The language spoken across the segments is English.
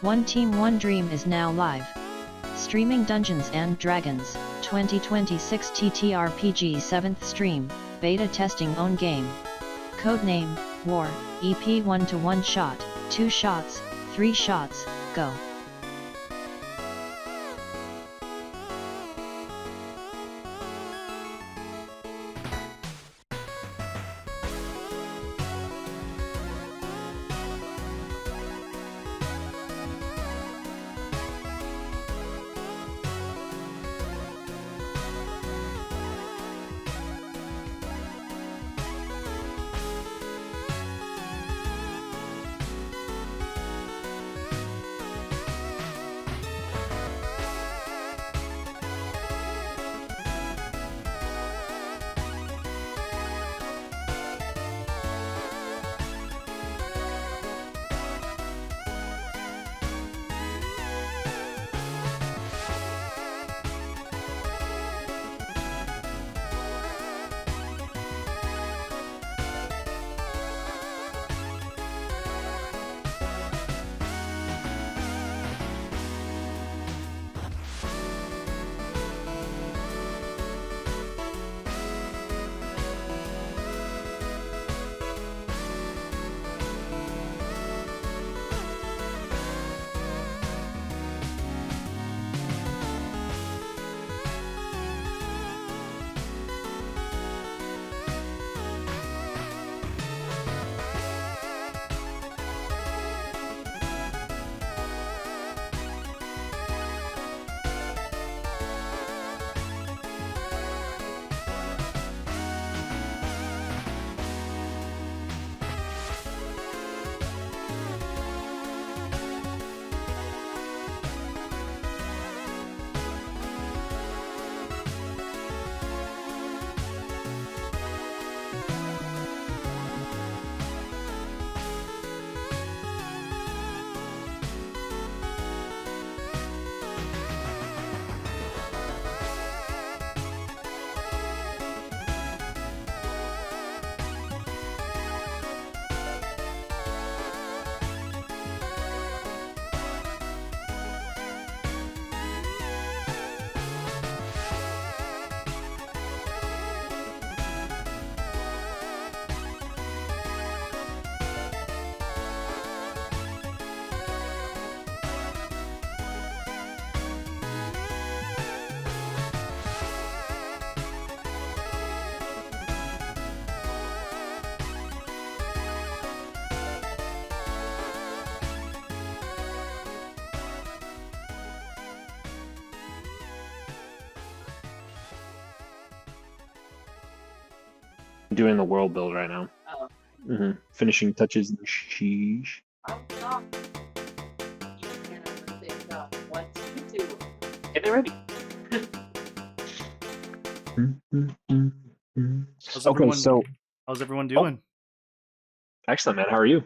One Team One Dream is now live. Streaming Dungeons and Dragons, 2026 TTRPG 7th stream, beta testing own game. Codename, War, EP 1 to 1 shot, 2 shots, 3 shots, go. Doing the world build right now. Oh. Finishing touches and sheesh. Oh, no. You can't think of what to do. Get it ready. How's how's everyone doing? Excellent, man. How are you?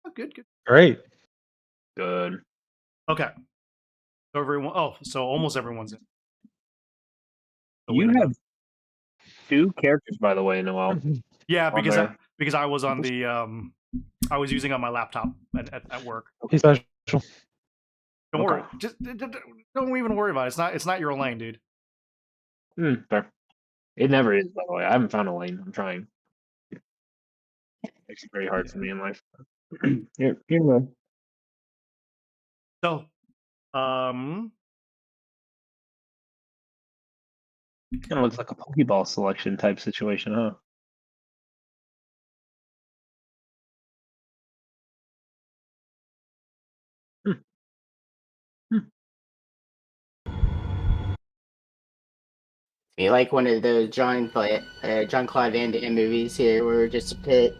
Oh, good. Great. Good. Okay. So almost everyone's in. So You we're have done. 2 characters, by the way, Noel. Yeah, on there. because I was on the I was using on my laptop at work. He's special. Don't worry. Okay. Just don't even worry about it. It's not your lane, dude. Fair. It never is, by the way. I haven't found a lane. I'm trying. Makes it very hard for me in life. You're good. So, Kind of looks like a Pokeball selection type situation, huh? Be like one of those John Claude Van Damme movies here, where we're just a pit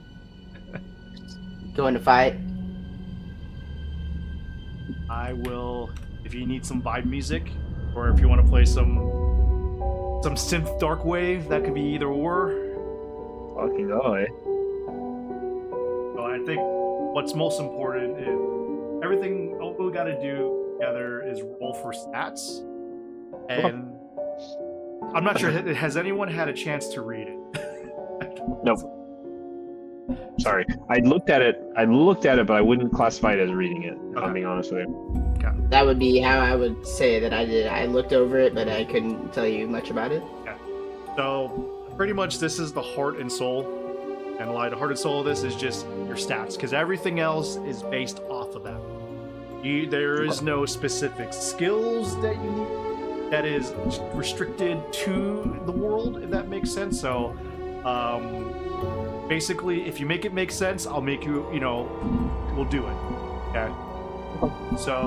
going to fight. I will, if you need some vibe music, or if you want to play some synth dark wave, that could be either or. Fucking oh, So I think what's most important is everything. All we got to do together is roll for stats, and I'm not sure. Has anyone had a chance to read it? Nope. Sorry, I looked at it, but I wouldn't classify it as reading it, if I'm being honest with you. Okay. That would be how I would say that I did. I looked over it, but I couldn't tell you much about it. Okay. So pretty much this is the heart and soul, and like the heart and soul of this is just your stats, because everything else is based off of that. There is no specific skills that you need that is restricted to the world, if that makes sense. So basically, if you make it make sense, I'll make you, we'll do it. Okay. So,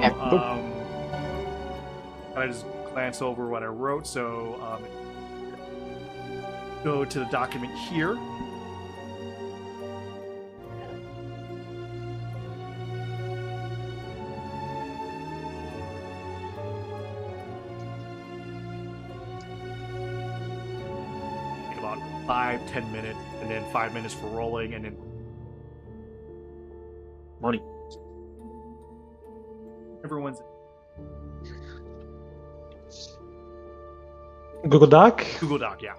I just glance over what I wrote. So, go to the document here. Take about 5-10 minutes, and then 5 minutes for rolling, and then Money. everyone's Google Doc? Google Doc, yeah.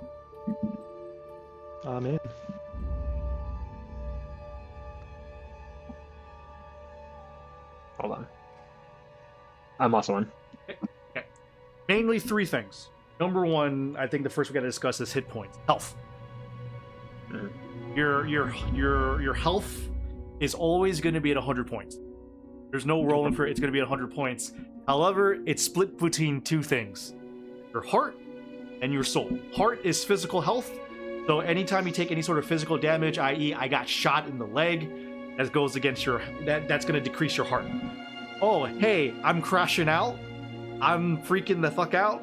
I'm in. Hold on. I'm also in. Mainly 3 things. Number 1, I think the first we got to discuss is hit points, health. Mhm. Your health is always going to be at 100 points. There's no rolling for it. It's going to be at 100 points. However, it's split between 2 things: your heart and your soul. Heart is physical health. So anytime you take any sort of physical damage, i.e., I got shot in the leg, that goes against your that's going to decrease your heart. Oh, hey, I'm crashing out. I'm freaking the fuck out.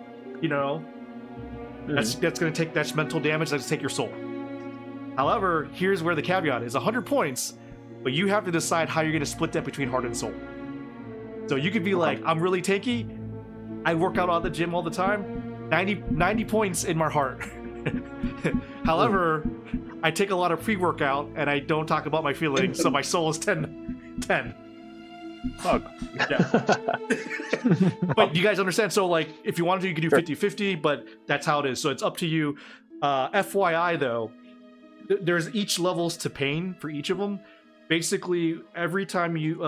That's going to take, that's mental damage. That's going to take your soul. However, here's where the caveat is: 100 points, but you have to decide how you're going to split that between heart and soul. So you could be like, I'm really tanky. I work out at the gym all the time. 90 points in my heart. However, I take a lot of pre-workout and I don't talk about my feelings, so my soul is 10. Fuck. Yeah. But you guys understand, so like if you wanted to, you could do 50-50, but that's how it is. So it's up to you. FYI though, there's each levels to pain for each of them. Basically, every time you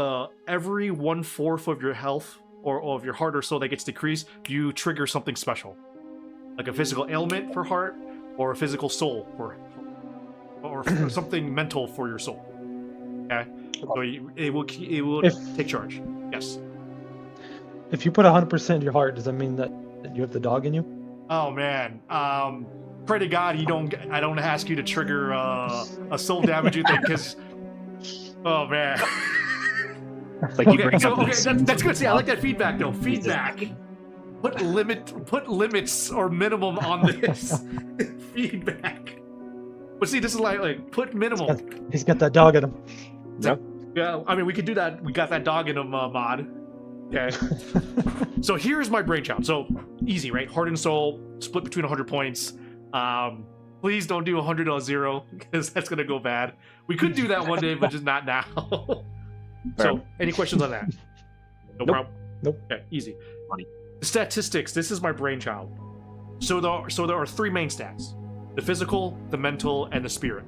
every 1/4 of your health or of your heart or soul that gets decreased, you trigger something special. Like a physical ailment for heart, or a physical soul or something mental for your soul. Okay? So it will take charge. Yes. If you put 100% in your heart, does that mean that you have the dog in you? Oh man. Pray to God I don't ask you to trigger a soul damaging thing, because oh man. Like you Okay, bring so up this- that's good. See, I like that feedback though. Feedback. Put limits or minimum on this. Feedback. But see, this is like put minimal. He's got that dog in him. Yep. Yeah, I mean, we could do that. We got that dog in him mod. Okay. So here's my brainchild. So easy, right? Heart and soul split between 100 points. Please don't do 100 on 0, because that's gonna go bad. We could do that one day, but just not now. So, any questions on that? No problem. Nope. Okay, easy. Money. Statistics. This is my brainchild. So there are 3 main stats: the physical, the mental, and the spirit.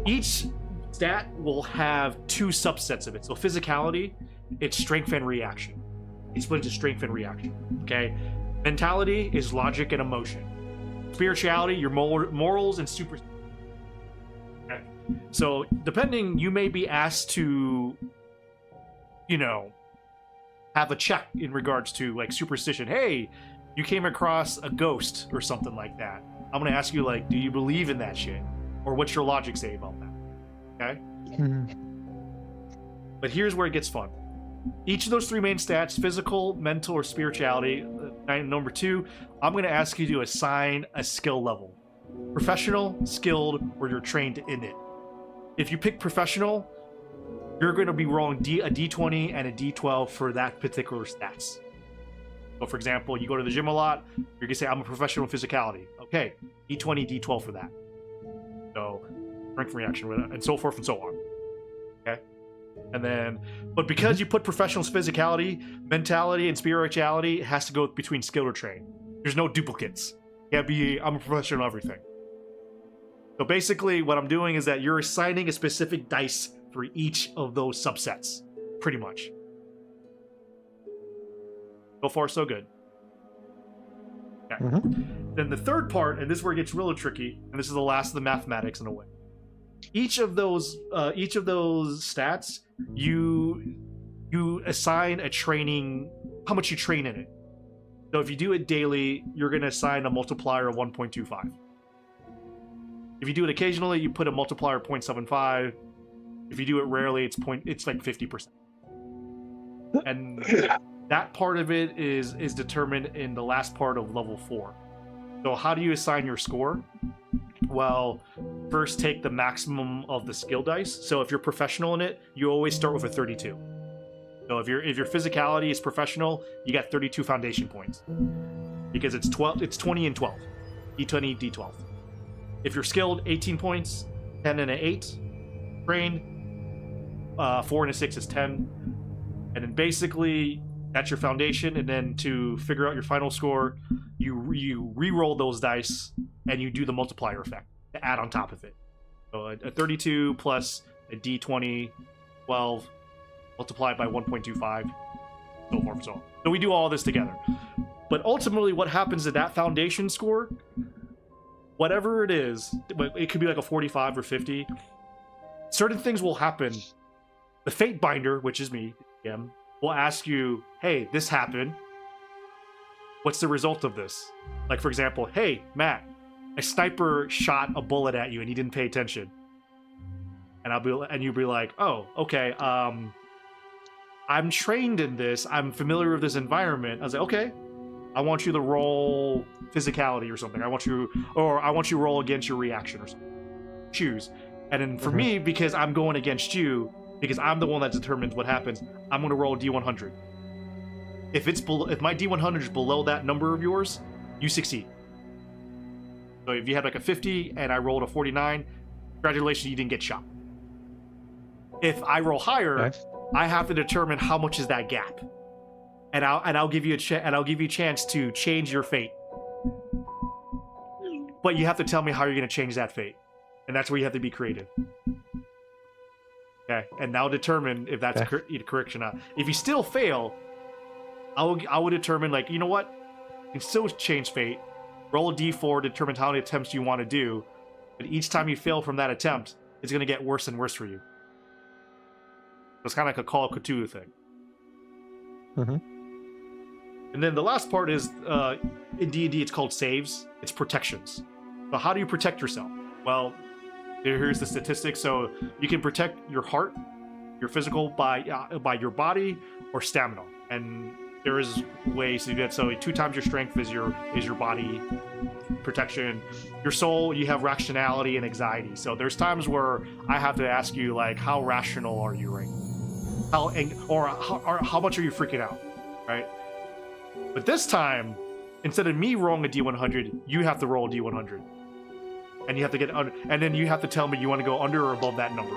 Each stat will have 2 subsets of it. So physicality, it's strength and reaction. It's split into strength and reaction. Okay. Mentality is logic and emotion. Spirituality, your morals and super. Okay. So depending, you may be asked to, have a check in regards to like superstition. Hey, you came across a ghost or something like that. I'm gonna ask you, like, do you believe in that shit, or what's your logic say about that? Okay. But here's where it gets fun. Each of those 3 main stats: physical, mental, or spirituality. Number 2, I'm going to ask you to assign a skill level: professional, skilled, or you're trained in it. If you pick professional, you're going to be rolling a D20 and a D12 for that particular stats. So for example, you go to the gym a lot, you're going to say, I'm a professional in physicality. Okay, D20, D12 for that. So strength reaction, and so forth and so on. Okay? And then, but because you put professional's physicality, mentality, and spirituality, it has to go between skilled or trained. There's no duplicates. You can't be, I'm a professional in everything. So basically what I'm doing is that you're assigning a specific dice for each of those subsets, pretty much. So far, so good. Okay. Then the third part, and this is where it gets really tricky, and this is the last of the mathematics in a way. Each of those stats, you assign a training, how much you train in it. So if you do it daily, you're going to assign a multiplier of 1.25. If you do it occasionally, you put a multiplier of 0.75. If you do it rarely, it's like 50%. And that part of it is determined in the last part of level 4. So how do you assign your score? Well, first take the maximum of the skill dice. So if you're professional in it, you always start with a 32. So if your physicality is professional, you got 32 foundation points. Because it's 20 and 12. D20, D12. If you're skilled, 18 points, 10 and an 8. Trained, 4 and a 6 is 10. And then basically, that's your foundation. And then to figure out your final score, you re-roll those dice, and you do the multiplier effect to add on top of it. So a 32 plus a D20, 12, multiplied by 1.25, so forth and so on. So we do all this together. But ultimately, what happens to that foundation score, whatever it is, it could be like a 45 or 50, certain things will happen. The Fate Binder, which is me, will ask you, hey, this happened. What's the result of this? Like, for example, hey, Matt, a sniper shot a bullet at you and you didn't pay attention. And you'll be like, oh, okay, I'm trained in this. I'm familiar with this environment. I was like, okay, I want you to roll physicality or something. I want you to roll against your reaction or something. Choose. And then for me, because I'm going against you, because I'm the one that determines what happens, I'm going to roll a D100. If my D100 is below that number of yours, you succeed. So if you had like a 50 and I rolled a 49, congratulations, you didn't get shot. If I roll higher, I have to determine how much is that gap, and I'll give you a chance to change your fate. But you have to tell me how you're going to change that fate, and that's where you have to be creative. Okay, and now determine if that's correct or not. If you still fail, I would determine, like, you know what? You can still change fate. Roll a d4, determine how many attempts you want to do. But each time you fail from that attempt, it's going to get worse and worse for you. It's kind of like a Call of Cthulhu thing. And then the last part is, in D&D, it's called saves. It's protections. So how do you protect yourself? Well, here's the statistics. So you can protect your heart, your physical, by your body or stamina. And there is ways to do that. So 2 times your strength is your body protection. Your soul, you have rationality and anxiety. So there's times where I have to ask you, like, how rational are you right now? How much are you freaking out, right? But this time, instead of me rolling a D100, you have to roll a D100. And you have to get under, and then you have to tell me you want to go under or above that number.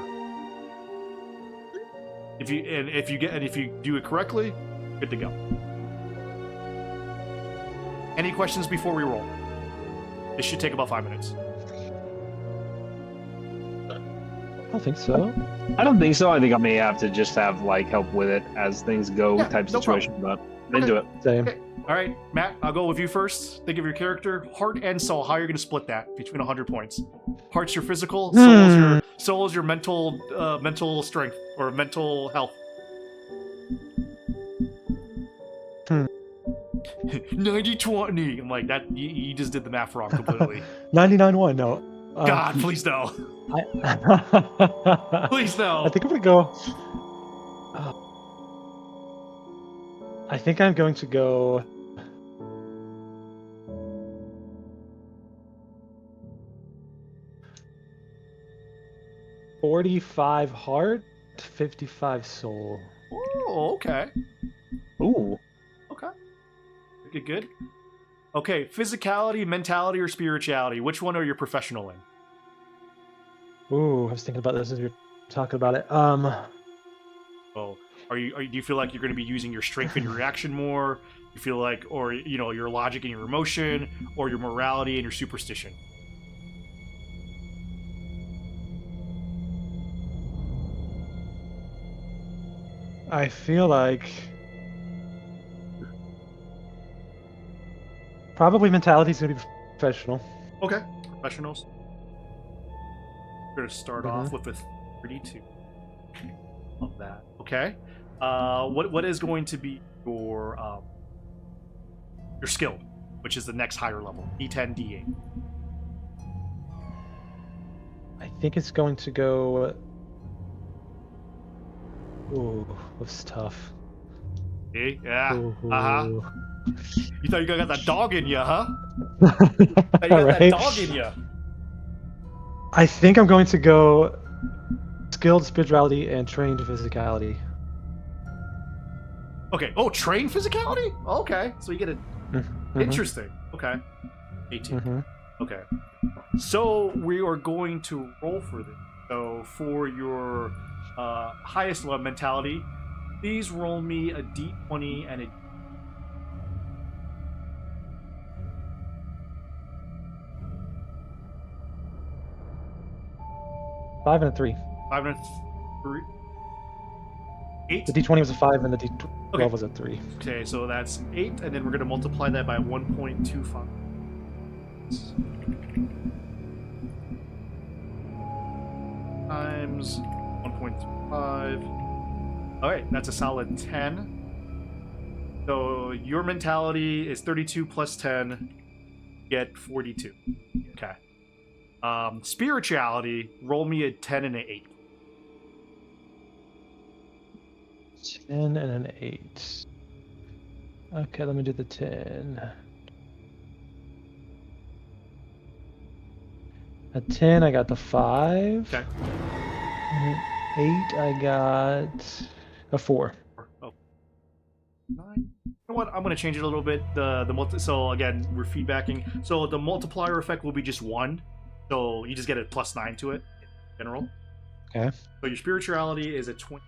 If you do it correctly, good to go. Any questions before we roll? This should take about 5 minutes. I don't think so. I don't think so. I think I may have to just have like help with it as things go type situation, but I'm into it. Same. Okay. All right, Matt, I'll go with you first. Think of your character, heart and soul. How you're going to split that between 100 points? Heart's your physical, soul is your mental strength or mental health. 90-20. I'm like, that. You just did the math wrong completely. 99-1. No. God, please no. Please no. I think I'm gonna go. I think I'm going to go. $45 heart, $55 soul. Oh, okay. Ooh. Okay. Good. Okay, physicality, mentality, or spirituality? Which one are you professional in? Ooh, I was thinking about this as you're talking about it. Oh, do you feel like you're going to be using your strength and your reaction more? You feel like, or your logic and your emotion, or your morality and your superstition? I feel like probably mentality's gonna be professional. Okay, professionals. We're gonna start off Mhm. with a 32 of that. Okay. What is going to be your skill, which is the next higher level, D10, D8. I think it's going to go. Ooh, that's tough. Okay, yeah. Ooh. You thought you got that dog in you, huh? Thought you got that Right? dog in you. I think I'm going to go skilled spirituality and trained physicality. Okay. Oh, train physicality? Okay. So you get it. Mhm. Interesting. Okay. 18. Mhm. Okay. So we are going to roll for this. So for your highest level mentality, please roll me a d20 and a 5 and a 3. 5 and a 3. 8? The D20 was a 5 and the D12 Okay. was a 3. Okay, so that's 8, and then we're going to multiply that by 1.25. Times 1.5. Alright, that's a solid 10. So your mentality is 32 plus 10, get 42. Okay. Spirituality, roll me a 10 and an 8. 10 and an 8. Okay, let me do the 10. At 10, I got the 5. Okay. And at 8, I got a 4. Oh. 9. You know what? I'm going to change it a little bit. So again, we're feedbacking. So the multiplier effect will be just 1. So you just get a plus 9 to it in general. Okay. So your spirituality is a 20.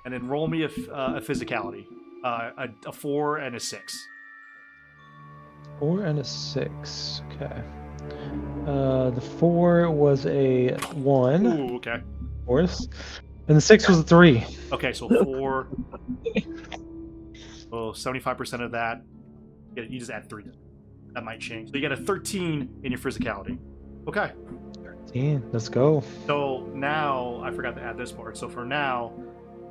And then roll me a physicality. A 4 and a 6. 4 and a 6. Okay. The 4 was a 1, of Ooh, okay. course. And the 6 was a 3. Okay, so 4. So 75% of that, you just add 3. That might change. So you get a 13 in your physicality. Okay. 13. Let's go. So now, I forgot to add this part. So for now,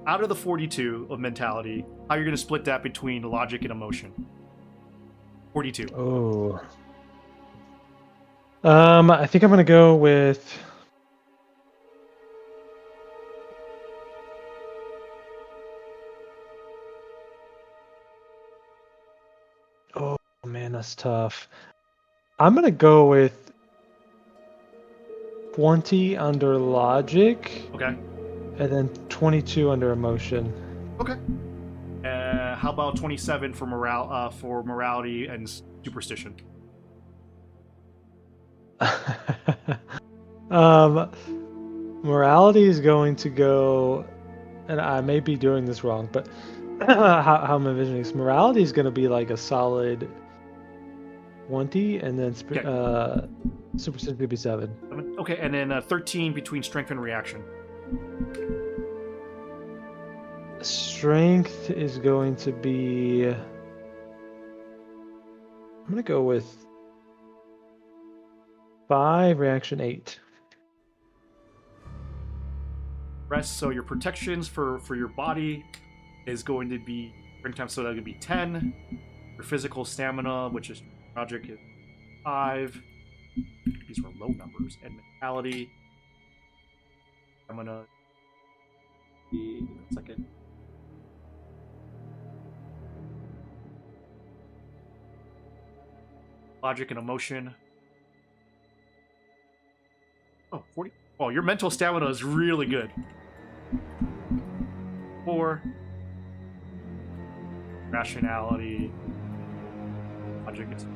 out of the 42 of mentality, how you're going to split that between logic and emotion? 42. Oh. I think I'm gonna go with. Oh man, that's tough. I'm gonna go with 20 under logic, Okay. and then 22 under emotion. Okay. How about 27 for morality and superstition? Morality is going to go, and I may be doing this wrong, but how I'm envisioning this, morality is going to be like a solid 20, and then superstition could be 7. Okay, and then 13 between strength and reaction. Strength is going to be. I'm going to go with 5, reaction 8. Rest. So your protections for your body is going to be strength times, so that would be 10. Your physical stamina, which is logic, is 5. These were low numbers. And mentality. I'm gonna. One second. Logic and emotion. Oh, 40. Oh, your mental stamina is really good. 4. Rationality. Logic is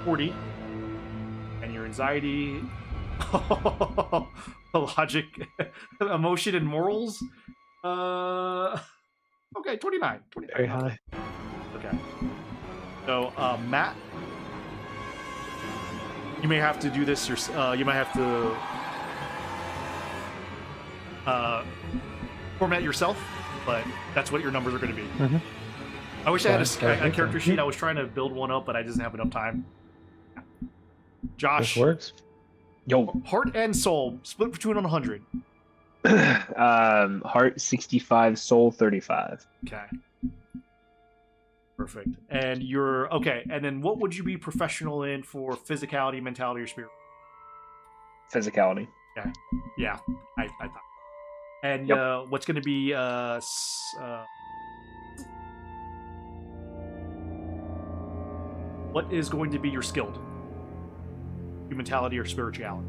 40. And your anxiety. Logic. Emotion and morals. Okay, 29. Very high. Okay. So, Matt, you may have to do this. You might have to format yourself, but that's what your numbers are going to be. Mhm. I wish I had a Okay. character sheet. I was trying to build one up, but I didn't have enough time. This Josh, works. Yo, heart and soul split between 100. heart 65, soul 35. Okay. Perfect. And you're okay. And then what would you be professional in for physicality, mentality, or spirit? Physicality. Yeah, I thought. And Yep. what's going to be what is going to be your skilled? Your mentality or spirituality?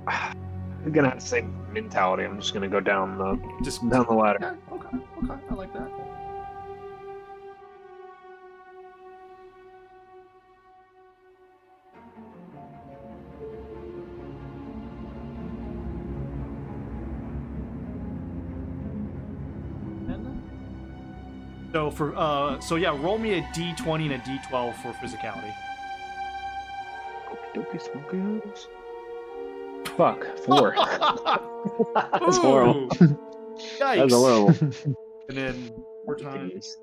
I'm gonna have to say mentality. I'm just gonna go down the Just down the ladder. yeah, okay, I like that. So for roll me a d20 and a d12 for physicality. Okey-dokey, smokers. Fuck, 4. That's horrible. Ooh, yikes. That's a little. And then 4 times.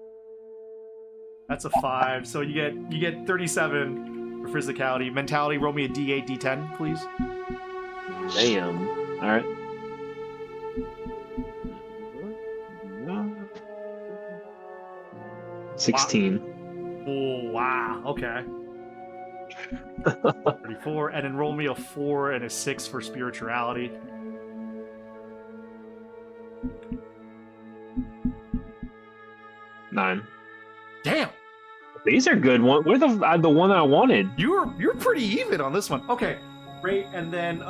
That's a 5. So you get 37 for physicality. Mentality, roll me a d8, d10, please. Damn. All right. Wow. 16. Oh wow. Okay. 34, and then roll me a 4 and a 6 for spirituality. Nine. Damn. These are good. We're the one I wanted. You're pretty even on this one. Okay, great. And then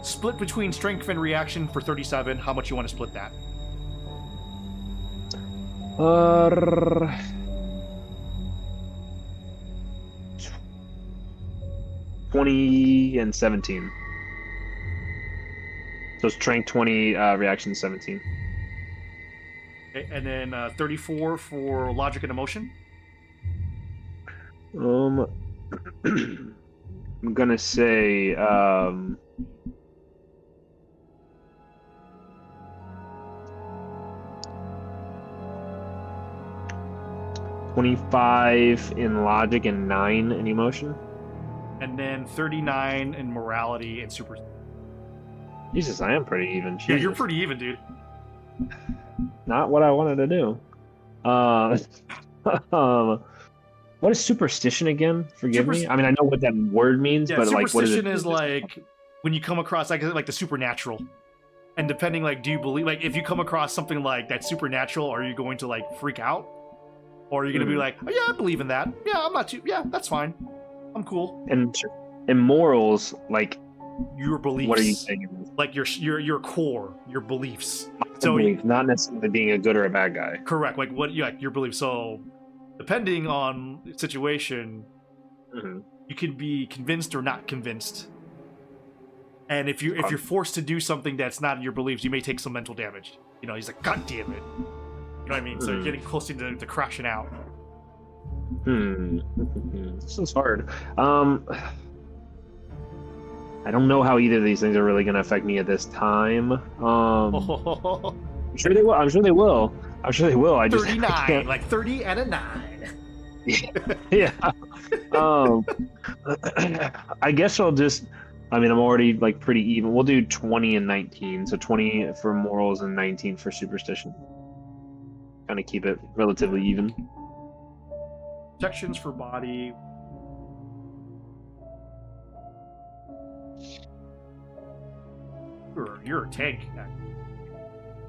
split between strength and reaction for 37. How much you want to split that? 20 and 17. So strength 20, reaction 17. Okay, and then 34 for logic and emotion. I'm gonna say 25 in logic and 9 in emotion. And then 39 in morality and super. Jesus, I am pretty even. Yeah, you're Jesus. pretty even, dude. Not what I wanted to do. What is superstition again? Forgive me. I mean, I know what that word means, Yeah, but like, what is it? superstition is like when you come across like the supernatural, and depending like, do you believe like if you come across something like that's supernatural, are you going to like freak out, or are you going to be like, oh, yeah, I believe in that. Yeah, I'm not too. Yeah, that's fine. I'm cool. And morals, like, Your beliefs. what are you saying? Like your core, your beliefs. So not necessarily being a good or a bad guy. Correct. Like what? Yeah, your beliefs. So depending on the situation, you can be convinced or not convinced. And if you're forced to do something that's not in your beliefs, you may take some mental damage. You know, he's like, God damn it. You know what I mean? So you're getting close to crashing out. This is hard. I don't know how either of these things are really going to affect me at this time. I'm sure they will. I'm sure they will. I just 39, can't. like 30 and a 9. Yeah. I guess I'll just. I mean, I'm already like pretty even. We'll do 20 and 19. So 20 for morals and 19 for superstition. Kind of keep it relatively even. Protections for body. You're a tank.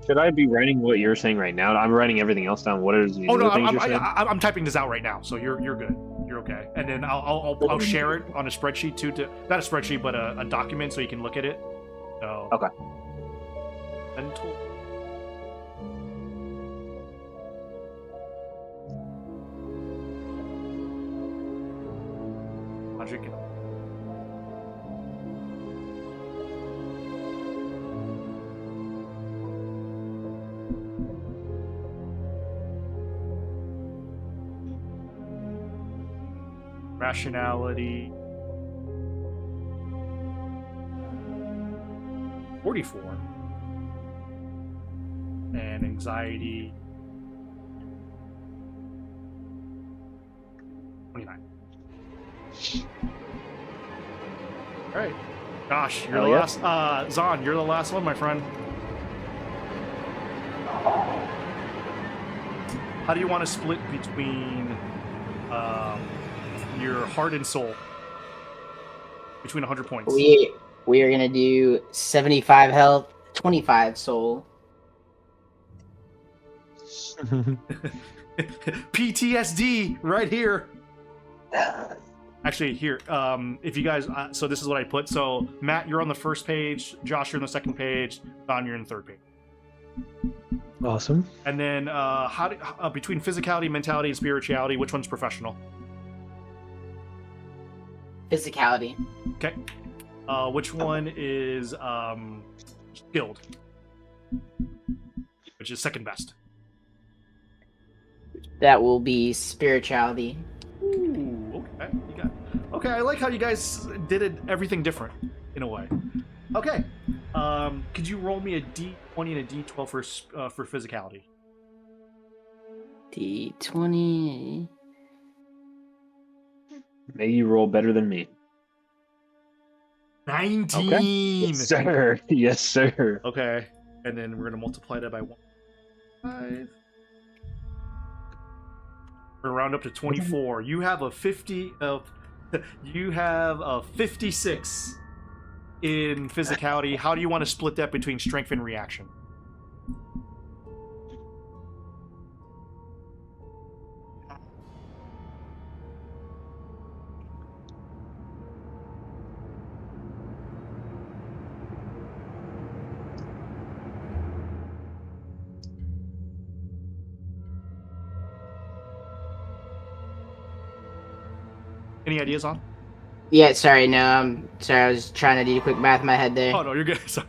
Should I be writing what you're saying right now? I'm writing everything else down. What are the Oh no, other things you're saying? I'm typing this out right now, so you're good. You're okay. And then I'll share it on a spreadsheet too. Not a spreadsheet, but a document, so you can look at it. So, Okay. Mental. Logic. Rationality. 44. And anxiety 29. All right. Josh, you're Hell the yeah. last. Zahn, you're the last one, my friend. How do you want to split between your heart and soul? Between 100 points. We are gonna do 75 health, 25 soul. PTSD right here. Actually, here, if you guys, so this is what I put. So Matt, you're on the first page. Josh, you're on the second page. Don, you're in the third page. Awesome. And then, between physicality, mentality, and spirituality, which one's professional? Physicality. Okay. Which one is skilled? Which is second best? That will be spirituality. Ooh, okay. Okay, I like how you guys did everything different in a way. Okay. Could you roll me a D20 and a D12 for physicality? D20. May you roll better than me. 19. Okay. Yes, sir. Yes, sir. Okay. And then we're gonna multiply that by 1. 5. We're gonna round up to 24. You have a 50 of. You have a 56 in physicality. How do you want to split that between strength and reaction? Any ideas on? Yeah, sorry, no, I'm sorry, I was trying to do quick math in my head there. Oh no, you're good. Sorry.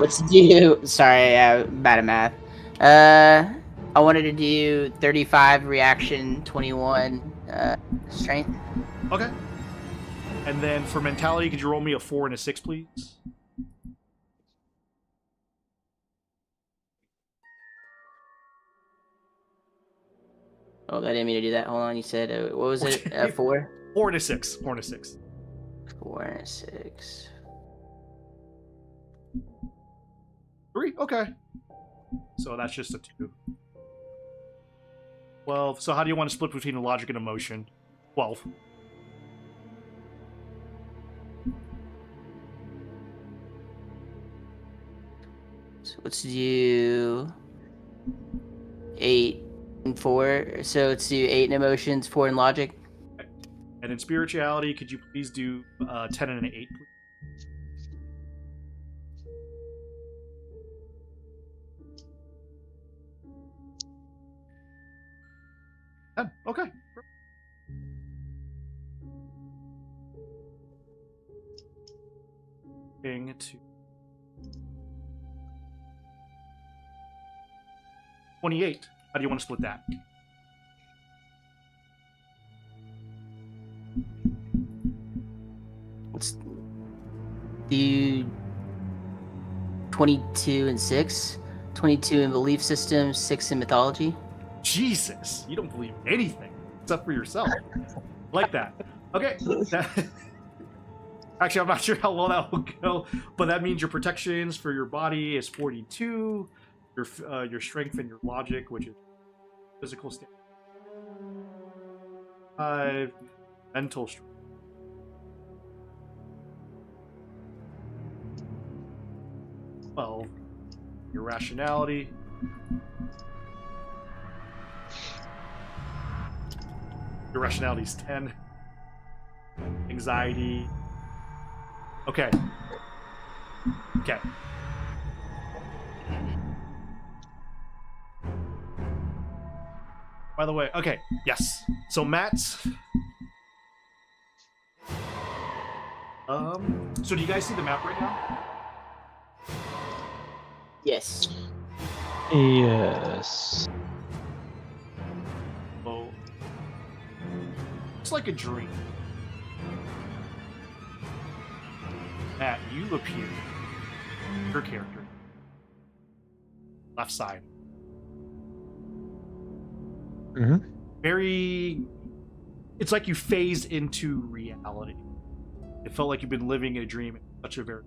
Let's do. Sorry, bad at math. I wanted to do 35 reaction, 21 strength. Okay. And then for mentality, could you roll me a 4 and a 6, please? Oh, I didn't mean to do that. Hold on, you said what was it? 4. 4 and a 6. 4 and a 6. 4 and a 6. 3. Okay. So that's just a 2. 12. So how do you want to split between logic and emotion? 12. So let's do 8 and 4. So let's do 8 in emotions, 4 in logic. And in spirituality, could you please do 10 and an 8, please? Okay. King to 28. How do you want to split that? Let's do 22 and 6. 22 in belief systems, 6 in mythology. Jesus, you don't believe anything except for yourself. Like that. Okay. Actually, I'm not sure how well that will go, but that means your protections for your body is 42, your strength and your logic, which is physical state, 5, mental strength. 12, your rationality. Your rationality is 10. Anxiety. Okay. Okay. By the way, okay, yes. So Matt's. So do you guys see the map right now? Yes. Yes. Oh. It's like a dream. Matt, you appear. Your character. Left side. Mm-hmm. Very. It's like you phased into reality. It felt like you've been living in a dream. Such a very.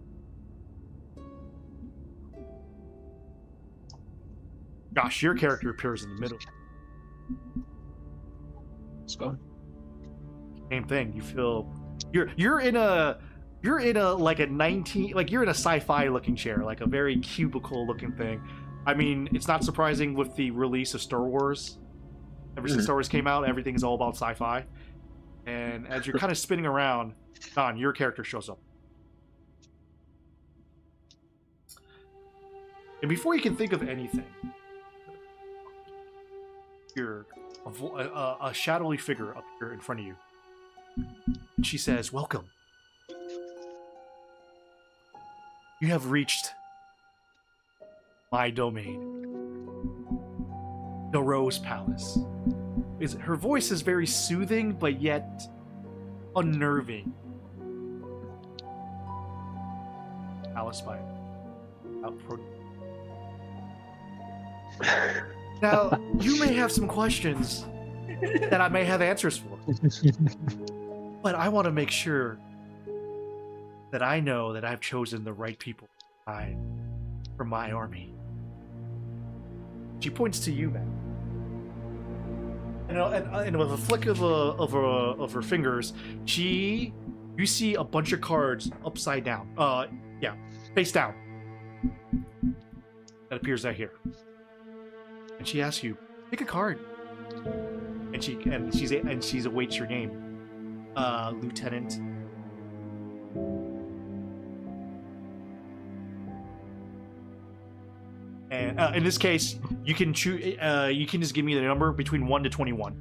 Gosh, your character appears in the middle. Let's go. Same thing. You feel you're in a like a 19 like you're in a sci-fi looking chair, like a very cubicle looking thing. I mean, it's not surprising with the release of Star Wars. Ever since Star Wars came out, everything is all about sci-fi. And as you're kind of spinning around, Don, your character shows up. And before you can think of anything, you're a shadowy figure up here in front of you. And she says, "Welcome. You have reached my domain, the Rose Palace." Her voice is very soothing, but yet unnerving. Alice by Now, you may have some questions that I may have answers for. But I want to make sure that I know that I've chosen the right people for my army. She points to you, man. And with a flick of her fingers, you see a bunch of cards upside down. Face down. That appears right here. And she asks you, pick a card. And she awaits your name, Lieutenant. And in this case, you can choose. You can just give me the number between 1 to 21.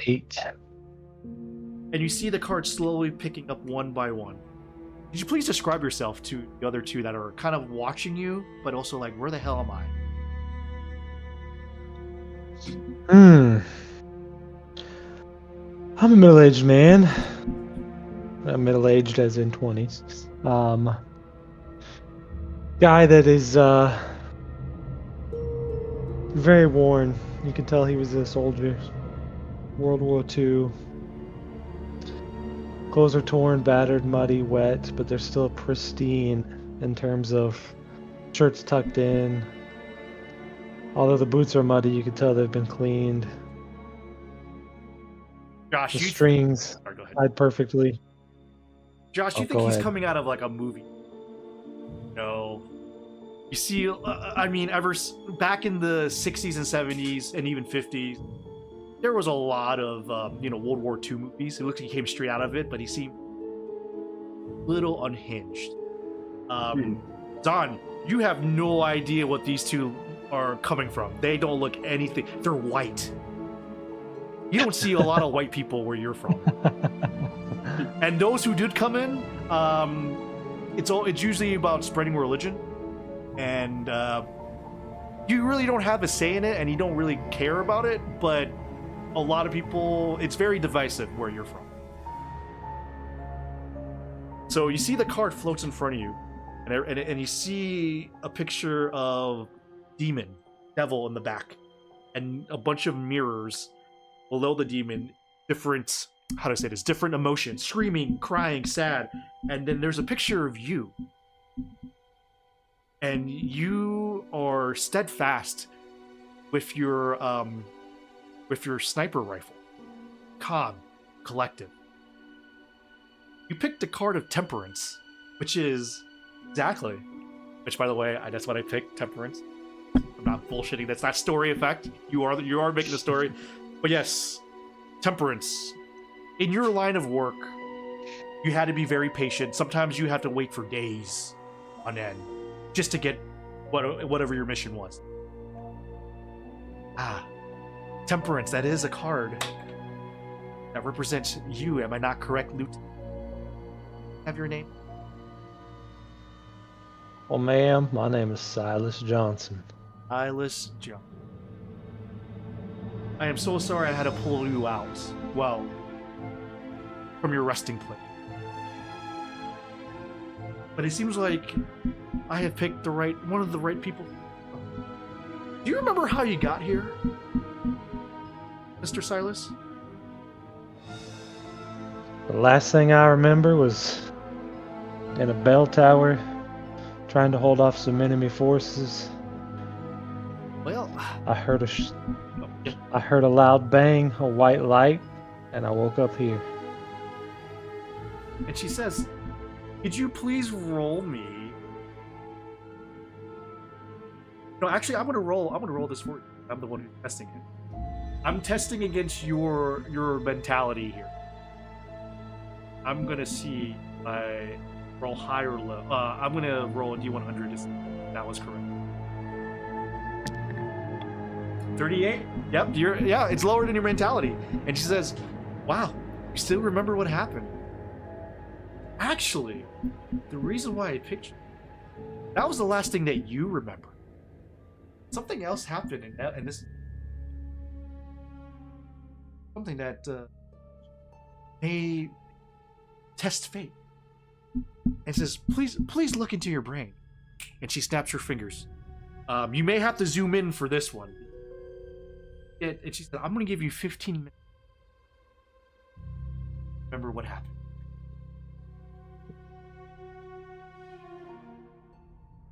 8. And you see the cards slowly picking up one by one. Could you please describe yourself to the other two that are kind of watching you, but also like, where the hell am I? I'm a middle-aged man. I'm middle-aged as in 20s. Guy that is very worn. You can tell he was a soldier. World War II. Clothes are torn, battered, muddy, wet, but they're still pristine in terms of shirts tucked in. Although the boots are muddy, you can tell they've been cleaned. Josh, The strings tied perfectly. Josh, you Oh, think go he's ahead. coming out of like a movie? No. You see, I mean, back in the 60s and 70s and even 50s, there was a lot of, World War II movies. It looks like he came straight out of it, but he seemed a little unhinged. Don, you have no idea what these two are coming from. They don't look anything. They're white. You don't see a lot of white people where you're from. And those who did come in, it's usually about spreading religion, and you really don't have a say in it, and you don't really care about it. But a lot of people, it's very divisive where you're from. So you see the card floats in front of you, and you see a picture of devil in the back, and a bunch of mirrors below the demon, different emotions, screaming, crying, sad, and then there's a picture of you. And you are steadfast with your sniper rifle. Calm, collective. You picked the card of Temperance, which by the way, that's what I picked, Temperance. I'm not bullshitting, that's not story effect. You are making the story. But yes, Temperance. In your line of work, you had to be very patient. Sometimes you have to wait for days on end just to get whatever your mission was. Temperance, that is a card that represents you. Am I not correct, Lieutenant? Have your name? Well, ma'am, my name is Silas Johnson. Silas Johnson. I am so sorry I had to pull you out. Well, from your resting place. But it seems like I have picked one of the right people. Do you remember how you got here, Mr. Silas? The last thing I remember was in a bell tower, trying to hold off some enemy forces. Well, I heard a loud bang, a white light, and I woke up here. and she says, "Could you please roll me?" No, actually, I'm gonna roll this for you. I'm the one who's testing it. I'm testing against your mentality here. I'm gonna see if I roll high or low. I'm gonna roll a D100 to see if that was correct. 38? Yep, it's lower than your mentality. And she says, "Wow, you still remember what happened?" Actually, the reason why I picked you, that was the last thing that you remember. Something else happened in this. Something that may test fate. And says, please look into your brain. And she snaps her fingers. You may have to zoom in for this one. And she said, "I'm going to give you 15 minutes. Remember what happened."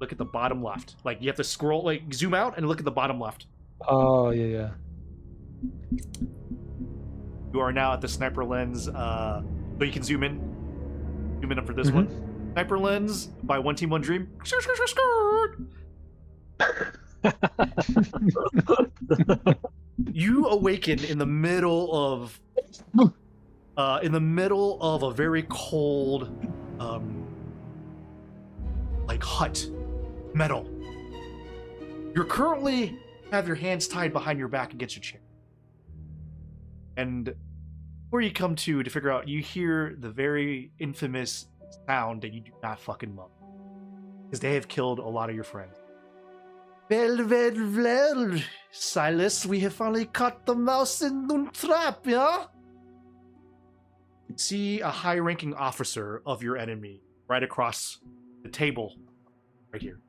Look at the bottom left. Like, you have to scroll, like, zoom out and look at the bottom left. Oh, yeah. You are now at the sniper lens, so you can zoom in. Zoom in up for this one. Sniper lens by One Team One Dream. You awaken in the middle of a very cold, like hut, metal. You're currently have your hands tied behind your back against your chair. And before you come to figure out, you hear the very infamous sound that you do not fucking love. Because they have killed a lot of your friends. Well, Silas, we have finally caught the mouse in the trap, yeah? You see a high-ranking officer of your enemy right across the table, right here.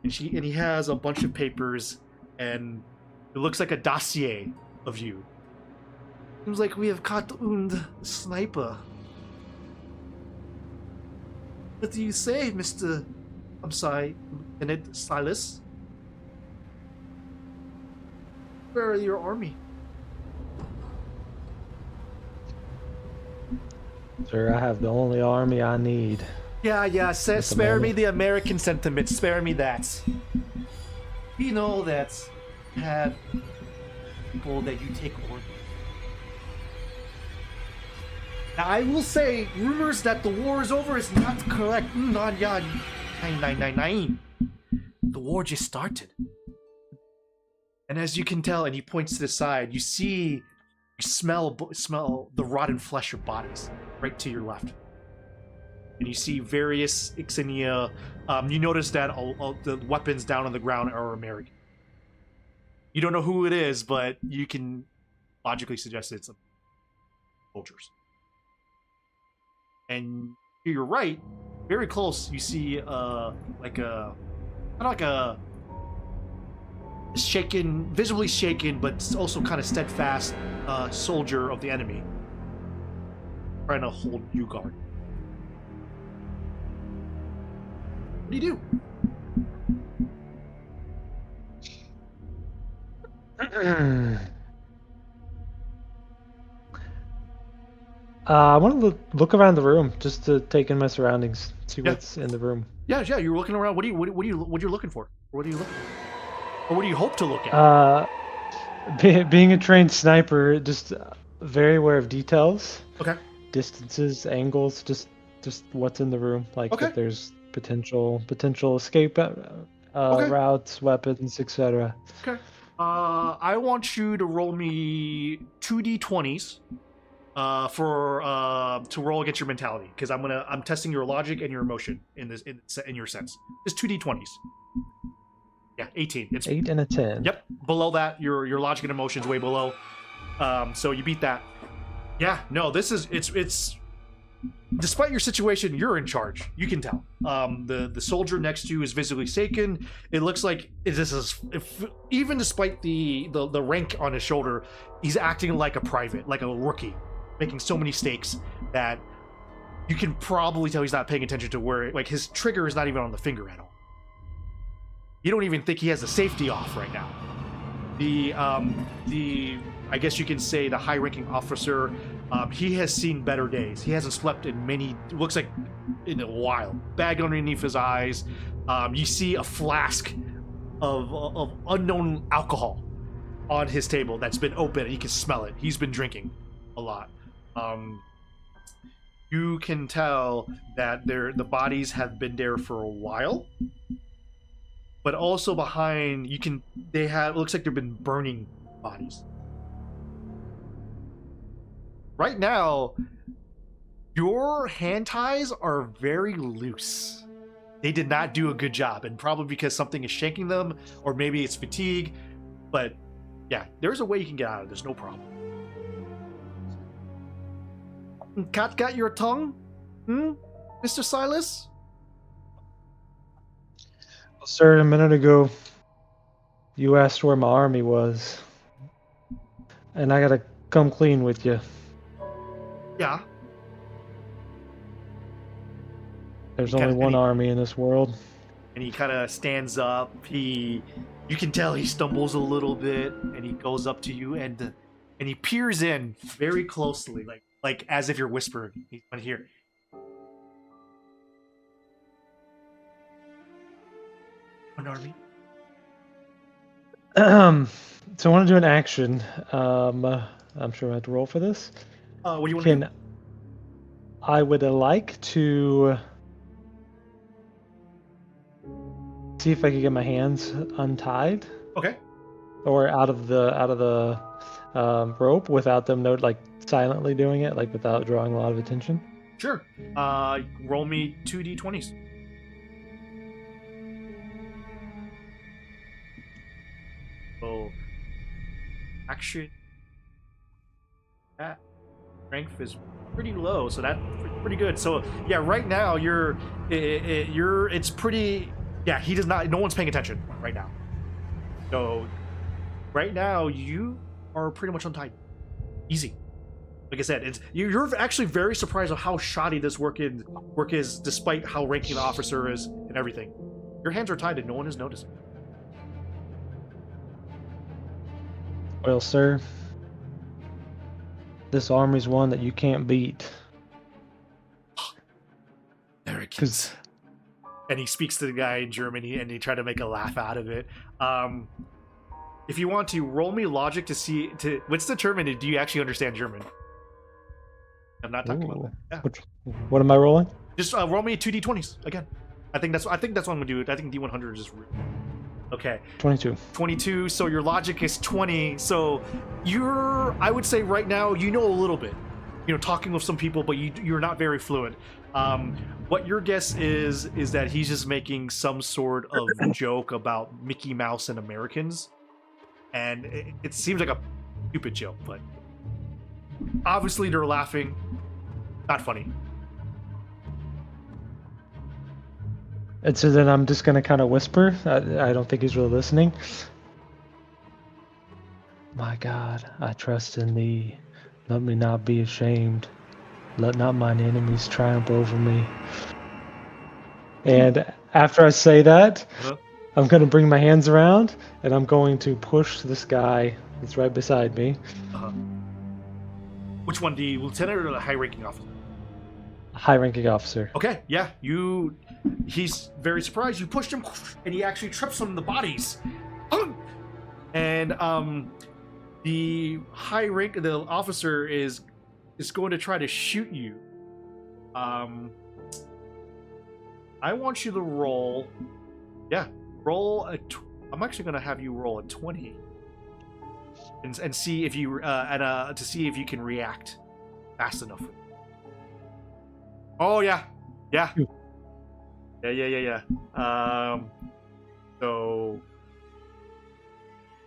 And he has a bunch of papers, and it looks like a dossier of you. Seems like we have caught the sniper. What do you say, Mr. I'm sorry, Lieutenant Silas? Where are your army? Sir, I have the only army I need. Yeah, spare me the American sentiment, spare me that. We know that you have people that you take orders. Now, I will say, rumors that the war is over is not correct. Nine. The war just started. And as you can tell, and he points to the side, you smell the rotten flesh of bodies right to your left. And you see various insignia. You notice that all the weapons down on the ground are American. You don't know who it is, but you can logically suggest it's soldiers. And to your right, very close, you see shaken, visibly shaken, but also kind of steadfast soldier of the enemy, trying to hold you guard. What do you do? I want to look around the room just to take in my surroundings, see what's in the room. Yeah. You're looking around. What are you looking for? What are you looking for? Or what do you hope to look at? Being a trained sniper, just very aware of details. Okay. Distances, angles, just what's in the room. Like if there's potential escape routes, weapons, etc. Okay. I want you to roll me 2d20s. To roll against your mentality, because I'm testing your logic and your emotion in your sense. Just 2d20s. Yeah, 18. It's 8 and a 10. Yep, below that, your logic and emotion's way below. So you beat that. Yeah, no, this is it's. Despite your situation, you're in charge. You can tell. The soldier next to you is visibly shaken. It looks like even despite the rank on his shoulder, he's acting like a private, like a rookie, making so many mistakes that you can probably tell he's not paying attention to where, like, his trigger is not even on the finger at all. You don't even think he has the safety off right now. The I guess you can say the high-ranking officer, he has seen better days. He hasn't slept in looks like in a while. Bag underneath his eyes. You see a flask of unknown alcohol on his table that's been open, and you can smell it. He's been drinking a lot. You can tell that the bodies have been there for a while, but also behind it looks like they've been burning bodies. Right now, your hand ties are very loose. They did not do a good job, and probably because something is shaking them, or maybe it's fatigue. But yeah, there's a way you can get out of this, no problem. Cat got your tongue? Mr. Silas? Well, sir, a minute ago, you asked where my army was. And I gotta come clean with you. Yeah. There's only one army in this world. And he kind of stands up. You can tell he stumbles a little bit, and he goes up to you, and he peers in very closely, like as if you're whispering. He's going to hear. One army. So I want to do an action. I'm sure I have to roll for this. What do you want to do? I would like to see if I could get my hands untied. Okay. Or out of the rope without them silently doing it, like without drawing a lot of attention. Sure. Roll me 2d20s. So, action. That strength is pretty low, so that's pretty good. So yeah, right now it's pretty. Yeah, he does not. No one's paying attention right now. So right now you are pretty much untied. Easy. Like I said, you're actually very surprised at how shoddy this work is, despite how ranking the officer is and everything. Your hands are tied and no one is noticing. Well, sir, this army's one that you can't beat. Americans. And he speaks to the guy in Germany, and he tried to make a laugh out of it. If you want to, roll me logic let's determine do you actually understand German. I'm not talking about that. Yeah. What am I rolling? Just roll me 2d20s again. I think that's what I'm gonna do. I think D100 is okay. 22. So your logic is 20. So I would say right now you know a little bit. Talking with some people, but you're not very fluent. What your guess is that he's just making some sort of joke about Mickey Mouse and Americans, and it seems like a stupid joke, but obviously they're laughing. Not funny. And so then I'm just gonna kind of whisper. I don't think he's really listening. My God, I trust in thee. Let me not be ashamed. Let not mine enemies triumph over me. And after I say that, I'm going to bring my hands around, and I'm going to push this guy that's right beside me. Which one, the lieutenant or the high-ranking officer? High-ranking officer. Okay, yeah, he's very surprised. You pushed him, and he actually trips on the bodies. And the the officer is going to try to shoot you. I want you to roll. Yeah, I'm actually going to have you roll a 20, and see if you to see if you can react fast enough. Oh yeah. So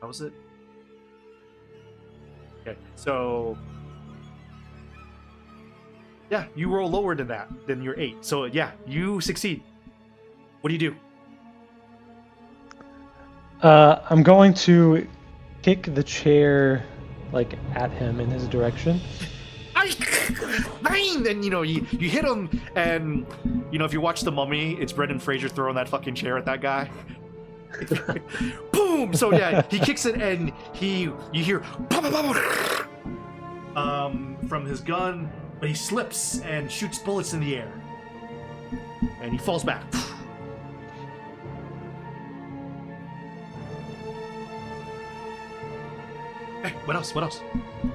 how was it? Okay, so Yeah, you roll lower than that, than your 8. So yeah, you succeed. What do you do? I'm going to kick the chair like at him in his direction. Nine! And you hit him, and if you watch The Mummy, it's Brendan Fraser throwing that fucking chair at that guy. Boom! So yeah, he kicks it, and you hear from his gun, but he slips and shoots bullets in the air, and he falls back. Hey, what else?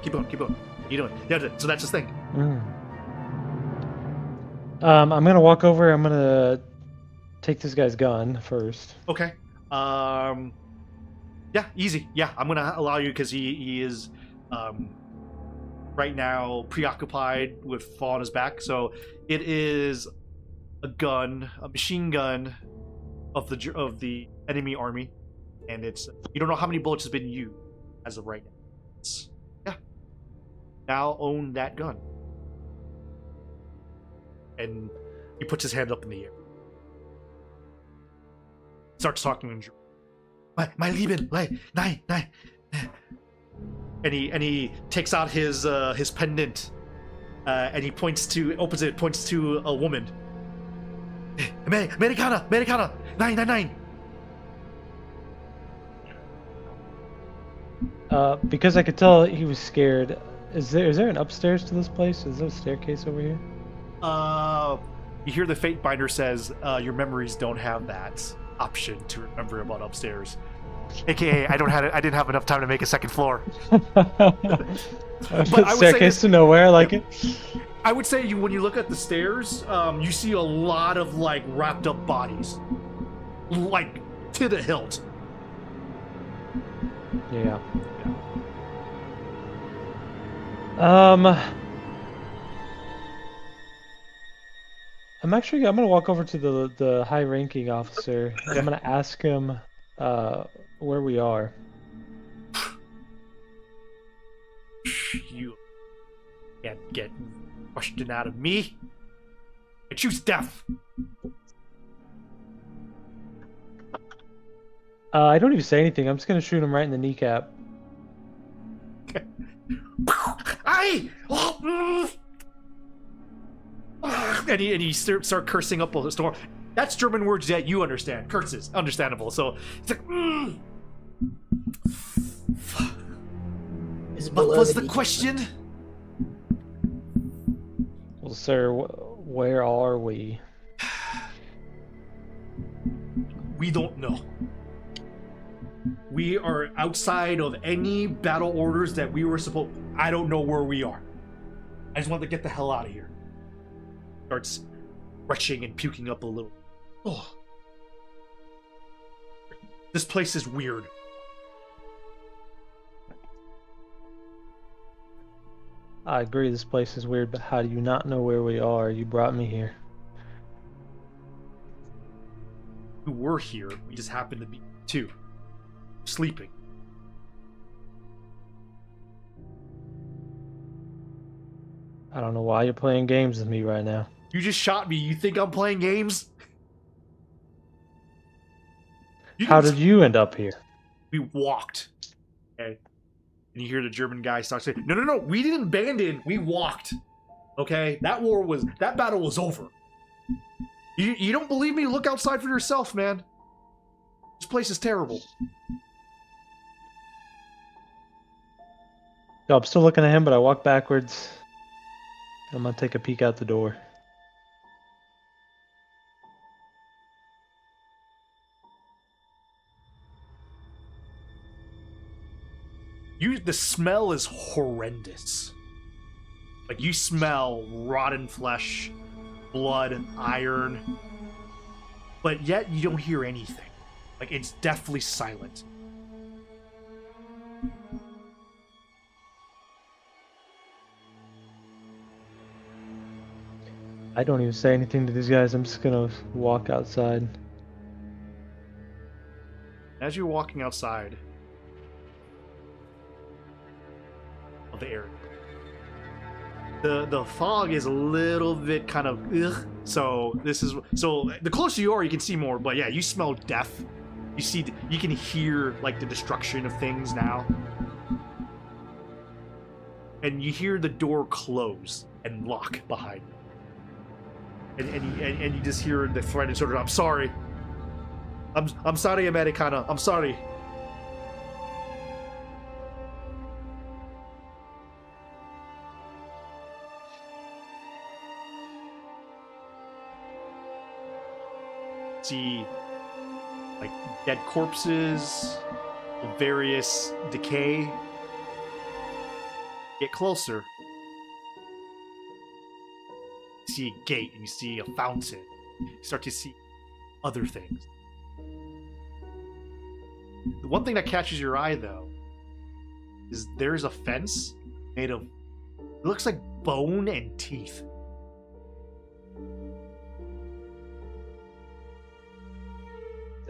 Keep going. What are you doing? Yeah, so that's his thing. I'm gonna walk over. I'm gonna take this guy's gun first. Okay. Yeah, easy. Yeah, I'm gonna allow you because he is right now preoccupied with fall on his back. So it is a machine gun of the enemy army, and you don't know how many bullets has been used as of right now. Yeah. Now own that gun. And he puts his hand up in the air. Starts talking in German. My Lieben, nein. And he takes out his pendant, and he points to a woman. Americana, nein. Because I could tell he was scared. Is there an upstairs to this place? Is there a staircase over here? You hear the Fate Binder says your memories don't have that option to remember about upstairs. AKA, I didn't have enough time to make a second floor. Staircase to nowhere, like it. I would say when you look at the stairs, you see a lot of wrapped up bodies, to the hilt. Yeah. I'm gonna walk over to the high-ranking officer. I'm gonna ask him where we are. You can't get question out of me. I choose death. I don't even say anything. I'm just gonna shoot him right in the kneecap. Okay. And he start cursing up a storm. That's German words that you understand. Curses, understandable. So it's like, What was the question? Well, sir, where are we? We don't know. We are outside of any battle orders that we were supposed. I don't know where we are. I just want to get the hell out of here. Starts retching and puking up a little. Oh. This place is weird. I agree this place is weird, but how do you not know where we are? You brought me here. We were here. We just happened to be sleeping. I don't know why you're playing games with me right now. You just shot me. You think I'm playing games? How did you end up here? We walked. Okay. And you hear the German guy start saying, No, we didn't abandon, we walked. Okay? That battle was over. You don't believe me? Look outside for yourself, man. This place is terrible. No, I'm still looking at him, but I walk backwards. I'm gonna take a peek out the door. The smell is horrendous. You smell rotten flesh, blood, iron, but yet you don't hear anything. It's deathly silent. I don't even say anything to these guys. I'm just gonna walk outside. As you're walking outside of the area, The fog is a little bit kind of ugh. So the closer you are, you can see more. But yeah, you smell death. You can hear like the destruction of things now, and you hear the door close and lock behind you. And you just hear the friend sort of, I'm sorry. I'm sorry, Americana. I'm sorry. See like dead corpses, various decay. Get closer. You see a gate and you see a fountain. You start to see other things. The one thing that catches your eye, though, is there's a fence made of, it looks like bone and teeth.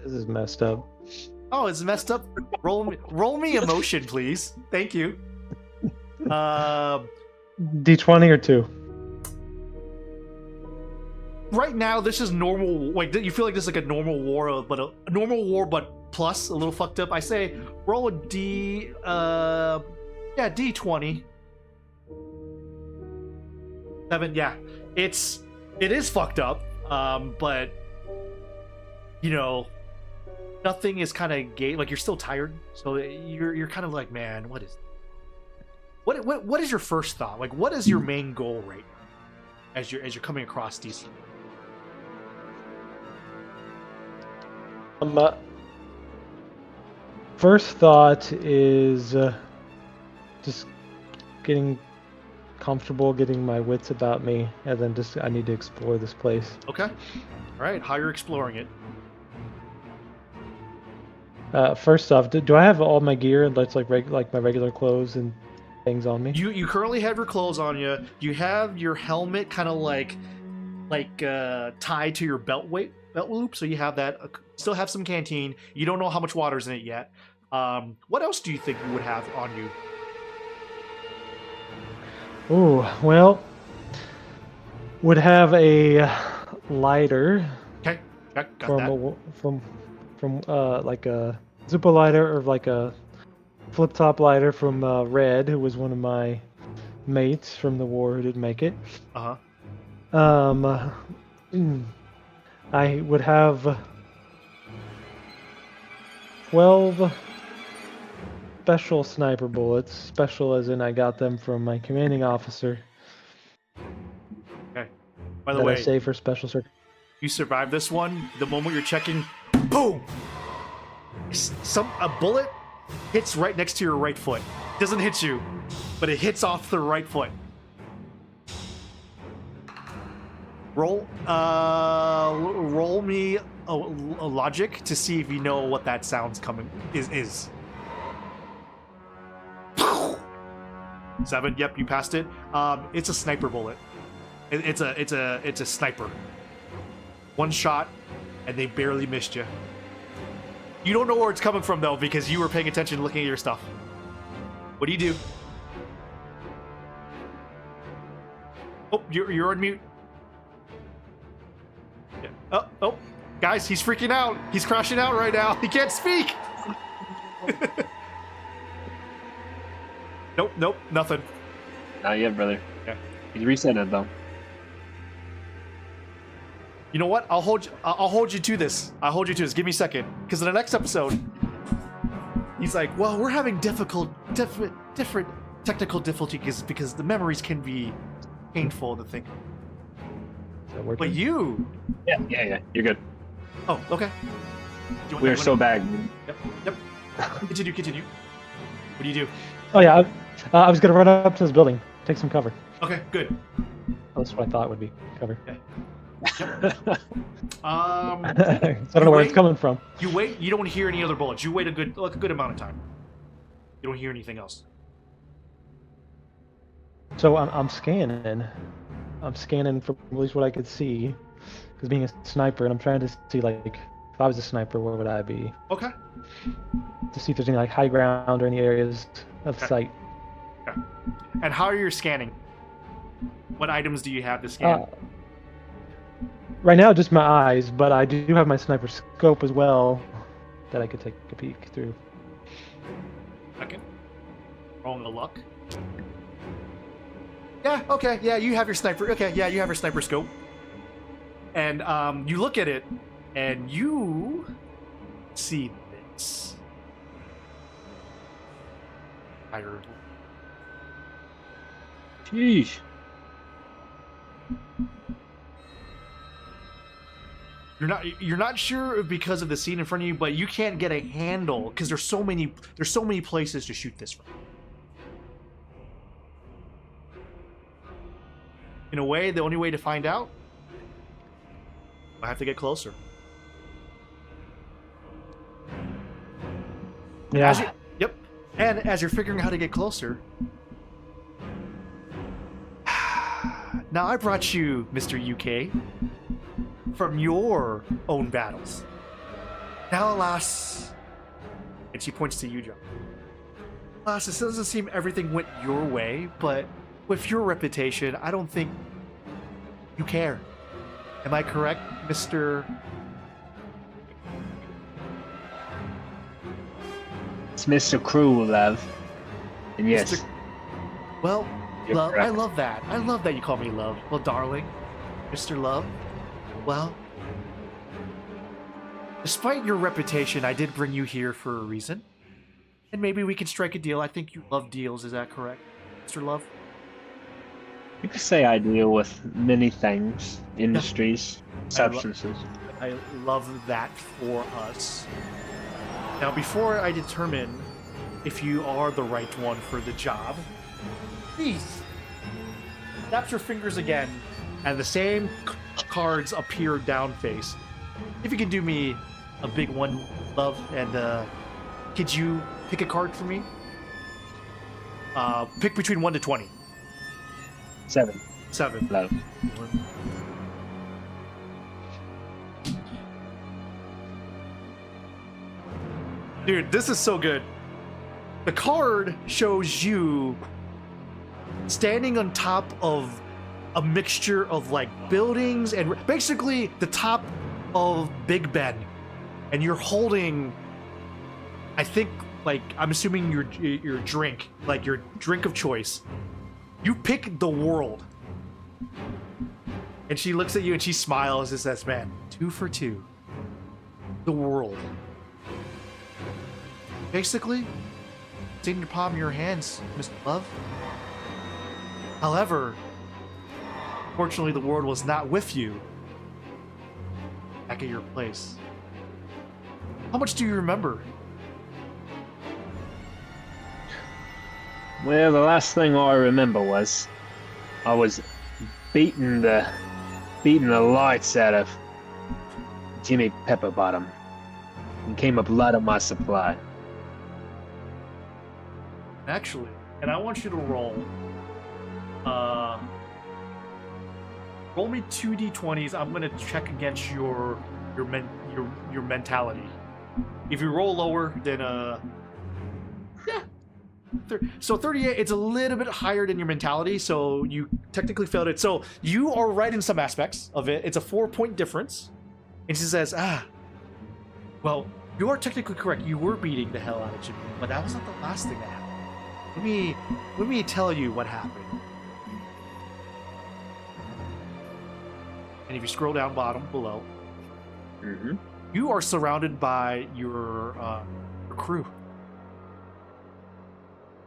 This is messed up. Oh, it's messed up. Roll me emotion, please. Thank you. D20 or 2? Right now, this is normal. Like, you feel like this is like a normal war, but a normal war, but plus a little fucked up. I say roll a D. D20. 7. Yeah, it is fucked up. But you know, nothing is kind of gay. Like, you're still tired, so you're kind of like, man, what is your first thought? Like, what is your main goal right now as you're coming across these? First thought is just getting comfortable, getting my wits about me, and then I need to explore this place. Okay. All right. How you're exploring it? First off, do I have all my gear and that's like my regular clothes and things on me? You currently have your clothes on you. You have your helmet kind of like tied to your belt loop, so you have that. Still have some canteen. You don't know how much water's in it yet. What else do you think you would have on you? Ooh, well, would have a lighter. Okay, got that. From like a Zippo lighter or like a flip top lighter from Red, who was one of my mates from the war who didn't make it. I would have 12 special sniper bullets. Special as in I got them from my commanding officer. Okay. By the way, I saved for special circuit. You survived this one. The moment you're checking, boom! A bullet hits right next to your right foot. Doesn't hit you, but it hits off the right foot. Roll me a logic to see if you know what that sound's coming is. 7. Yep, you passed it. It's a sniper bullet. It's a sniper. One shot, and they barely missed you. You don't know where it's coming from though, because you were paying attention, looking at your stuff. What do you do? Oh, you're on mute. Yeah. Oh, guys, he's freaking out. He's crashing out right now. He can't speak. Nope, nothing. Not yet, brother. Yeah. He's resetting it though. You know what? I'll hold you to this. I'll hold you to this. Give me a second, because in the next episode, he's like, "Well, we're having different technical difficulties because the memories can be painful to think." But you? Yeah. You're good. Oh, okay. We are so bad. Yep. Continue. What do you do? Oh yeah, I was gonna run up to this building, take some cover. Okay, good. That's what I thought would be cover. Okay. Yep. So I don't know where it's coming from. You wait. You don't hear any other bullets. You wait a good amount of time. You don't hear anything else. So I'm scanning. I'm scanning for at least what I could see, because being a sniper, and I'm trying to see like if I was a sniper, where would I be? Okay. To see if there's any like high ground or any areas of sight. Okay. And how are you scanning? What items do you have to scan? Right now, just my eyes, but I do have my sniper scope as well that I could take a peek through. Okay. Rolling a luck. Yeah, okay, yeah, you have your sniper. Okay, yeah, you have your sniper scope. And you look at it, and you see this. Tired. Sheesh. You're not sure because of the scene in front of you, but you can't get a handle because there's so many places to shoot this from. In a way, the only way to find out, I have to get closer. Yeah. Yep. And as you're figuring out how to get closer, now I brought you, Mr. UK, from your own battles. Now, alas, and she points to you, John. Alas, it doesn't seem everything went your way, but with your reputation, I don't think you care. Am I correct, Mr. It's Mr. Cruel, love. And yes, Mr. Well, You're love, I correct. love that. I love that you call me love. Well, darling, Mr. Love, well, despite your reputation, I did bring you here for a reason. And maybe we can strike a deal. I think you love deals, is that correct, Mr. Love? you could say I deal with many things, industries, substances. I love that for us. Now, before I determine if you are the right one for the job, please snap your fingers again, and the same cards appear down face. If you can do me a big one, love, and could you pick a card for me? Pick between 1 to 20. 7, 7. love. Dude, this is so good. The card shows you standing on top of a mixture of like buildings and basically the top of Big Ben, and you're holding, I think, like, I'm assuming your drink, like your drink of choice. You pick the world. And she looks at you and she smiles and says, man, 2 for 2. The world. Basically, it's in your palm of your hands, Mr. Love. However, fortunately, the world was not with you back at your place. How much do you remember? Well, the last thing I remember was I was beating the lights out of Jimmy Pepperbottom and came up light on my supply. Actually, and I want you to roll. Roll me 2d20s. I'm gonna check against your mentality. If you roll lower, then yeah. So 38, it's a little bit higher than your mentality, so you technically failed it. So you are right in some aspects of it. It's a 4-point difference. And she says, well, you are technically correct. You were beating the hell out of Jimmy, but that wasn't the last thing that happened. Let me tell you what happened. And if you scroll down bottom below, you are surrounded by your crew.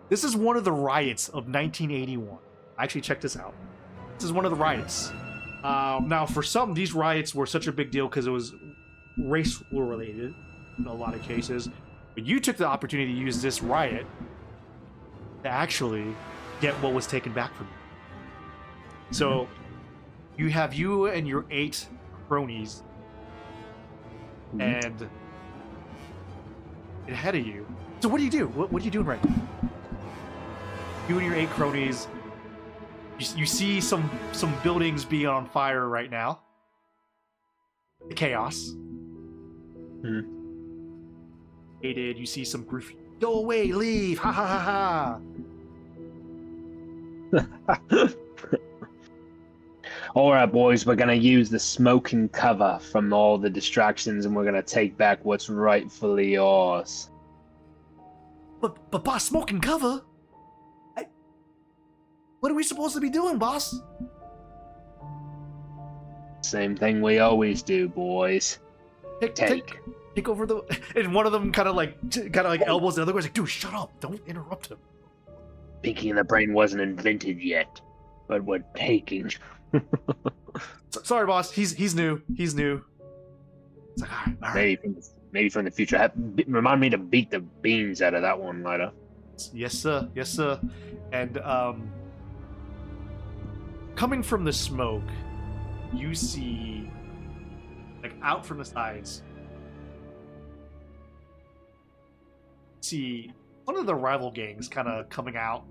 This is one of the riots of 1981. I actually checked this out. This is one of the riots. Now, for some, these riots were such a big deal because it was race related in a lot of cases. But you took the opportunity to use this riot to actually get what was taken back from you. So you have you and your 8 cronies, and ahead of you. So what do you do? What are you doing right now? You and your 8 cronies. You see some buildings being on fire right now. The chaos. Hated. You see some graffiti. Go away, leave! Ha ha ha ha! All right, boys, we're gonna use the smoke and cover from all the distractions, and we're gonna take back what's rightfully yours. But boss, smoke and cover? What are we supposed to be doing, boss? Same thing we always do, boys. Take. Take over the... And one of them kind of like elbows the other guy's like, dude, shut up. Don't interrupt him. Pinky in the brain wasn't invented yet, but we're taking. Sorry, boss. He's new. He's new. It's like, all right. Maybe from the future. Remind me to beat the beans out of that one later. Yes, sir. Yes, sir. And coming from the smoke, you see, like, out from the sides, see one of the rival gangs kind of coming out,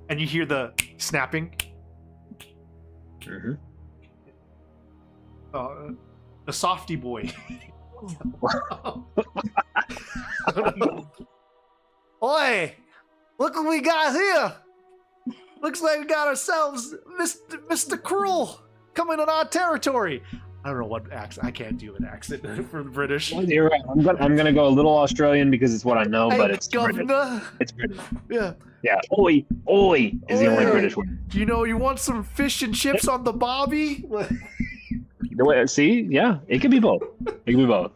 and you hear the snapping. Mm-hmm. The softy boy. Oi! Look what we got here! Looks like we got ourselves Mr. Cruel coming on our territory. I don't know what accent. I can't do an accent for the British. Well, you're right. I'm gonna go a little Australian because it's what I know, but it's governor. British. It's British. Yeah. Yeah. Oi is the only British one. You know, you want some fish and chips on the bobby? See, yeah, it can be both. It can be both.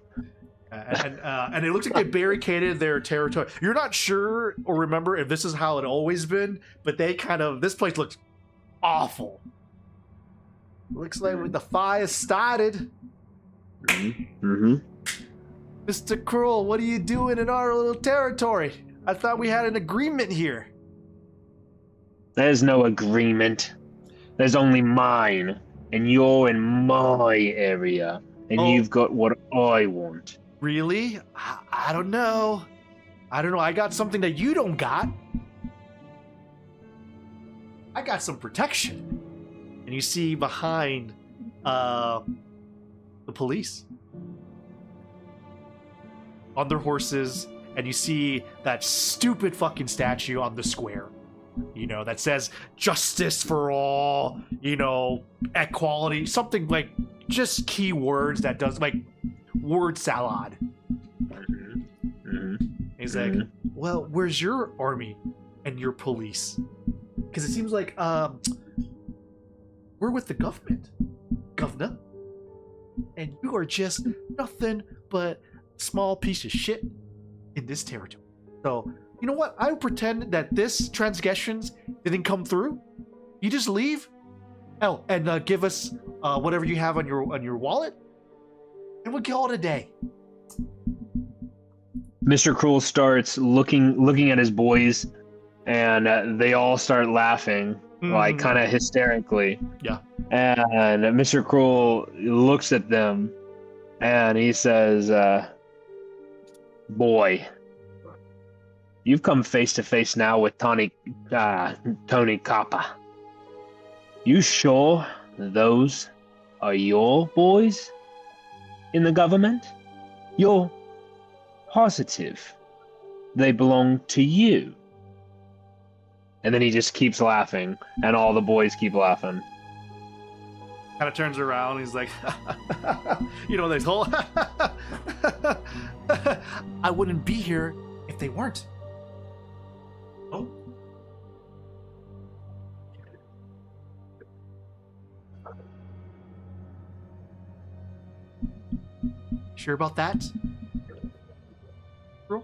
And it looks like they barricaded their territory. You're not sure or remember if this is how it always been, but this place looks awful. Looks like the fire started. Mm-hmm. Mr. Cruel, what are you doing in our little territory? I thought we had an agreement here. There's no agreement. There's only mine, and you're in my area, and you've got what I want. Really? I don't know. I got something that you don't got. I got some protection. And you see behind the police on their horses, and you see that stupid fucking statue on the square, you know, that says justice for all, you know, equality, something like just key words that does like word salad. He's like, well, where's your army and your police? Because it seems like we're with the government, governor, and you are just nothing but small piece of shit in this territory. So, you know what? I would pretend that this transgressions didn't come through. You just leave. Oh, and give us whatever you have on your wallet, and we'll call it a day. Mr. Cruel starts looking at his boys, and they all start laughing, like kind of hysterically. Yeah. And Mr. Cruel looks at them, and he says, "Boy, you've come face to face now with Tony Copper. You sure those are your boys in the government? You're positive they belong to you?" And then he just keeps laughing, and all the boys keep laughing. Kind of turns around, he's like, you know, this whole I wouldn't be here if they weren't. Oh. Sure about that? Bro?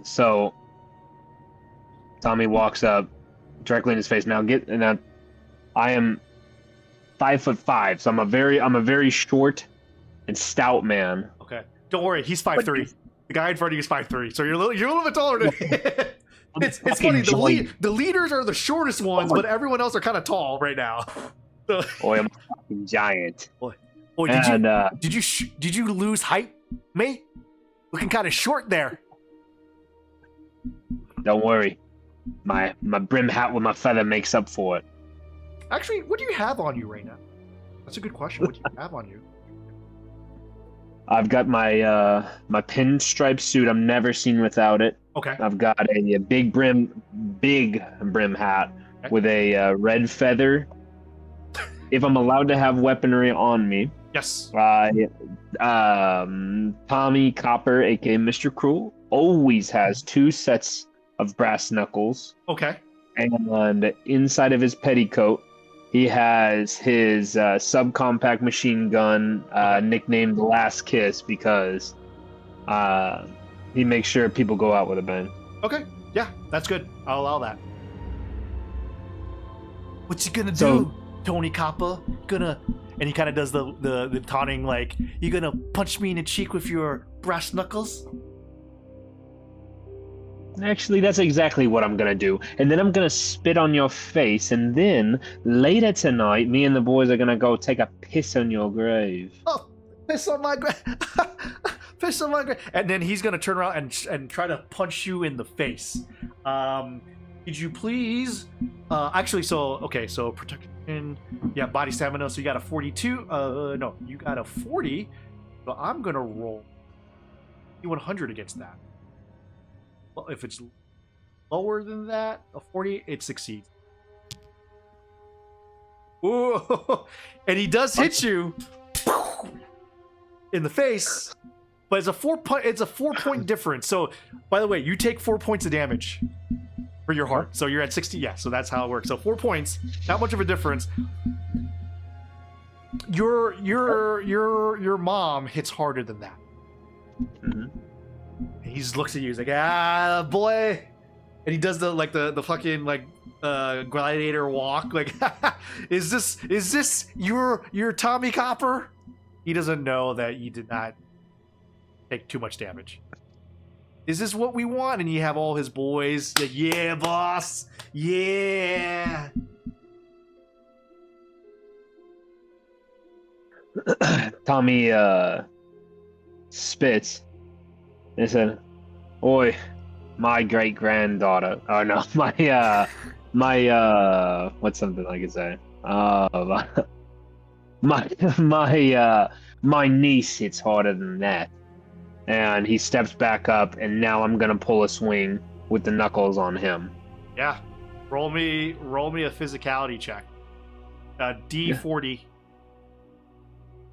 So Tommy walks up directly in his face. Now I am 5'5", so I'm a very short and stout man. Okay. Don't worry, he's 5'3". The guy in front of you is 5'3", so you're a little bit taller than him. It's funny, the leaders are the shortest ones, but everyone else are kind of tall right now. So, boy, I'm a fucking giant. Boy, did you lose height, mate? Looking kind of short there. Don't worry, my brim hat with my feather makes up for it. Actually, what do you have on you right now? That's a good question. What do you have on you? I've got my my pinstripe suit. I'm never seen without it. Okay. I've got a big brim hat Okay. with a red feather. If I'm allowed to have weaponry on me, Yes. Tommy Copper, aka Mr. Cruel, always has 2 sets of brass knuckles. Okay. And inside of his petticoat, he has his subcompact machine gun, nicknamed the Last Kiss, because he makes sure people go out with a bang. Okay. Yeah, that's good. I'll allow that. What you gonna So- do, Tony Copper? And he kind of does the taunting, like, you gonna punch me in the cheek with your brass knuckles? Actually, that's exactly what I'm gonna do. And then I'm gonna spit on your face, and then later tonight, me and the boys are gonna go take a piss on your grave. Oh, piss on my grave. Piss on my grave. And then he's gonna turn around and try to punch you in the face. Could you please so protection, yeah, body stamina, so you got a 42. No, you got a 40. So I'm gonna roll 100 against that. Well, if it's lower than that, a 40, it succeeds. Ooh, and he does hit you in the face, but it's a 4-point difference. So, by the way, you take 4 points of damage for your heart. So you're at 60. Yeah, so that's how it works. So 4 points, not much of a difference. Your mom hits harder than that. Mm-hmm. He just looks at you. He's like, boy, and he does the fucking gladiator walk. Like, is this your Tommy Copper? He doesn't know that you did not take too much damage. Is this what we want? And you have all his boys. Like, yeah, boss. Yeah. Tommy spits and said, "Oi, my great granddaughter. Oh no, my what's something I could say? My niece hits harder than that." And he steps back up, and now I'm gonna pull a swing with the knuckles on him. Yeah. Roll me a physicality check. D40.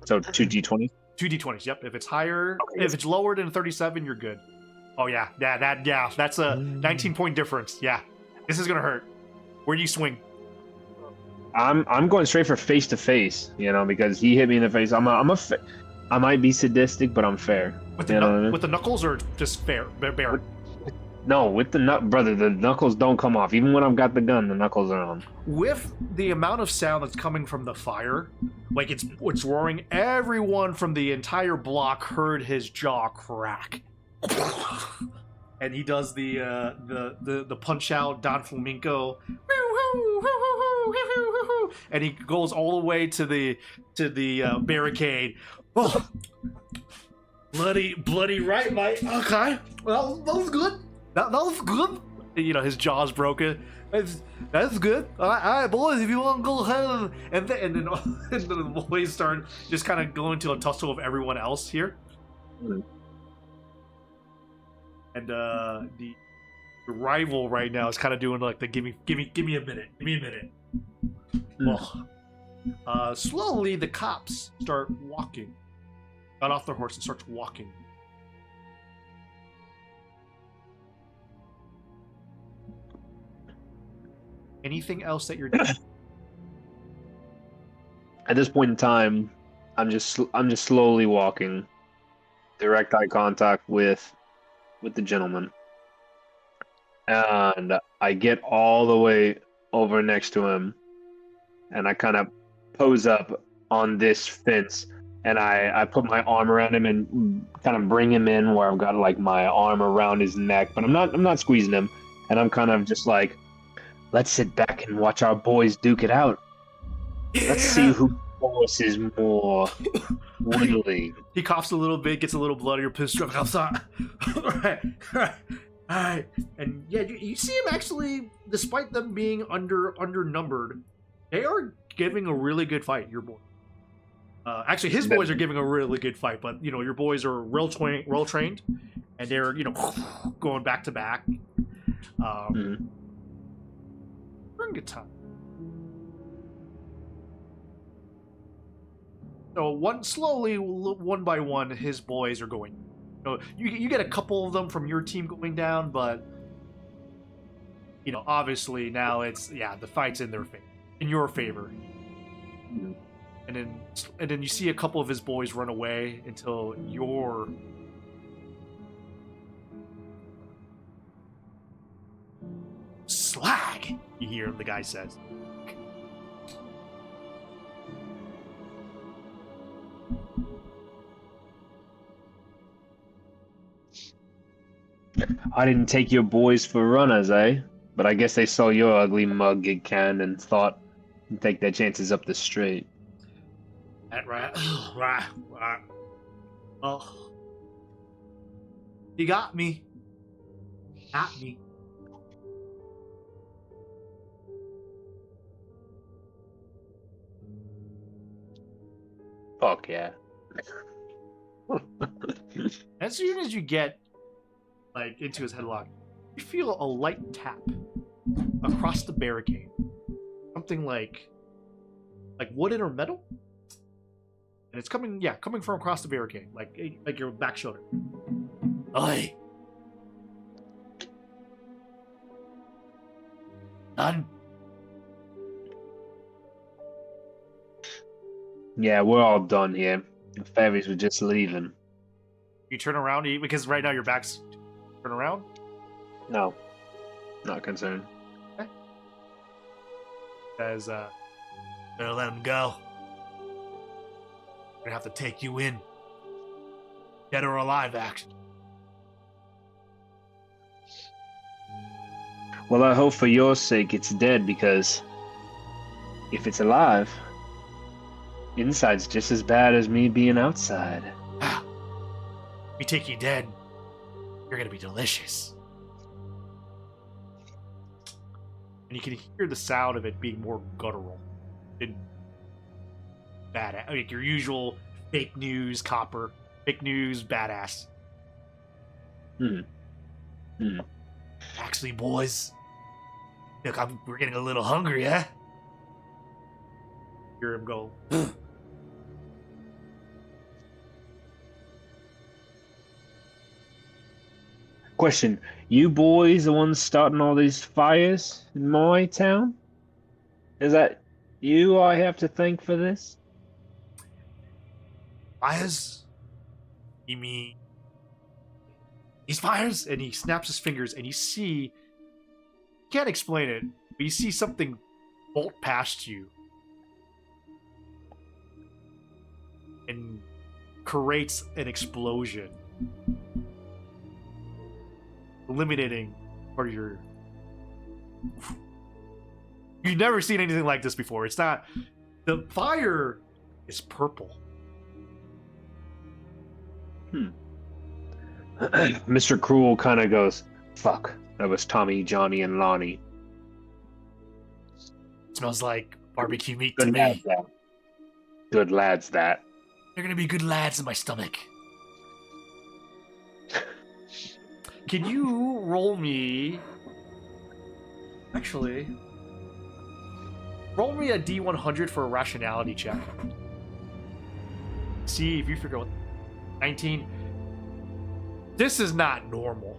So 2d20. 2d20s. Yep. If it's higher, if it's lower than 37, you're good. Oh yeah, that's a 19-point difference. Yeah, this is gonna hurt. Where do you swing? I'm going straight for face to face, because he hit me in the face. I might be sadistic, but I'm fair. With You know what I mean? with the knuckles or just fair? Bare. No, with the brother, the knuckles don't come off. Even when I've got the gun, the knuckles are on. With the amount of sound that's coming from the fire, like it's roaring, everyone from the entire block heard his jaw crack. And he does the punch out Don Flamenco, and he goes all the way to the barricade. Oh, bloody right, mate. Okay, well, that was good. That was good. His jaw's broken. That's good. All right, boys, if you want to go ahead, and then the boys start just kind of going to a tussle of everyone else here. And the rival right now is kind of doing like the give me a minute. Well, slowly the cops start walking. Got off their horse and starts walking. Anything else that you're doing? At this point in time, I'm just slowly walking, direct eye contact with the gentleman, and I get all the way over next to him, and I kind of pose up on this fence, and I put my arm around him and kind of bring him in where I've got like my arm around his neck, but I'm not squeezing him, and I'm kind of just like, let's sit back and watch our boys duke it out. Let's see who forces more willing. He coughs a little bit, gets a little bloody or pissed off. I'm sorry. All right. And yeah, you see him actually, despite them being undernumbered, they are giving a really good fight, your boy. Actually, his boys are giving a really good fight, but your boys are well trained, and they're going back to back. We're in good time. So one by one, his boys are going. You get a couple of them from your team going down, but obviously now it's the fight's in your favor. And then you see a couple of his boys run away until your slag. You hear the guy says. I didn't take your boys for runners, eh? But I guess they saw your ugly mug get canned and thought to take their chances up the street. Right. Oh. You got me. Got me. Fuck yeah. As soon as you get into his headlock, you feel a light tap across the barricade. Something like wooden or metal? And it's coming from across the barricade, like your back shoulder. Oi! Done. Yeah, we're all done here. The fairies were just leaving. You turn around because right now your back's turn around. No, not concerned. Okay. Guys, better let him go. We're gonna have to take you in. Dead or alive, actually. Well, I hope for your sake it's dead, because if it's alive, inside's just as bad as me being outside. We take you dead, you're gonna be delicious. And you can hear the sound of it being more guttural than badass, like your usual fake news copper, fake news badass. Actually, boys, look, we're getting a little hungry, eh? Hear him go. Question: you boys the ones starting all these fires in my town? Is that you I have to thank for this? Fires? You mean these fires? And he snaps his fingers, and you can't explain it, but you see something bolt past you and creates an explosion, eliminating part of your. You've never seen anything like this before. It's not. The fire is purple. Mr. Cruel kind of goes, fuck, that was Tommy, Johnny, and Lonnie. Smells like barbecue meat Good to lads, me. that. Good lads, that. They're gonna be good lads in my stomach. Can you roll me... Actually... Roll me a D100 for a rationality check. See if you figure out... 19. This is not normal.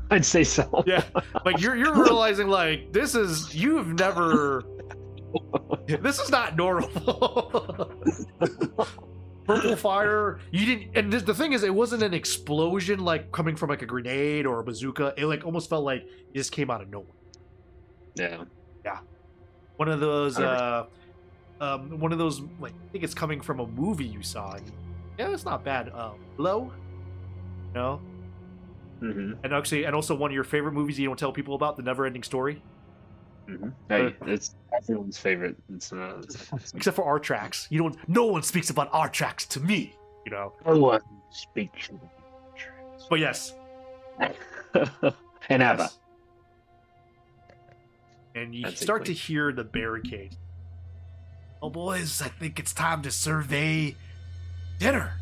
I'd say so. Yeah, like you're realizing this is... You've never... This is not normal. Purple fire. You didn't, and the thing is, it wasn't an explosion coming from a grenade or a bazooka. It almost felt like it just came out of nowhere. Yeah. Yeah. One of those. I think it's coming from a movie you saw. Yeah, it's not bad. Blow. No. Mm-hmm. And also one of your favorite movies you don't tell people about, The Never-Ending Story. Mm-hmm. Hey, it's everyone's favorite. Except for our tracks. No one speaks about our tracks to me. No one speaks. But yes. And Abba. Yes. And you start to hear the barricade Oh, boys, I think it's time to survey dinner.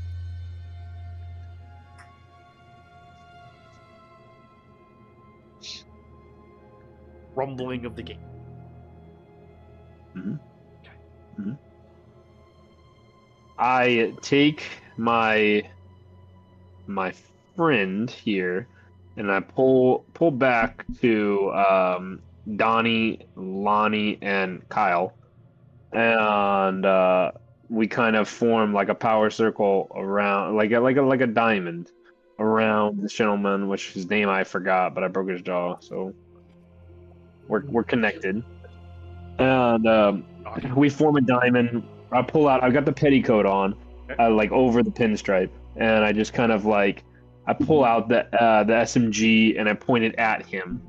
Rumbling of the gate. Mhm. Mhm. I take my friend here, and I pull back to Donnie, Lonnie, and Kyle, and we kind of form like a power circle around, like a diamond around this gentleman, which his name I forgot, but I broke his jaw, so we're connected, and we form a diamond. I pull out. I've got the petticoat on, like over the pinstripe, and I just kind of like I pull out the SMG and I point it at him.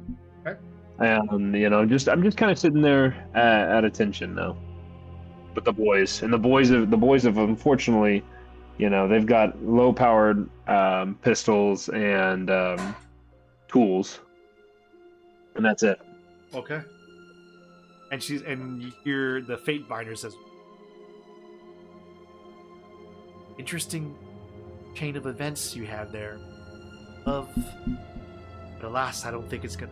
Okay. And I'm just kind of sitting there at attention now with the boys, and the boys have unfortunately, they've got low powered pistols and tools, and that's it. Okay. And you hear the Fate Binder says, interesting chain of events you have there. But alas, I don't think it's gonna.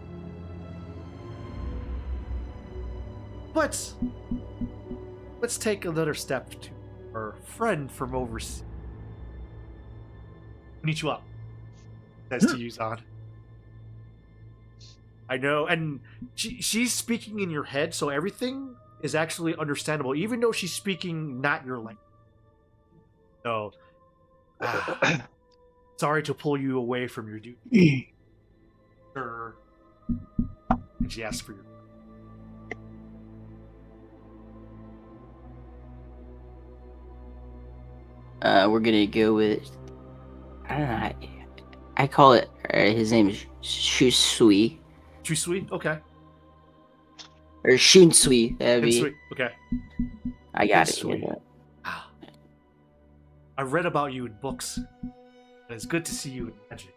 But let's take another step to our friend from overseas. Konnichiwa. Says to Yuzan. I know, and she's speaking in your head, so everything is actually understandable, even though she's speaking not your language. So, sorry to pull you away from your duty. Sir. And she asks for your. We're gonna go with. I don't know. I call it. His name is Shusui. Chusui? Okay. Or Shunsui. That'd be. Sweet. Okay. I got it. Shunsui. I read about you in books. And it's good to see you in magic.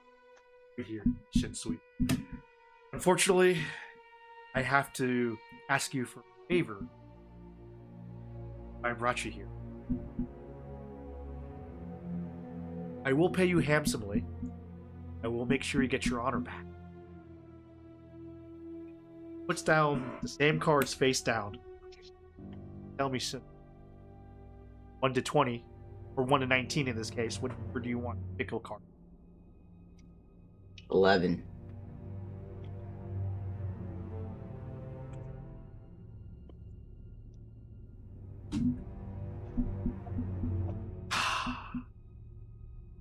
Right here, Shinsui. Unfortunately, I have to ask you for a favor. I brought you here. I will pay you handsomely. I will make sure you get your honor back. Puts down the same cards face down. Tell me soon. 1 to 20, or 1 to 19 in this case. What number do you want? Pick a card. 11.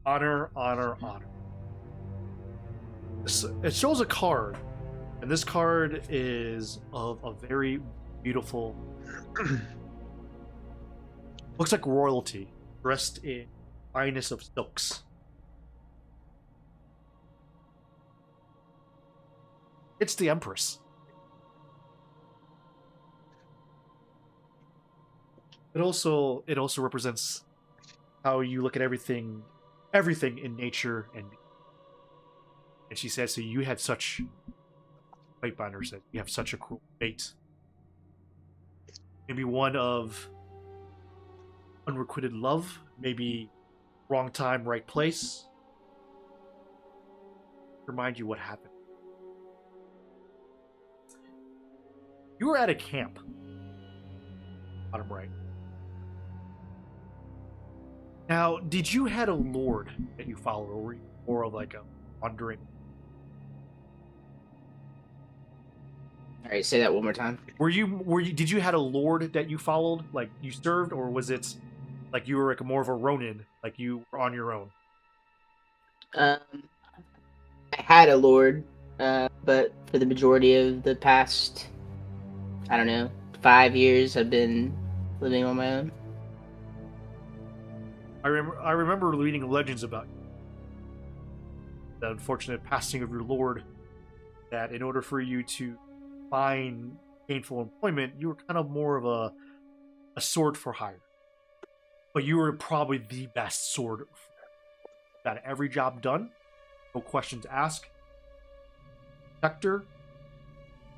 Honor, honor, honor. It shows a card, and this card is of a very beautiful. Looks like royalty, dressed in finest of silks. It's the Empress. It also represents how you look at everything in nature and she says, so you had such. White Binder said, you have such a cruel fate. Maybe one of unrequited love, maybe wrong time, right place. Remind you what happened. You were at a camp. Bottom right. Now, did you had a lord that you followed, or were you more of like a wandering? All right, say that one more time. Did you had a lord that you followed, like you served, or was it like you were like more of a Ronin, like you were on your own? I had a lord, but for the majority of the past, I don't know, 5 years, I've been living on my own. I remember reading legends about you. The unfortunate passing of your lord, that in order for you to find gainful employment, you were kind of more of a sword for hire. But you were probably the best sword. Got every job done, no questions asked. Protector,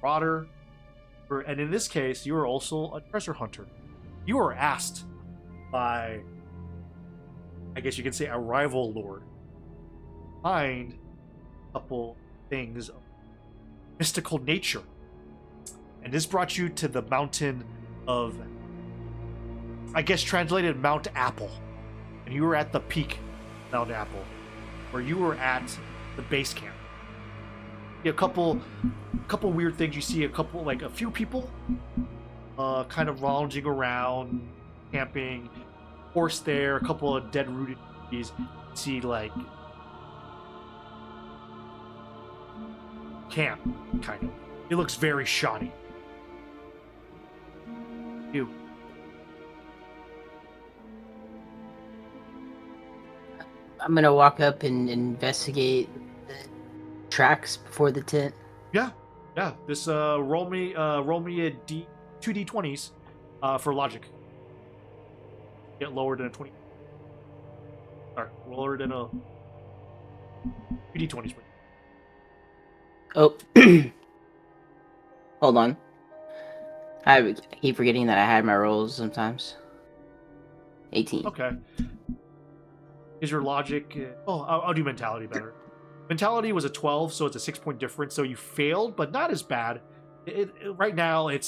marauder, and in this case, you were also a treasure hunter. you were asked by, I guess you could say, a rival lord, find a couple things of mystical nature. And this brought you to the mountain of, I guess translated, Mount Apple. And you were at the peak of Mount Apple, where you were at the base camp. A couple weird things. You see a few people kind of lounging around, camping, horse there, a couple of dead rooted trees. You see like camp, kind of. It looks very shoddy. You. I'm gonna walk up and investigate the tracks before the tent. Yeah. This roll me a 2d20s for logic. Get lower than a 20. Sorry, lower than a 2d20s. Oh, hold on. I keep forgetting that I had my rolls sometimes. 18. Okay. Is your logic? I'll do mentality better. Mentality was a 12, so it's a 6-point difference. So you failed, but not as bad. Right now, you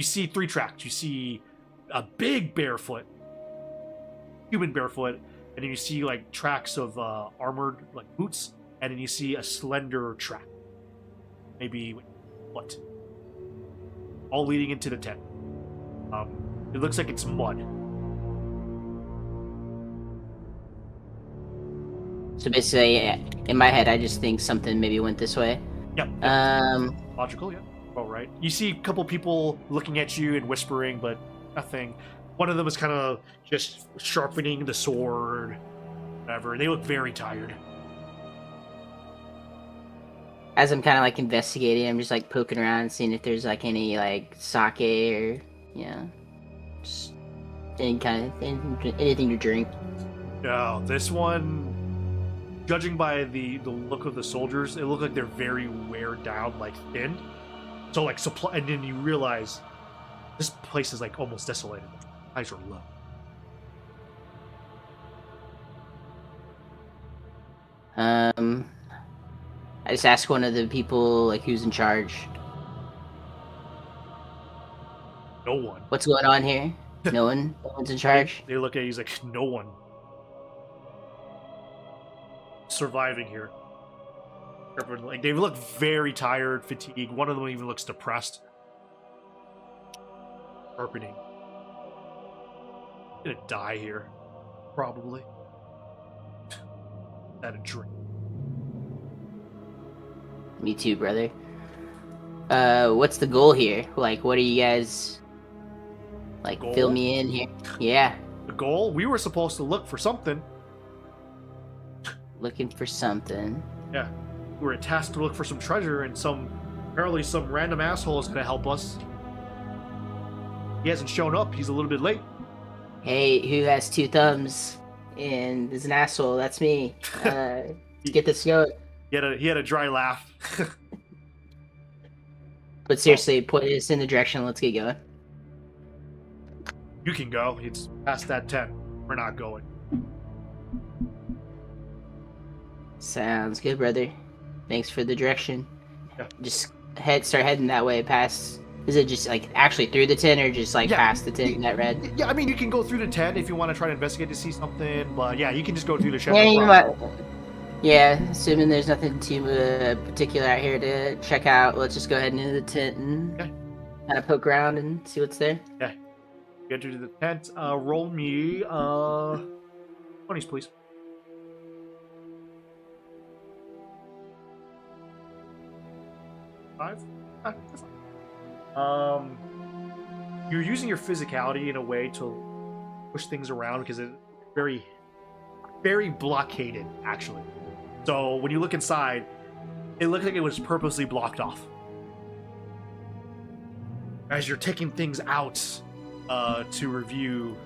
see 3 tracks. You see a big barefoot, human barefoot, and then you see like tracks of armored like boots, and then you see a slender track. Maybe what? All leading into the tent. It looks like it's mud. So basically, in my head, I just think something maybe went this way. Yep. Logical, yeah. All right. You see a couple people looking at you and whispering, but nothing. One of them is kind of just sharpening the sword, whatever. They look very tired. As I'm kind of like investigating, I'm just like poking around and seeing if there's like any like sake or just anything to drink. No, this one, judging by the look of the soldiers, it looked like they're very wear down, like thin. So like supply, and then you realize this place is like almost desolated. Eyes are low. I just asked one of the people like who's in charge. No one. What's going on here? No one. No one's in charge. They look at you, he's like, no one. Surviving here. Like they look very tired, fatigued. One of them even looks depressed. Sharpening. Gonna die here, probably. Had a drink. Me too, brother. What's the goal here? Like, what are you guys like? Goal? Fill me in here. Yeah, The goal? We were supposed to look for something. looking for something. Yeah. We were tasked to look for some treasure, and apparently some random asshole is gonna help us. He hasn't shown up. He's a little bit late. Hey, who has 2 thumbs and is an asshole? That's me. Get this going. He had a dry laugh. But seriously, point us in the direction. Let's get going. You can go. It's past that tent. We're not going. Sounds good, brother. Thanks for the direction. Yeah. Just start heading that way past. Is it just like actually through the tent or just like past the tent in that red? Yeah, I mean, you can go through the tent if you want to try to investigate to see something, but yeah, you can just go through the shed. Yeah, assuming there's nothing too particular out here to check out, let's just go ahead into the tent and kind of poke around and see what's there. Yeah. You enter to the tent. Roll me 20s, please. 5? That's fine. You're using your physicality in a way to push things around because it's very, very blockaded, actually. So when you look inside, it looks like it was purposely blocked off. As you're taking things out to review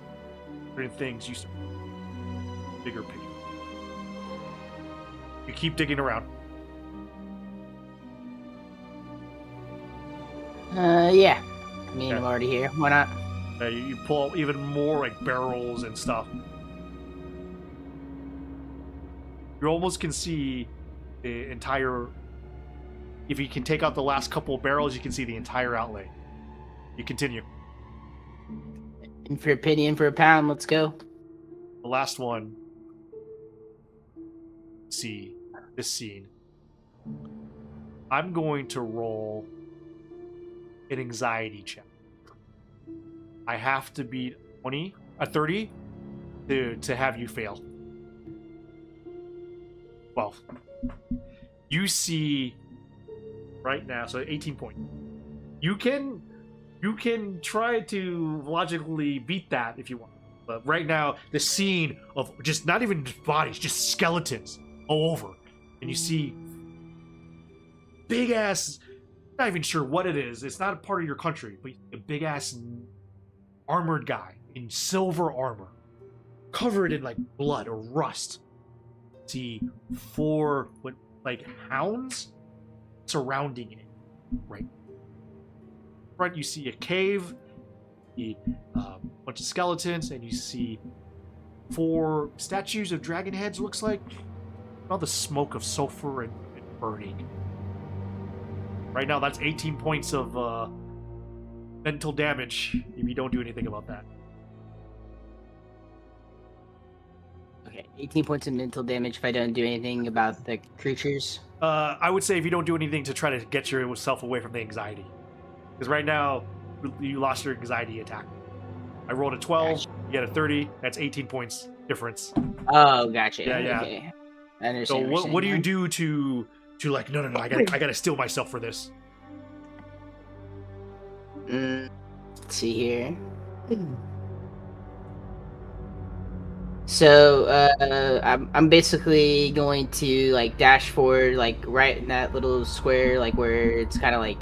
certain things, you start bigger picture. You keep digging around. Yeah. I mean, I'm already here. Why not? You pull out even more like barrels and stuff. You almost can see the entire. If you can take out the last couple of barrels, you can see the entire outlay. You continue. And for a penny and for a pound, let's go. The last one. See this scene. I'm going to roll an anxiety check. I have to beat 30 to have you fail. 12. You see right now, so 18 points. You can try to logically beat that if you want. But right now, the scene of just not even bodies, just skeletons all over. And you see big ass, not even sure what it is. It's not a part of your country, but a big ass armored guy in silver armor, covered in like blood or rust. See 4 like hounds surrounding it. Right. Front, you see a cave, a bunch of skeletons, and you see 4 statues of dragon heads. Looks like all the smoke of sulfur and burning. Right now, that's 18 points of mental damage if you don't do anything about that. Okay, 18 points of mental damage if I don't do anything about the creatures. I would say if you don't do anything to try to get yourself away from the anxiety. Because right now, you lost your anxiety attack. I rolled a 12, Gotcha. you got a 30, that's 18 points difference. Oh, gotcha. Yeah. Okay. I understand. So what you're what do saying you now. do to like, no, I gotta steel myself for this. Let's see here. So I'm basically going to like dash forward, like right in that little square, like where it's kind of like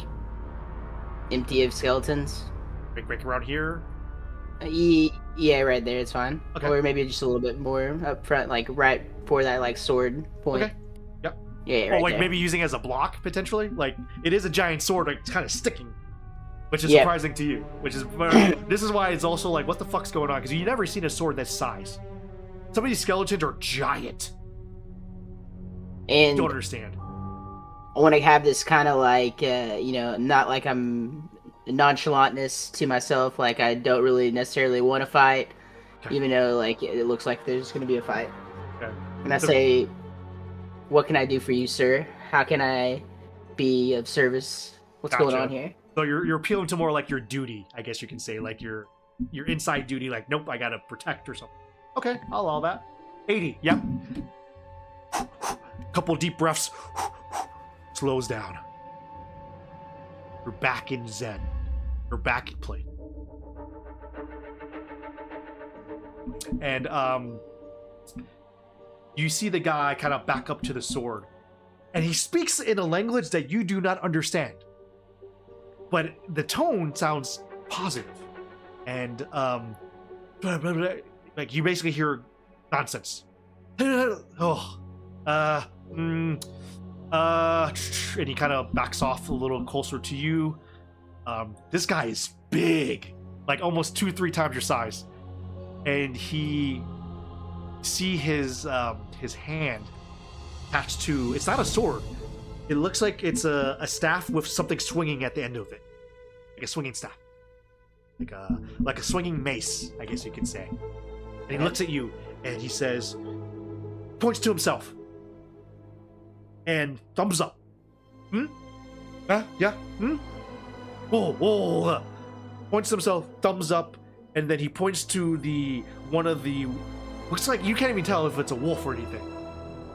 empty of skeletons. Break around here. Yeah, right there, it's fine. Okay. Or maybe just a little bit more up front, like right for that like sword point. Okay. Yep. Yeah, right Or like there. maybe using it as a block potentially. Like it is a giant sword, like it's kind of sticking, which is Yep. surprising to you. Which is this is why it's also like, what the fuck's going on? Because you've never seen a sword this size. Some of these skeletons are giant. And Don't understand. I want to have this kind of like, not like I'm nonchalantness to myself, like I don't really necessarily want to fight, Okay. even though like it looks like there's going to be a fight. Okay. And I So- say, what can I do for you, sir? How can I be of service? What's going Gotcha. on here? So you're appealing to more like your duty, I guess you can say, like your inside duty. Like, nope, I gotta protect or something. Okay, I'll allow that. 80. Yep. Couple deep breaths. Slows down. You're back in Zen. You're back in play. And you see the guy kind of back up to the sword, and he speaks in a language that you do not understand. But the tone sounds positive, and like you basically hear nonsense. Oh, and he kind of backs off a little closer to you. This guy is big, like almost 2-3 times your size, and he see his hand attached to. It's not a sword. It looks like it's a staff with something swinging at the end of it, like a swinging staff, like a swinging mace, I guess you could say. And he looks at you and he says, points to himself, and thumbs up. Yeah. Whoa. Points to himself, thumbs up, and then he points to one of the. Looks like you can't even tell if it's a wolf or anything.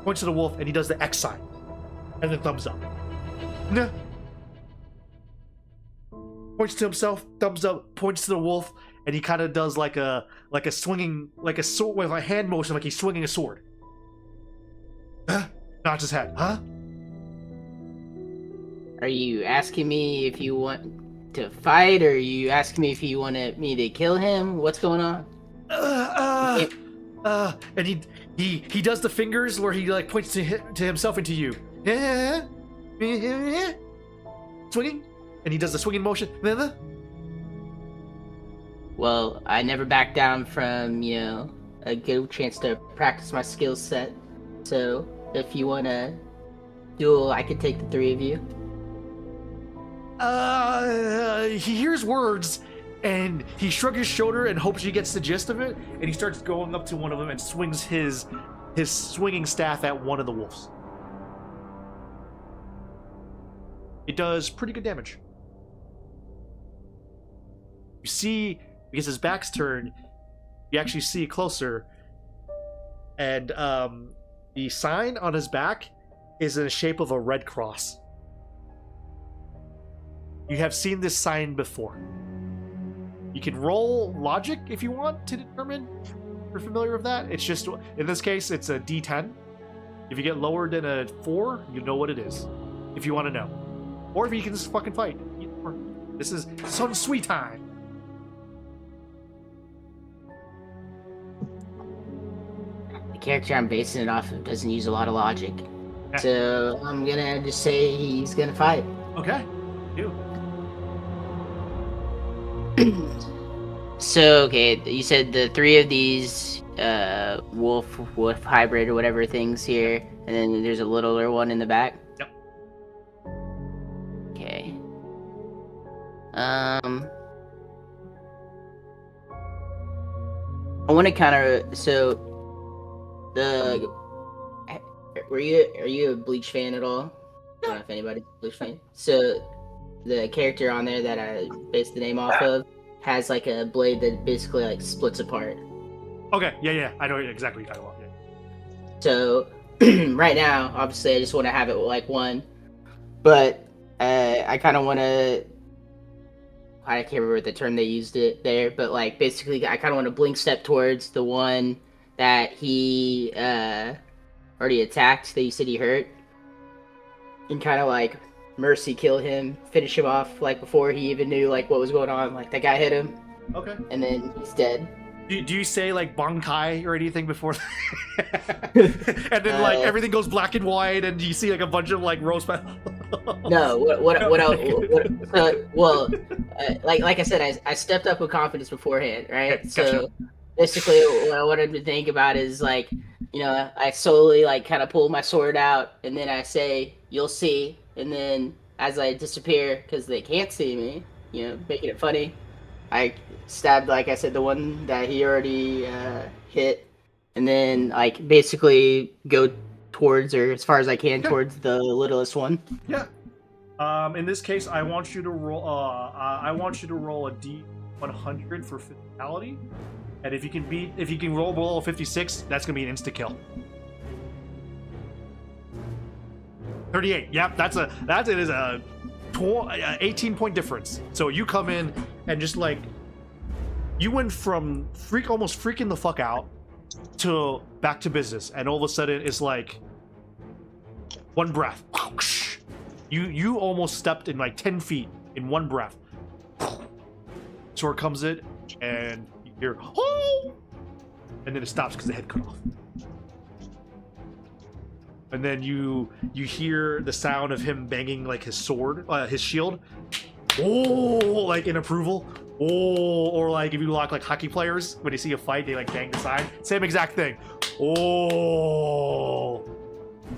Points to the wolf and he does the X sign. And then thumbs up. Nah. Points to himself, thumbs up, points to the wolf, and he kind of does like a swinging, like a sword with a hand motion, like he's swinging a sword. Huh? Nods his head. Huh? Are you asking me if you want to fight, or are you asking me if you wanted me to kill him? What's going on? And he does the fingers where he like points to himself and to you. Swinging, and he does the swinging motion. Well, well, I never back down from, a good chance to practice my skill set. So, if you want to duel, I could take the 3 of you. He hears words, and he shrugs his shoulder and hopes he gets the gist of it, and he starts going up to one of them and swings his swinging staff at one of the wolves. It does pretty good damage. You see, because his back's turned, you actually see closer, and the sign on his back is in the shape of a red cross. You have seen this sign before. You can roll logic if you want to determine if you're familiar with that. It's just, in this case, it's a D10. If you get lower than a 4, you know what it is, if you want to know. Or if you can just fucking fight. This is Sun Sui time. The character I'm basing it off of doesn't use a lot of logic. Yeah. So I'm gonna just say he's gonna fight. Okay. You. So, okay, you said the 3 of these wolf hybrid or whatever things here, and then there's a littler one in the back? Yep. Okay. I want to kind of, so are you a Bleach fan at all? I don't know if anybody's a Bleach fan. So the character on there that I based the name off of has like a blade that basically like splits apart. Okay, yeah, I know exactly what you're talking about. Yeah. So right now, obviously, I just want to have it like one, but I kind of want to. I can't remember the term they used it there, but like basically, I kind of want to blink step towards the one that he already attacked. That you said he hurt, and kind of like mercy kill him, finish him off like before he even knew like what was going on. Like that guy hit him. Okay. And then he's dead. Do you say like Bankai or anything before and then like everything goes black and white and you see like a bunch of like rose petals? No, like I said, I stepped up with confidence beforehand, right? Okay, so gotcha. basically what I wanted to think about is like, I slowly like kind of pull my sword out and then I say, "You'll see," and then as I disappear because they can't see me, making it funny, I stabbed, like I said, the one that he already hit, and then like basically go towards, or as far as I can, towards the littlest one. Yeah. In this case, I want you to roll. I want you to roll a D100 for physicality, and if you can roll below 56, that's gonna be an insta kill. 38. Yep, that is a 18-point difference. So you come in and just like you went from almost freaking the fuck out to back to business, and all of a sudden it's like one breath. You almost stepped in like 10 feet in one breath. Sword comes in, and you hear "Oh!" and then it stops because the head cut off. And then you hear the sound of him banging like his sword, his shield. Oh, like in approval. Oh, or like if you lock like hockey players when they see a fight, they like bang the side. Same exact thing. Oh,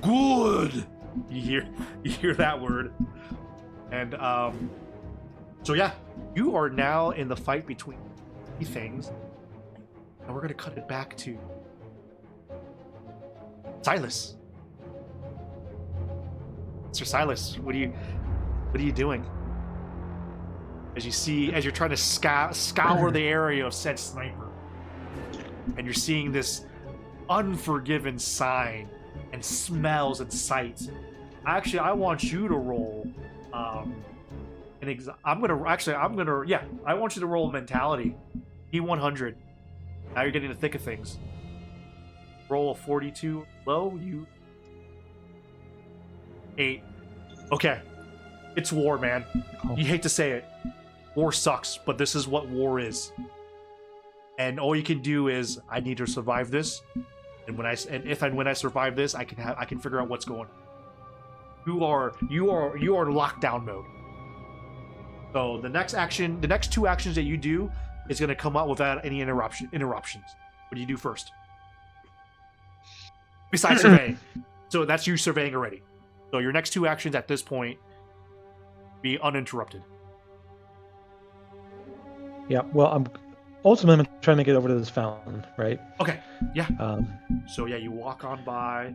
good. You hear that word, and so yeah, you are now in the fight between three things, and we're gonna cut it back to Silas. Mr. Silas, what are you doing? As you're trying to scour the area of said sniper, and you're seeing this unforgiven sign and smells and sights. Actually, I want you to roll. I want you to roll mentality. E100. Now you're getting the thick of things. Roll a 42 low. 8. Okay. It's war, man. You hate to say it. War sucks, but this is what war is. And all you can do is, I need to survive this. And when I survive this, I can figure out what's going on. You are lockdown mode. So the next two actions that you do is going to come out without any interruptions. What do you do first? Besides surveying. So that's you surveying already. So your next 2 actions at this point be uninterrupted. Yeah, well, I'm ultimately trying to get over to this fountain, right? Okay, yeah. So yeah, you walk on by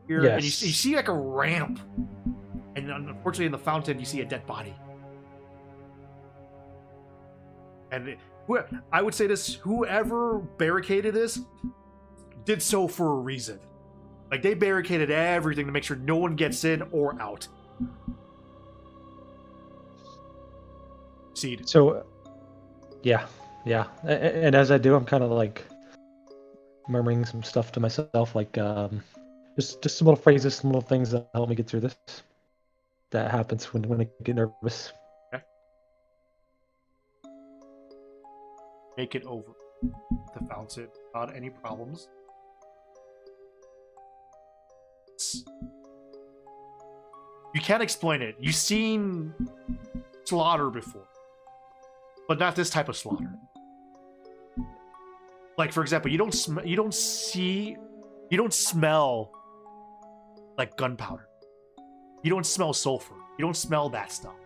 here, and you see like a ramp, and unfortunately in the fountain you see a dead body. And I would say this: whoever barricaded this did so for a reason. Like they barricaded everything to make sure no one gets in or out. Seed. So, yeah. And as I do, I'm kind of like murmuring some stuff to myself, like just some little phrases, some little things that help me get through this. That happens when I get nervous. Okay. Make it over the fountain without any problems. You can't explain it. You've seen slaughter before, but not this type of slaughter. Like, for example, you don't smell like gunpowder. You don't smell sulfur. You don't smell that stuff.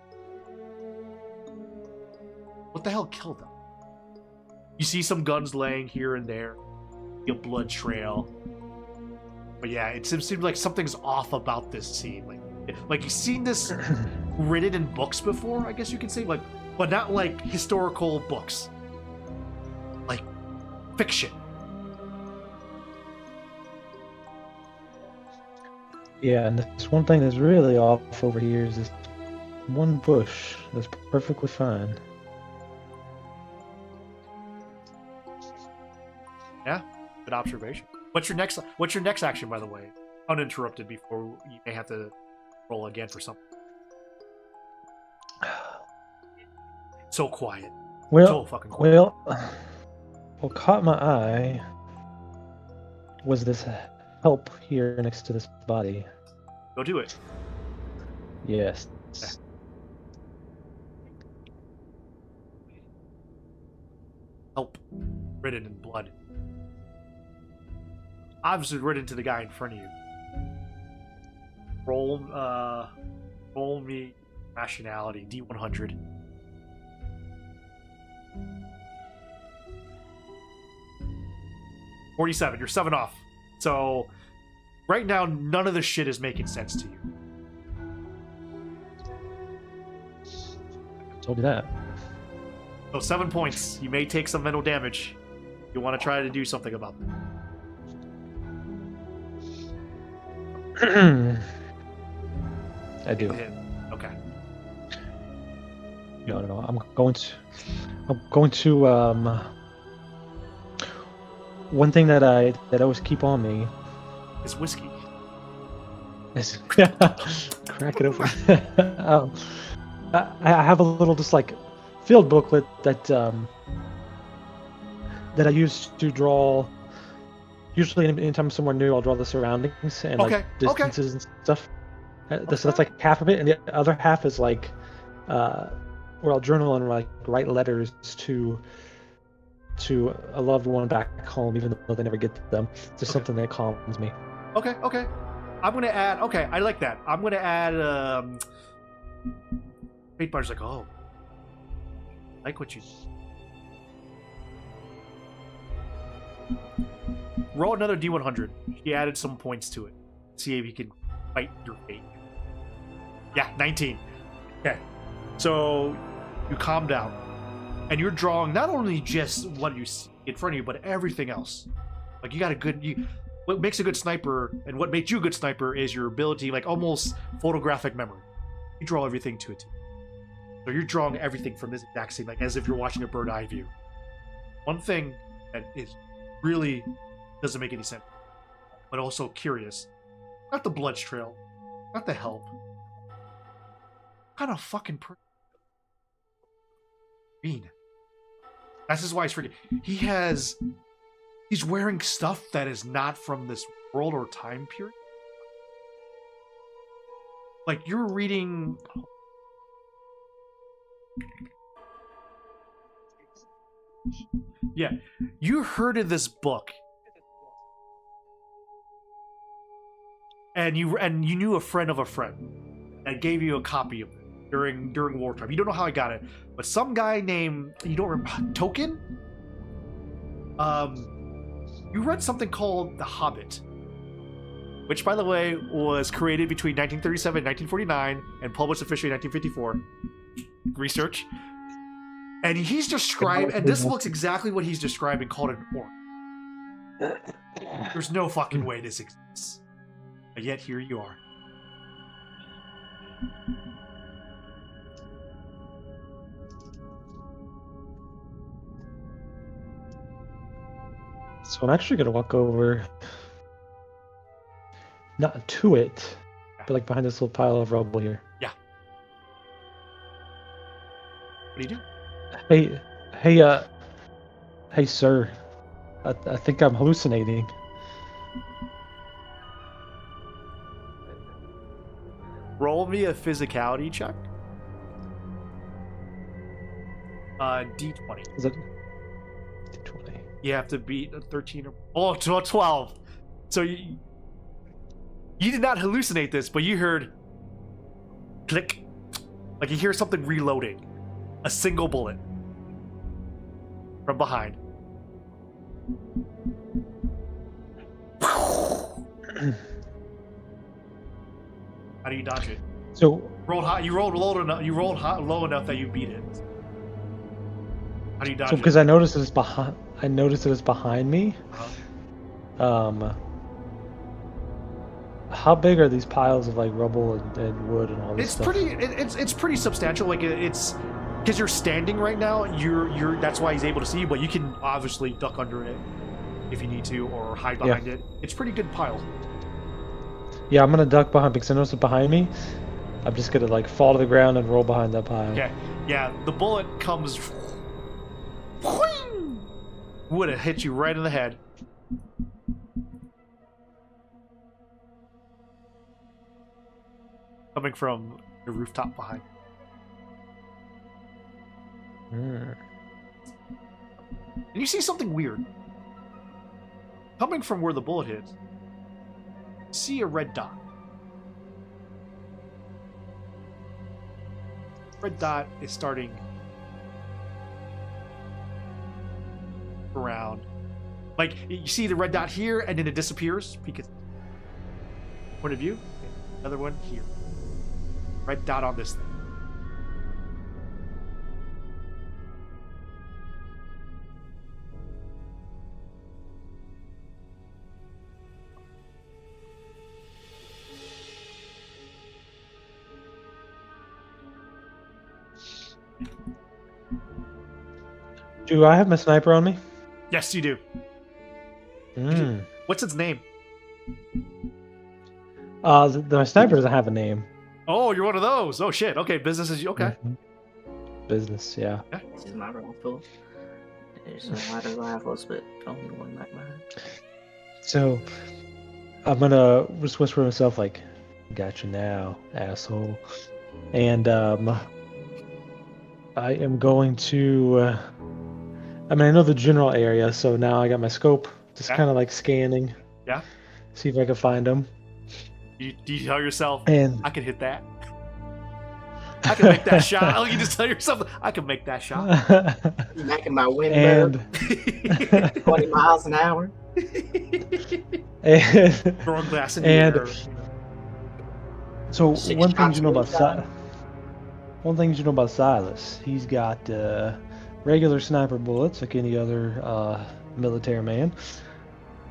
What the hell killed them? You see some guns laying here and there. A blood trail. But yeah, it seems like something's off about this scene. Like you've seen this written in books before, I guess you could say, like, but not like historical books. Like fiction. Yeah, and this one thing that's really off over here is this one bush that's perfectly fine. Yeah, good observation. What's your next action, by the way? Uninterrupted before you may have to roll again for something. So quiet. Well, so fucking quiet. What caught my eye was this help here next to this body. Go do it. Yes. Okay. Help. Written in blood. Obviously written to the guy in front of you. Roll me rationality, D100. $47. You're 7 off. So right now, none of this shit is making sense to you. I told you that. So 7 points. You may take some mental damage. You want to try to do something about that. I do. Okay. No. I'm going to one thing that I always keep on me It's whiskey. is crack it open. I have a little just like field booklet that I use to draw. Usually, anytime I'm somewhere new, I'll draw the surroundings and like distances and stuff. So that's like half of it, and the other half is like where I'll journal and like write letters to a loved one back home, even though they never get them. It's just something that calms me. Okay. I'm gonna add. Okay, I like that. I'm gonna add. Fate Bar's like, oh, I like what you. Roll another D100. He added some points to it. See if he can fight your fate. Yeah, 19. Okay. So you calm down. And you're drawing not only just what you see in front of you, but everything else. Like you got a good... what makes a good sniper, and what makes you a good sniper, is your ability, like almost photographic memory. You draw everything to a T. So you're drawing everything from this exact scene, like as if you're watching a bird eye view. One thing that is really... doesn't make any sense, but also curious. Not the blood trail, not the help. What kind of fucking green? That's just why he's freaking. He's wearing stuff that is not from this world or time period. Like you're reading. Yeah, you heard of this book, and you knew a friend of a friend that gave you a copy of it during wartime. You don't know how I got it, but some guy named you don't remember Token. You read something called The Hobbit, which, by the way, was created between 1937 and 1949 and published officially in 1954. Research. And he's described, and this looks exactly what he's describing, called an orc. There's no fucking way this exists. But yet here you are. So I'm actually gonna walk over, not to it, but like behind this little pile of rubble here. Yeah. What do you do? Hey, sir. I think I'm hallucinating. Roll me a physicality check. D20. Is it 20? You have to beat a 13 or 12. So you did not hallucinate this, but you heard click, like you hear something reloading. A single bullet from behind. How do you dodge it? So Rolled high. You rolled low enough. You rolled low enough that you beat it. How do you dodge it? because I noticed it's behind. I noticed that it's behind me. How big are these piles of like rubble and wood and all this It's stuff? it's pretty substantial. Like it's because you're standing right now. You're that's why he's able to see you. But you can obviously duck under it if you need to, or hide behind it. It's pretty good pile. Yeah, I'm gonna duck behind because I noticed it behind me. I'm just gonna like fall to the ground and roll behind that pile. Okay. Yeah, the bullet comes. Would have hit you right in the head. Coming from the rooftop behind. Mm. And you see something weird. Coming from where the bullet hit, you see a red dot. Red dot is starting around. Like, you see the red dot here, and then it disappears because point of view. Another one here. Red dot on this thing. Do I have my sniper on me? Yes, you do. Mm. What's its name? My sniper doesn't have a name. Oh, you're one of those. Oh shit. Okay, business as you. Okay. Mhm. Business, yeah. This is my rifle. There's a lot of rifles, but only one like mine. So I'm gonna just whisper to myself like, "Got you now, asshole." And I am going to. I mean, I know the general area, so now I got my scope, just Yeah. kind of like scanning. Yeah. See if I can find them. You tell yourself, And I can hit that. I can make that shot. Oh, you just tell yourself, I can make that shot. Back in my window, and 20 miles an hour. and Throwing glass in the And- air. so Six one thing shots you know about one time. one thing you know about Silas, he's got regular sniper bullets like any other military man,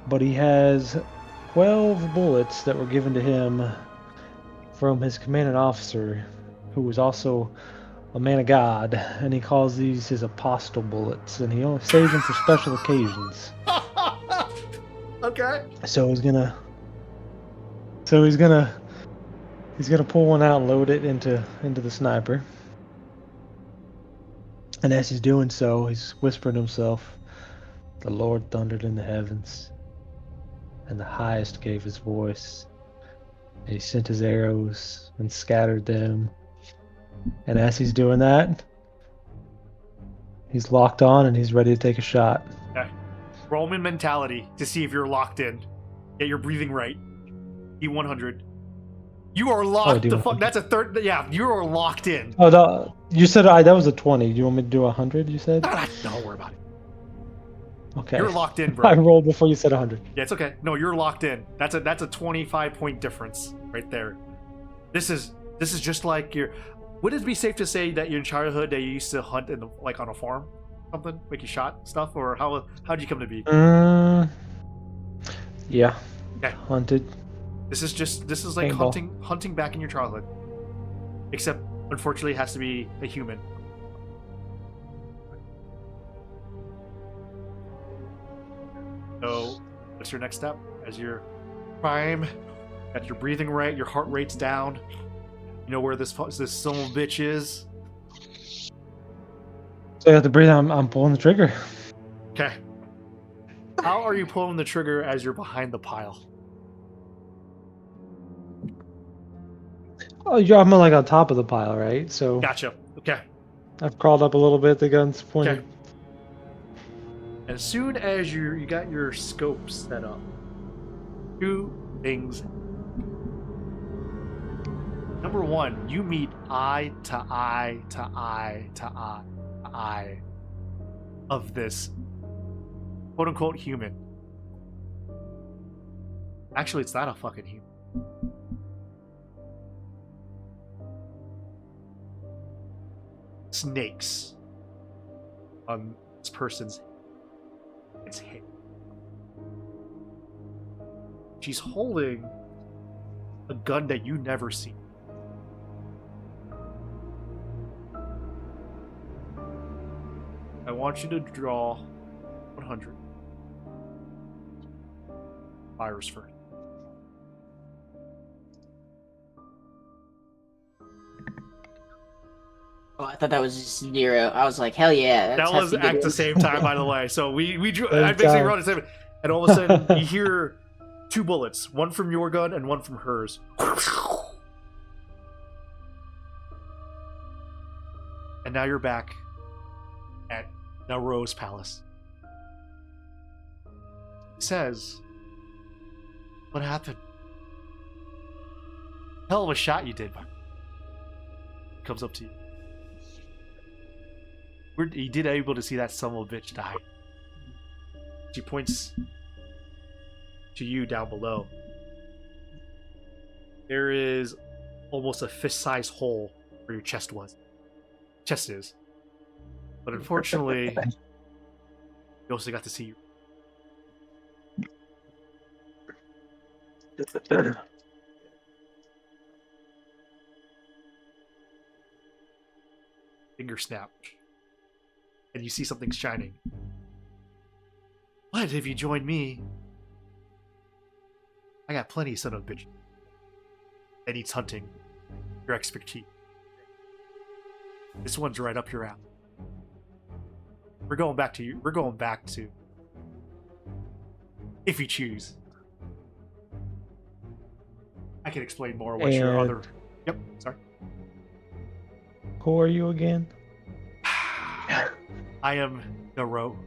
but he has 12 bullets that were given to him from his commanding officer, who was also a man of God, and he calls these his apostle bullets, and he only saves them for special occasions. Okay. So he's gonna pull one out and load it into the sniper. And as he's doing so, he's whispering to himself, "The Lord thundered in the heavens, and the highest gave his voice. And he sent his arrows and scattered them." And as he's doing that, He's locked on and he's ready to take a shot. Okay. Roman mentality to see if you're locked in. Get your breathing right. D100. You are locked the fuck. That's a third. Yeah, you are locked in. Oh, no, you said that was a 20. Do you want me to do 100? You said. Don't worry about it. Okay. You're locked in, bro. I rolled before you said 100. Yeah, it's okay. No, you're locked in. That's a 25-point difference right there. This is just like your. Would it be safe to say that in childhood that you used to hunt on a farm, something like you shot stuff, or how did you come to be? Yeah. Okay. Hunted. This is like hunting back in your childhood, except unfortunately it has to be a human. So, what's your next step? As your prime, got your breathing right, your heart rate's down. You know where this son of a bitch is. So you have to breathe. I'm pulling the trigger. Okay. How are you pulling the trigger as you're behind the pile? Oh, I'm like on top of the pile, right? So. Gotcha. Okay. I've crawled up a little bit. The gun's pointed. Okay. As soon as you got your scope set up, two things. Number one, you meet eye to eye to eye to eye to eye of this quote unquote human. Actually, it's not a fucking human. Snakes on this person's head. She's holding a gun that you never see. I want you to draw 100. Fires first. Oh, I thought that was just 0. I was like, hell yeah. That was at the same time, by the way. So we drew. I basically wrote the same, and all of a sudden you hear 2 bullets, one from your gun and one from hers. And now you're back at the Rose Palace. He says, "What happened? Hell of a shot you did." Comes up to you. You did able to see that son of a bitch die. She points to you down below. There is almost a fist-sized hole where your chest is. But unfortunately, you also got to see you. Finger snap. And you see something shining. What if you join me? I got plenty, son of a bitch. That needs hunting. Your expertise. This one's right up your alley. We're going back to if you choose. I can explain more what your other. Yep, sorry. Who are you again? I am Nero.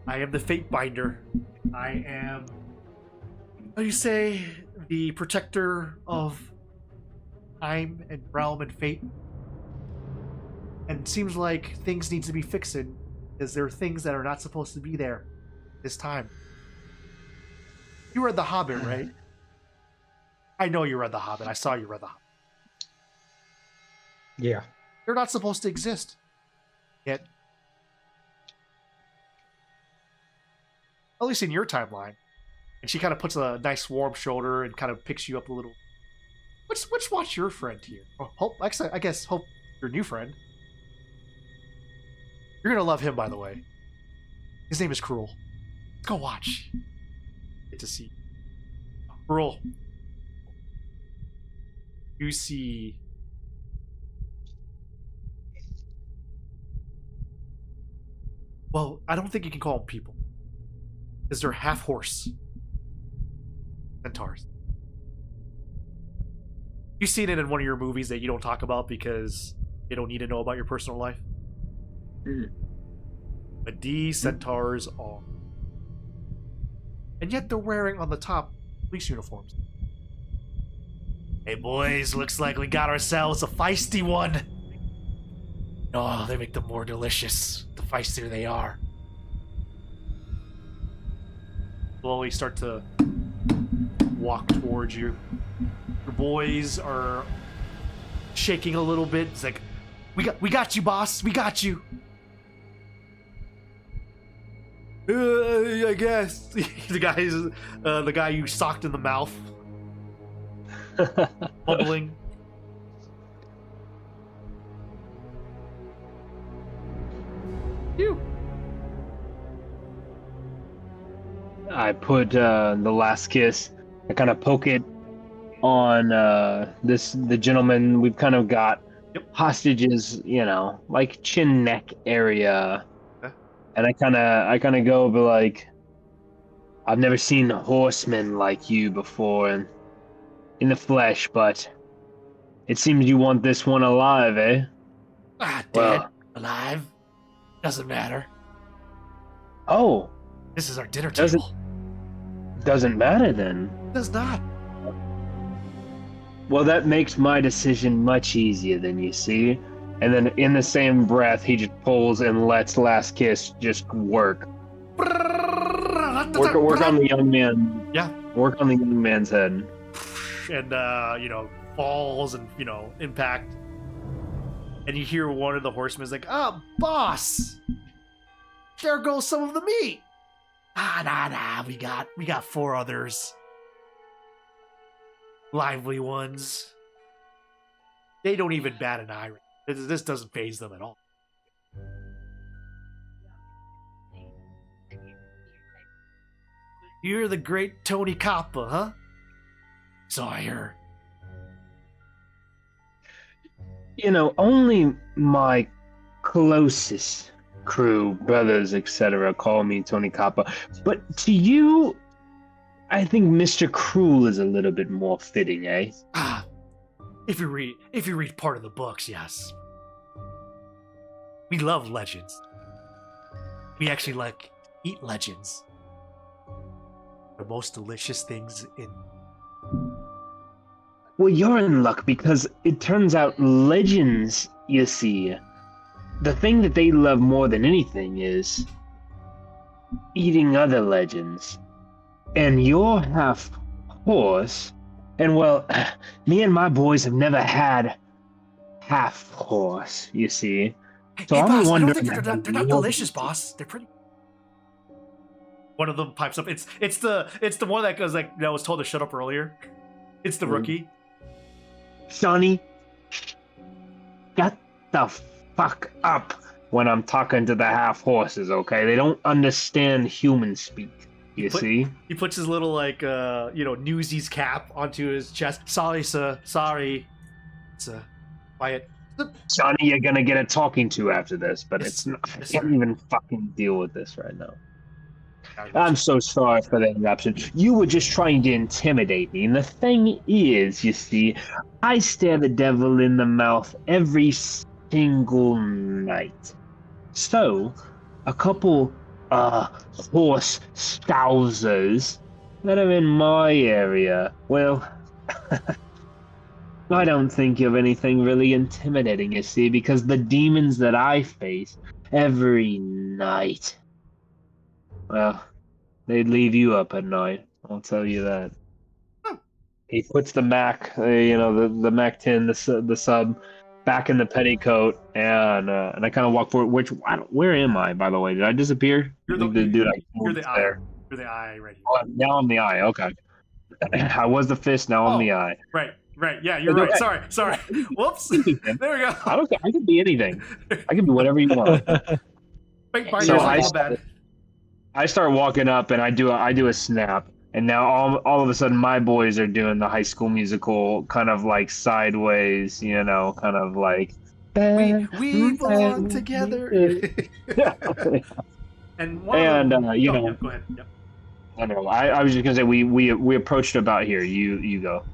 I am the Fate Binder. I am, how do you say, the protector of time and realm and fate. And it seems like things need to be fixed because there are things that are not supposed to be there this time. You read The Hobbit, right? I know you read The Hobbit. I saw you read The Hobbit. Yeah. They're not supposed to exist. Yet, at least in your timeline. And she kind of puts a nice warm shoulder and kind of picks you up a little. Let's watch your friend here. I guess hope your new friend. You're gonna love him, by the way. His name is Cruel. Go watch. Get to see. Cruel. You see. Well, I don't think you can call them people. Because they're half horse. Centaurs. You've seen it in one of your movies that you don't talk about because they don't need to know about your personal life. But these centaurs are. And yet they're wearing on the top police uniforms. Hey boys, looks like we got ourselves a feisty one. Oh, they make them more delicious, the feistier they are. Slowly start to walk towards you. Your boys are shaking a little bit. It's like, we got you, boss. We got you. I guess the guy you socked in the mouth, bubbling. You. I put the last kiss. I kind of poke it on the gentleman. We've kind of got hostages, like chin neck area. Okay. And I kind of go, but like, I've never seen horsemen like you before, and in the flesh, but it seems you want this one alive, eh? Dead, Well, alive, doesn't matter. oh, This is our dinner Doesn't- table. doesn't matter then. Does not. Well, that makes my decision much easier then, you see. And then in the same breath, he just pulls and lets Last Kiss just work. Work on the young man. Yeah. Work on the young man's head. And falls and impact. And you hear one of the horsemen's like, boss, there goes some of the meat. Nah, we got 4 others. Lively ones. They don't even bat an eye. This doesn't faze them at all. You're the great Tony Coppa, huh? So I heard. Only my closest crew, brothers, etc., call me Tony Coppa. But to you, I think Mr. Cruel is a little bit more fitting, eh? If you read part of the books, yes. We love legends. We actually eat legends. The most delicious things in. Well, you're in luck because it turns out legends, you see, the thing that they love more than anything is eating other legends. And you're half horse, and well, me and my boys have never had half horse, you see. So Hey, I'm boss, wondering. I don't think they're not delicious, boss. They're pretty. One of them pipes up. It's the one that goes that was told to shut up earlier. It's the rookie. Sonny, shut the fuck up when I'm talking to the half horses, okay? They don't understand human speak, you see? He puts his little Newsies cap onto his chest. Sorry, sir. Sorry. It's quiet. Johnny, you're gonna get a talking to after this, but it's not, I can't even fucking deal with this right now. I'm so sorry for the interruption. You were just trying to intimidate me, and the thing is, you see, I stare the devil in the mouth every single night. So, a couple, horse stousers that are in my area, well, I don't think of anything really intimidating, you see, because the demons that I face every night, well, they'd leave you up at night, I'll tell you that. He puts the Mac, the Mac 10, the sub, back in the petticoat, and I kind of walk forward. Where am I, by the way? Did I disappear? You're the eye. There. You're the eye right here. Oh, now I'm the eye. Okay. I was the fist. Now I'm the eye. Right. Yeah, you're right. Sorry. Whoops. There we go. I don't care. I can be anything. I can be whatever you want. So I start walking up, and I do a snap. And now all of a sudden, my boys are doing the High School Musical kind of like sideways, kind of like. We belong together. And go ahead. Yep. I know. I was just gonna say we approached about here. You go.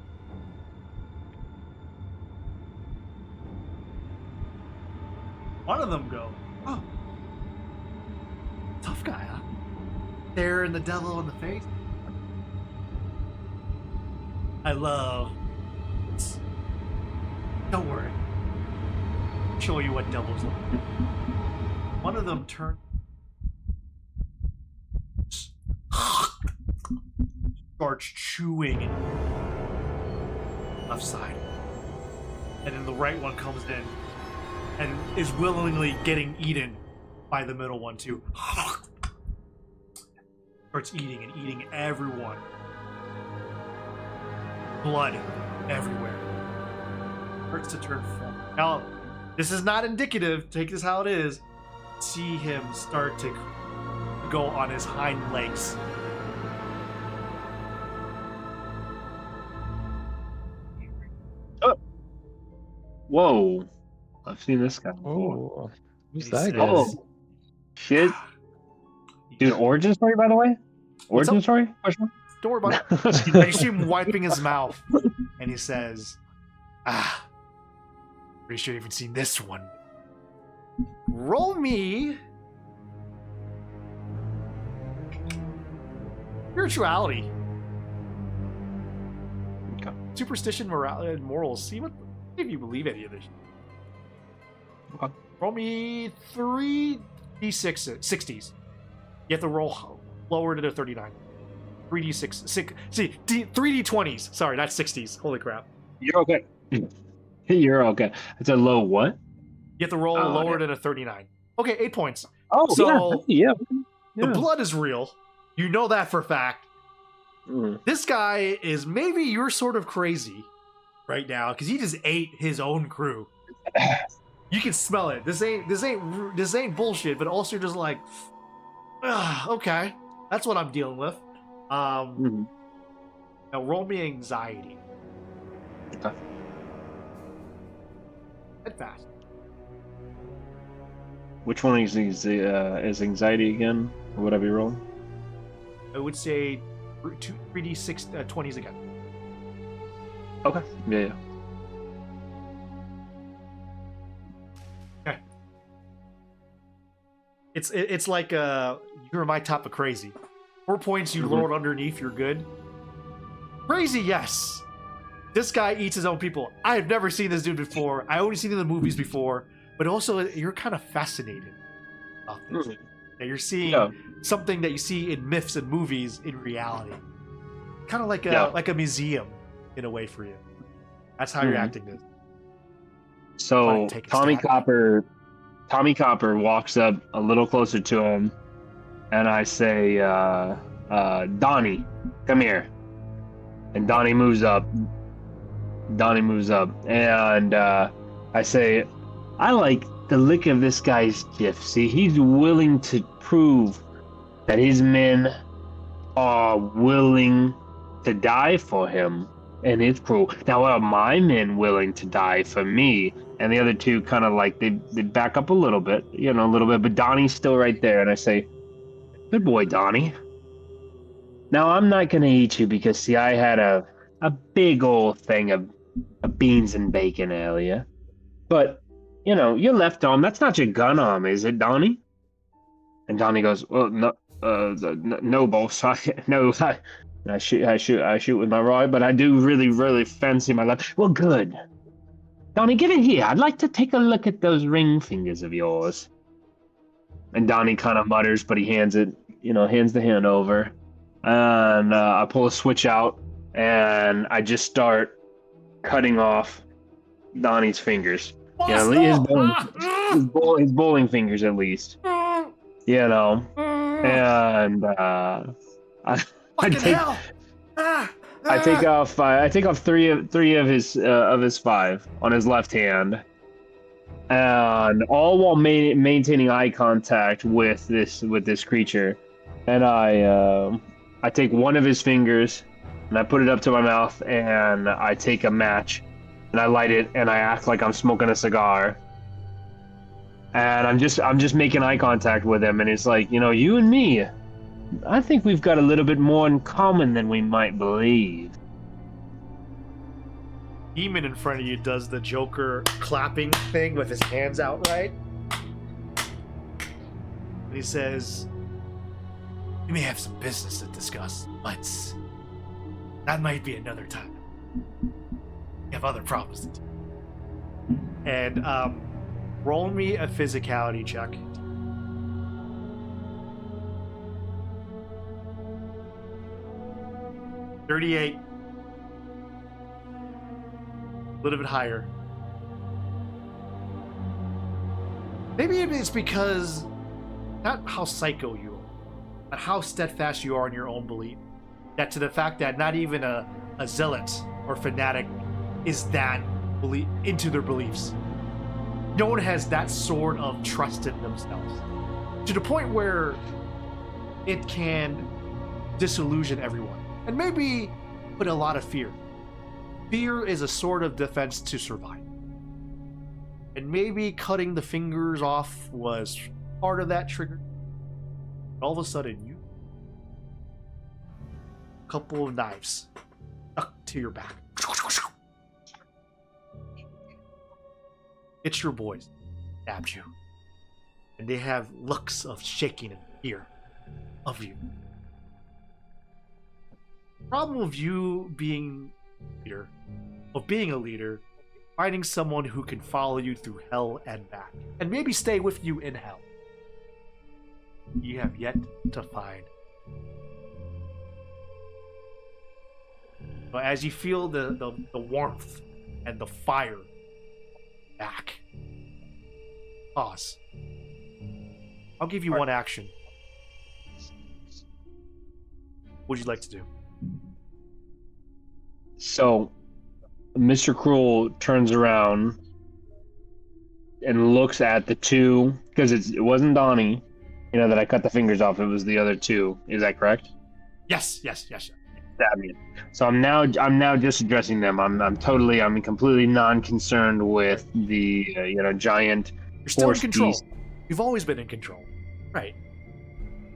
One of them go. Oh, Tough guy, huh? Staring the devil in the face. I love. Don't worry. I'll show you what devils look like. One of them turned. Starts chewing left side. And then the right one comes in and is willingly getting eaten by the middle one too. Starts eating and eating everyone. Blood everywhere. Starts to turn full. Now, this is not indicative. Take this how it is. See him start to go on his hind legs. Whoa. I've seen this guy before. Oh, who's He that says- guy? Oh. Shit. Dude, origin story, by the way? What's Origin up? story? Question mark? Don't worry about it. And you see him wiping his mouth, and he says, pretty sure you haven't seen this one. Roll me spirituality. Okay. Superstition, morality, and morals. See if you believe any of this. Okay. Roll me 3d60s. You have to roll lower to the 39. 3d20s. Sorry, not 60s. Holy crap. You're okay. You're okay. It's a low what? You have to roll Oh, lower yeah. than a 39. Okay, 8 points. Oh, So- yeah. The blood is real. You know that for a fact. Mm. This guy is maybe you're sort of crazy right now because he just ate his own crew. You can smell it. This ain't bullshit. But also you're just like, okay, that's what I'm dealing with. Mhm. Now roll me anxiety. Okay. Head fast. Which one is anxiety again? Or would I be rolling? I would say 3d6 20s again. Okay. Yeah. It's like you're my type of crazy. 4 points you Mhm. lowered underneath, you're good. Crazy, yes. This guy eats his own people. I have never seen this dude before. I only seen him in the movies before. But also, you're kind of fascinated about this. Mhm. That you're seeing Yeah. something that you see in myths and movies in reality. Kind of like Yeah. a museum in a way for you. That's how you're Mhm. acting this. So Fine, take a Tommy stab. Copper walks up a little closer to him, and I say, Donnie, come here. And Donnie moves up. And I say, I like the look of this guy's gift. See, he's willing to prove that his men are willing to die for him and his crew. Now, are my men willing to die for me? And the other two kind of like, they back up a little bit, but Donnie's still right there. And I say, good boy, Donnie. Now, I'm not going to eat you because, see, I had a big old thing of beans and bacon earlier. But, your left arm, that's not your gun arm, is it, Donnie? And Donnie goes, well, no, no, boss. I shoot with my right, but I do really, really fancy my left. Well, good. Donnie, give it here. I'd like to take a look at those ring fingers of yours. And Donnie kind of mutters, but he hands the hand over. And I pull a switch out, and I just start cutting off Donnie's fingers. His bowling fingers, at least. And I take off three of his 5 on his left hand, and all while maintaining eye contact with this creature. And I take one of his fingers and I put it up to my mouth, and I take a match and I light it, and I act like I'm smoking a cigar. And I'm just making eye contact with him, and it's like, you and me, I think we've got a little bit more in common than we might believe. Demon in front of you does the Joker clapping thing with his hands out, right? And he says, We may have some business to discuss, but that might be another time. We have other problems to do. And roll me a physicality check. $38. A little bit higher. Maybe it is because not how psycho you are, but how steadfast you are in your own belief. That to the fact that not even a zealot or fanatic is that into their beliefs. No one has that sort of trust in themselves. To the point where it can disillusion everyone. And maybe put a lot of fear. Fear is a sort of defense to survive. And maybe cutting the fingers off was part of that trigger. All of a sudden, you a couple of knives stuck to your back. It's your boys stabbed you. And they have looks of shaking and fear of you. The problem of you being a leader, finding someone who can follow you through hell and back, and maybe stay with you in hell. You have yet to find. But as you feel the warmth and the fire back, pause. I'll give you one action. What would you like to do? So, Mr. Cruel turns around and looks at the two, because it wasn't Donnie, that I cut the fingers off. It was the other two. Is that correct? Yes. So I'm now just addressing them. I'm completely non-concerned with the giant. You're still in horse control. beast. You've always been in control, right?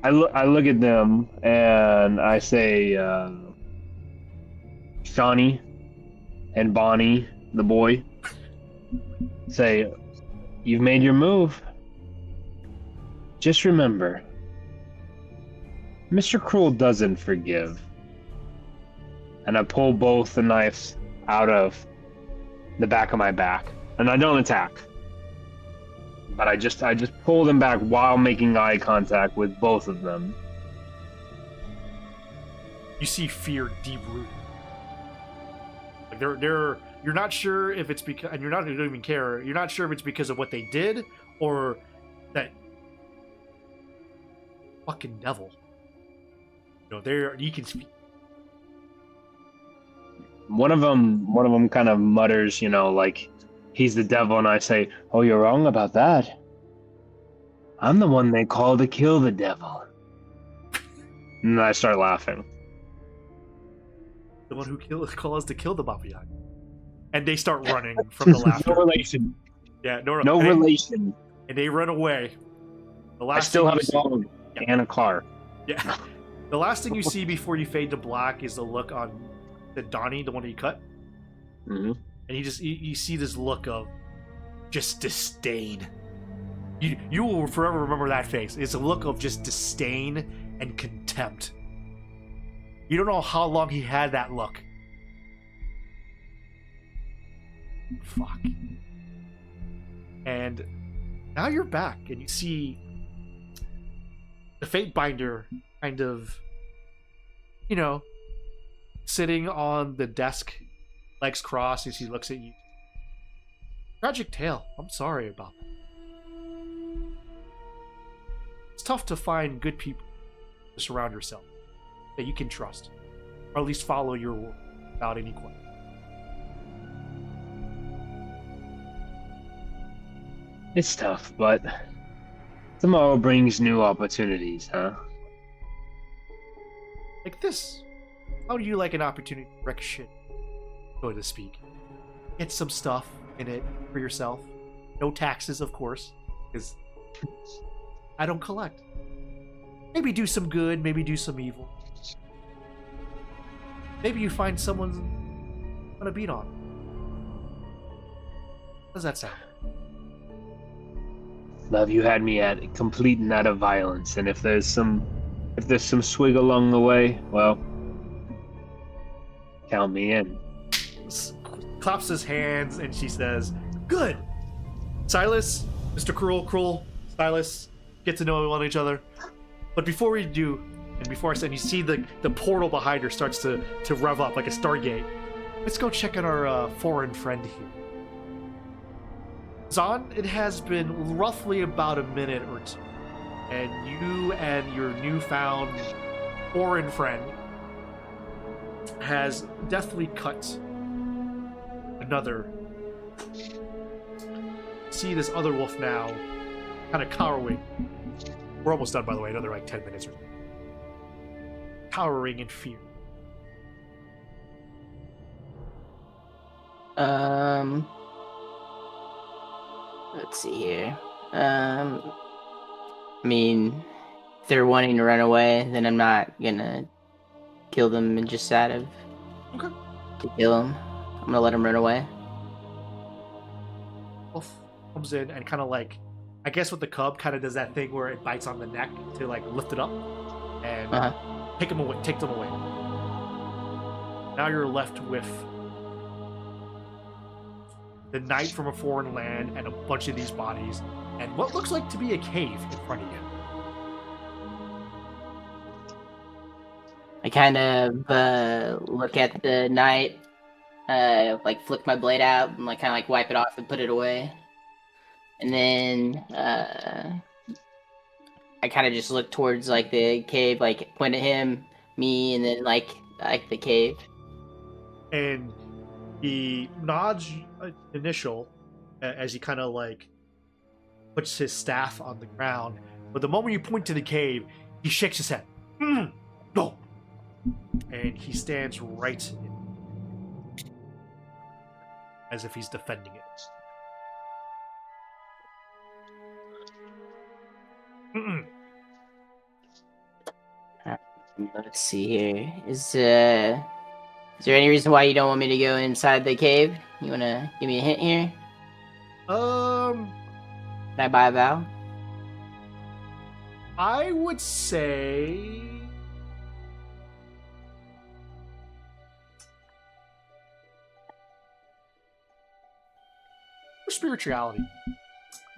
I look at them and I say, Shawnee and Bonnie, the boy, say, you've made your move. Just remember, Mr. Cruel doesn't forgive. And I pull both the knives out of the back of my back. And I don't attack. But I just pull them back while making eye contact with both of them. You see fear deep rooted. Like you're not sure if it's because, and you don't even care. You're not sure if it's because of what they did or that fucking devil. You can speak. One of them kind of mutters, like he's the devil, and I say, "Oh, you're wrong about that. I'm the one they call to kill the devil." And I start laughing. The one who calls to kill the Baba Yaga. And they start running from the laughter. No relation. Yeah, no relation. And they run away. The last I still have a see, dog and a car. Yeah. The last thing you see before you fade to black is the look on the Donnie, the one that you cut. Mm-hmm. And you see this look of just disdain. You will forever remember that face. It's a look of just disdain and contempt. You don't know how long he had that look. Fuck. And now you're back, and you see the Fate Binder kind of, sitting on the desk, legs crossed, as he looks at you. Tragic tale. I'm sorry about that. It's tough to find good people to surround yourself that you can trust, or at least follow your word without any question. It's tough, but tomorrow brings new opportunities, huh? Like this. How do you like an opportunity to wreck shit, so to speak? Get some stuff in it for yourself. No taxes, of course, because I don't collect. Maybe do some good, maybe do some evil. Maybe you find someone on a beat on. How does that sound? Love, you had me at complete and utter violence, and if there's some If there's some swig along the way, well, count me in. Claps his hands and she says, "Good. Silas, Mr. Cruel, Silas, get to know each other. But before we do, and before I send, you see the portal behind her starts to rev up like a Stargate. Let's go check on our foreign friend here." Zahn, it has been roughly about a minute or two, and you and your newfound foreign friend has deftly cut another. See this other wolf now, kind of cowering. We're almost done, by the way. Another like 10 minutes or so. Cowering in fear. Let's see here. I mean, if they're wanting to run away, then I'm not gonna kill them and just out of to kill them. I'm gonna let them run away. Wolf comes in and kind of like, I guess with the cub, kind of does that thing where it bites on the neck to like lift it up and take them away. Now you're left with the knight from a foreign land and a bunch of these bodies and what looks like to be a cave in front of you. I kind of look at the knight, like flick my blade out and like kind of like wipe it off and put it away, and then I kind of just look towards like the cave, like point at him, me, and then like the cave. And he nods initial as he kind of like puts his staff on the ground. But the moment you point to the cave, he shakes his head. No. And he stands right in, as if he's defending it. Let's see here. Is there any reason why you don't want me to go inside the cave? You wanna give me a hint here? Can I buy a vow? I would say for spirituality.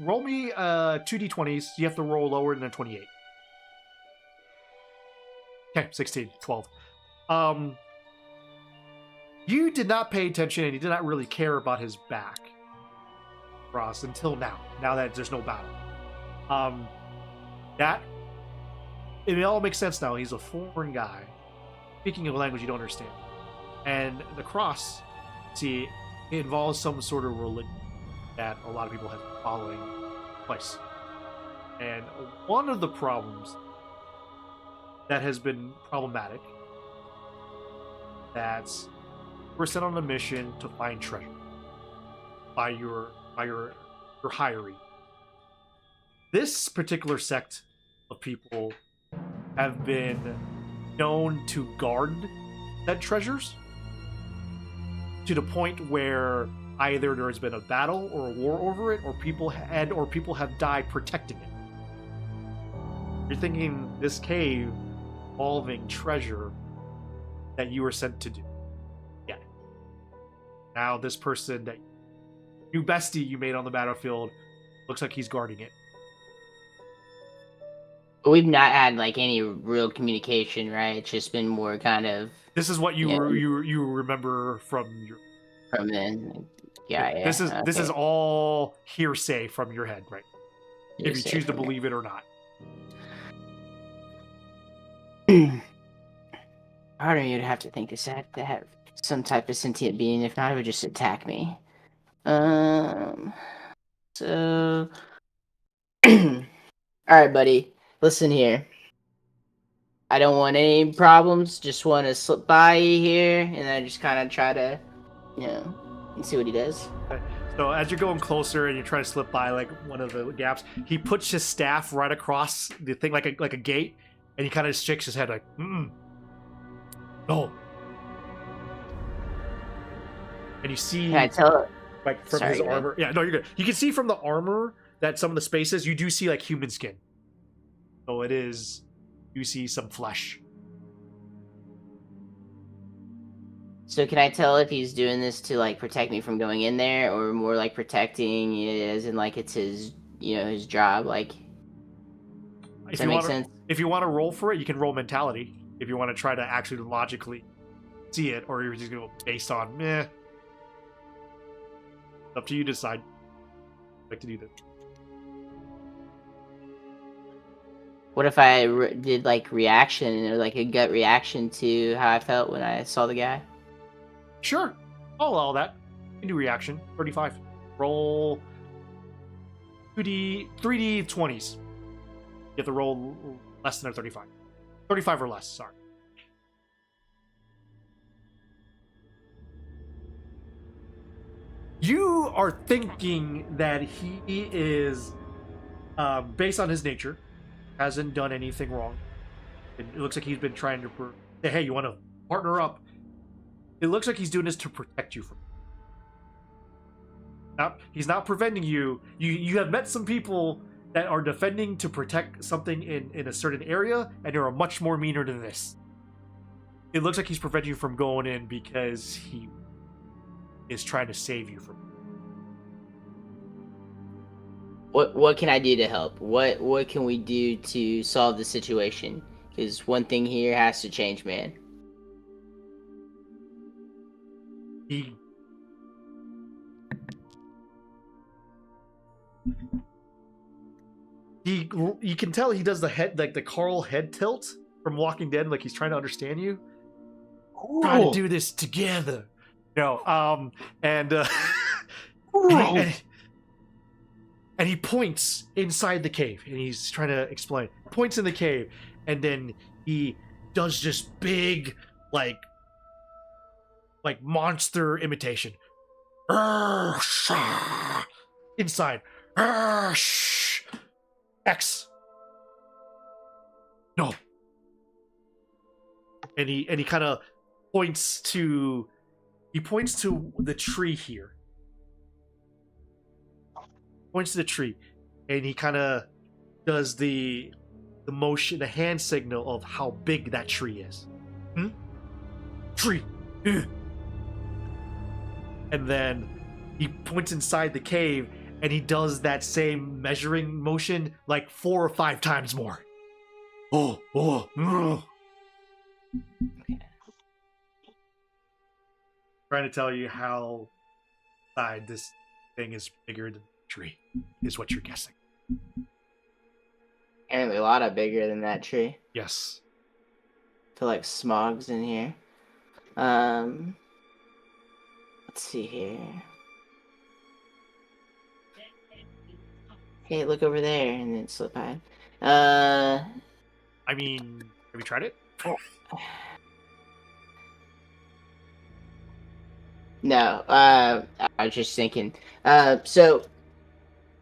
Roll me 2d20s. You have to roll lower than a 28. Okay, 16, 12. You did not pay attention and you did not really care about his back, Ross, until now. Now that there's no battle. It all makes sense now. He's a foreign guy, speaking a language you don't understand. And the cross, see, it involves some sort of religion that a lot of people have been following place. And one of the problems that has been problematic, that's we're sent on a mission to find treasure by your hiree. This particular sect of people have been known to guard said treasures to the point where either there has been a battle or a war over it, or people have died protecting it. You're thinking this cave involving treasure that you were sent to do. Yeah. Now this person that new bestie you made on the battlefield looks like he's guarding it. But we've not had like any real communication, right? It's just been more kind of. This is what you remember from your. From then, yeah. This is all hearsay from your head, right? Hearsay, if you choose to believe it or not. Harder, you'd have to think this had to have some type of sentient being. If not, it would just attack me. So, all right, buddy. Listen here. I don't want any problems. Just want to slip by you here, and I just kind of try to, and see what he does. So as you're going closer and you're trying to slip by like one of the gaps, he puts his staff right across the thing like a gate, and he kind of shakes his head like, no. And you see, can I tell? Like from his armor. Yeah, no, you're good. You can see from the armor that some of the spaces you do see like human skin. So it is you see some flesh. So can I tell if he's doing this to like protect me from going in there, or more like protecting it as in like it's his, his job? Like, does that make sense? If you want to roll for it, you can roll mentality. If you want to try to actually logically see it, or you're just going to go based on, up to you to decide. I'd like to do this. What if I did like reaction, or like a gut reaction to how I felt when I saw the guy? Sure, I'll allow that. You can do reaction. 35. Roll 3D 20s. You have to roll less than a 35. 35 or less, sorry. You are thinking that he is, based on his nature, hasn't done anything wrong. It looks like he's been trying to say, hey, you want to partner up? It looks like he's doing this to protect you from. He's not preventing you. You have met some people that are defending to protect something in a certain area, and they are much more meaner than this. It looks like he's preventing you from going in because he is trying to save you from. What can I do to help? What can we do to solve the situation? Because one thing here has to change, man. You can tell he does the head, like the Carl head tilt from Walking Dead, like he's trying to understand you. Cool. Trying to do this together. No, and and he points inside the cave, and he's trying to explain. Points in the cave, and then he does this big, like monster imitation. Inside. X. No. And he kind of points to the tree here. Points to the tree, and he kind of does the motion, the hand signal of how big that tree is. Tree. And then he points inside the cave, and he does that same measuring motion like 4 or 5 times more. Trying to tell you how this thing is bigger than the tree, is what you're guessing. Apparently a lot of bigger than that tree. Yes. I feel like smog's in here. Let's see here. Hey, look over there, and then slip by. I mean, have you tried it? No, I was just thinking. So,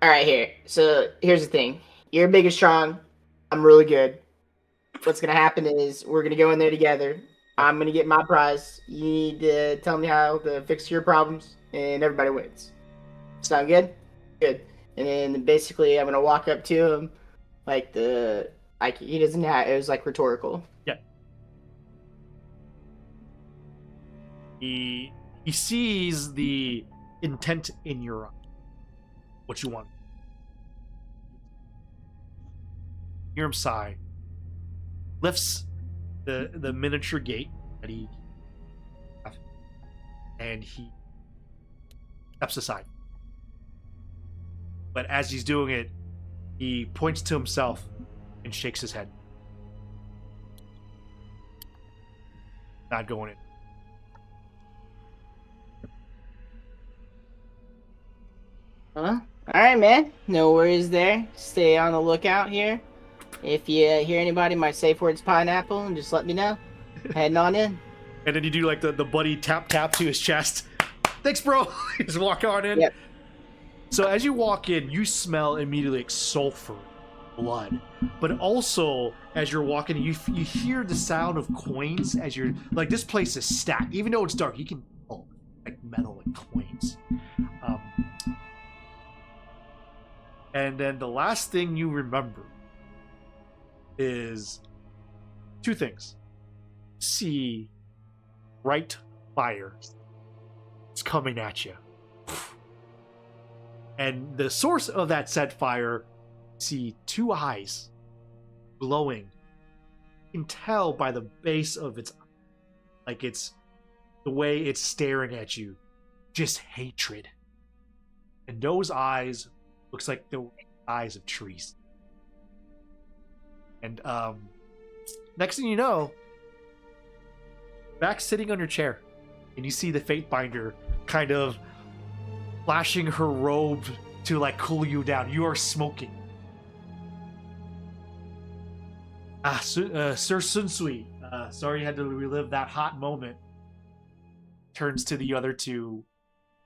all right, here. So, here's the thing. You're big and strong. I'm really good. What's going to happen is we're going to go in there together. I'm going to get my prize. You need to tell me how to fix your problems, and everybody wins. Sound good? Good. And then basically I'm going to walk up to him he doesn't have, it was like rhetorical. Yeah. He sees the intent in your eye. What you want. Hear him sigh. Lifts the miniature gate that he and he steps aside. But as he's doing it, he points to himself and shakes his head. Not going in. Huh? Alright, man. No worries there. Stay on the lookout here. If you hear anybody, my safe word's pineapple, and just let me know. Heading on in. And then you do like the buddy tap to his chest. Thanks, bro. You just walk on in. Yep. So as you walk in, you smell immediately like sulfur, blood. But also, as you're walking, you hear the sound of coins as you're... Like, this place is stacked. Even though it's dark, you can... Oh, like metal and coins. And then the last thing you remember is two things. See bright fire. It's coming at you. And the source of that said fire, see two eyes glowing. You can tell by the base of its, like it's the way it's staring at you, just hatred. And those eyes looks like the eyes of trees. And next thing you know, back sitting on your chair, and you see the Fate Binder kind of flashing her robe to like cool you down. You are smoking. Sir Sunsui, sorry you had to relive that hot moment. Turns to the other two,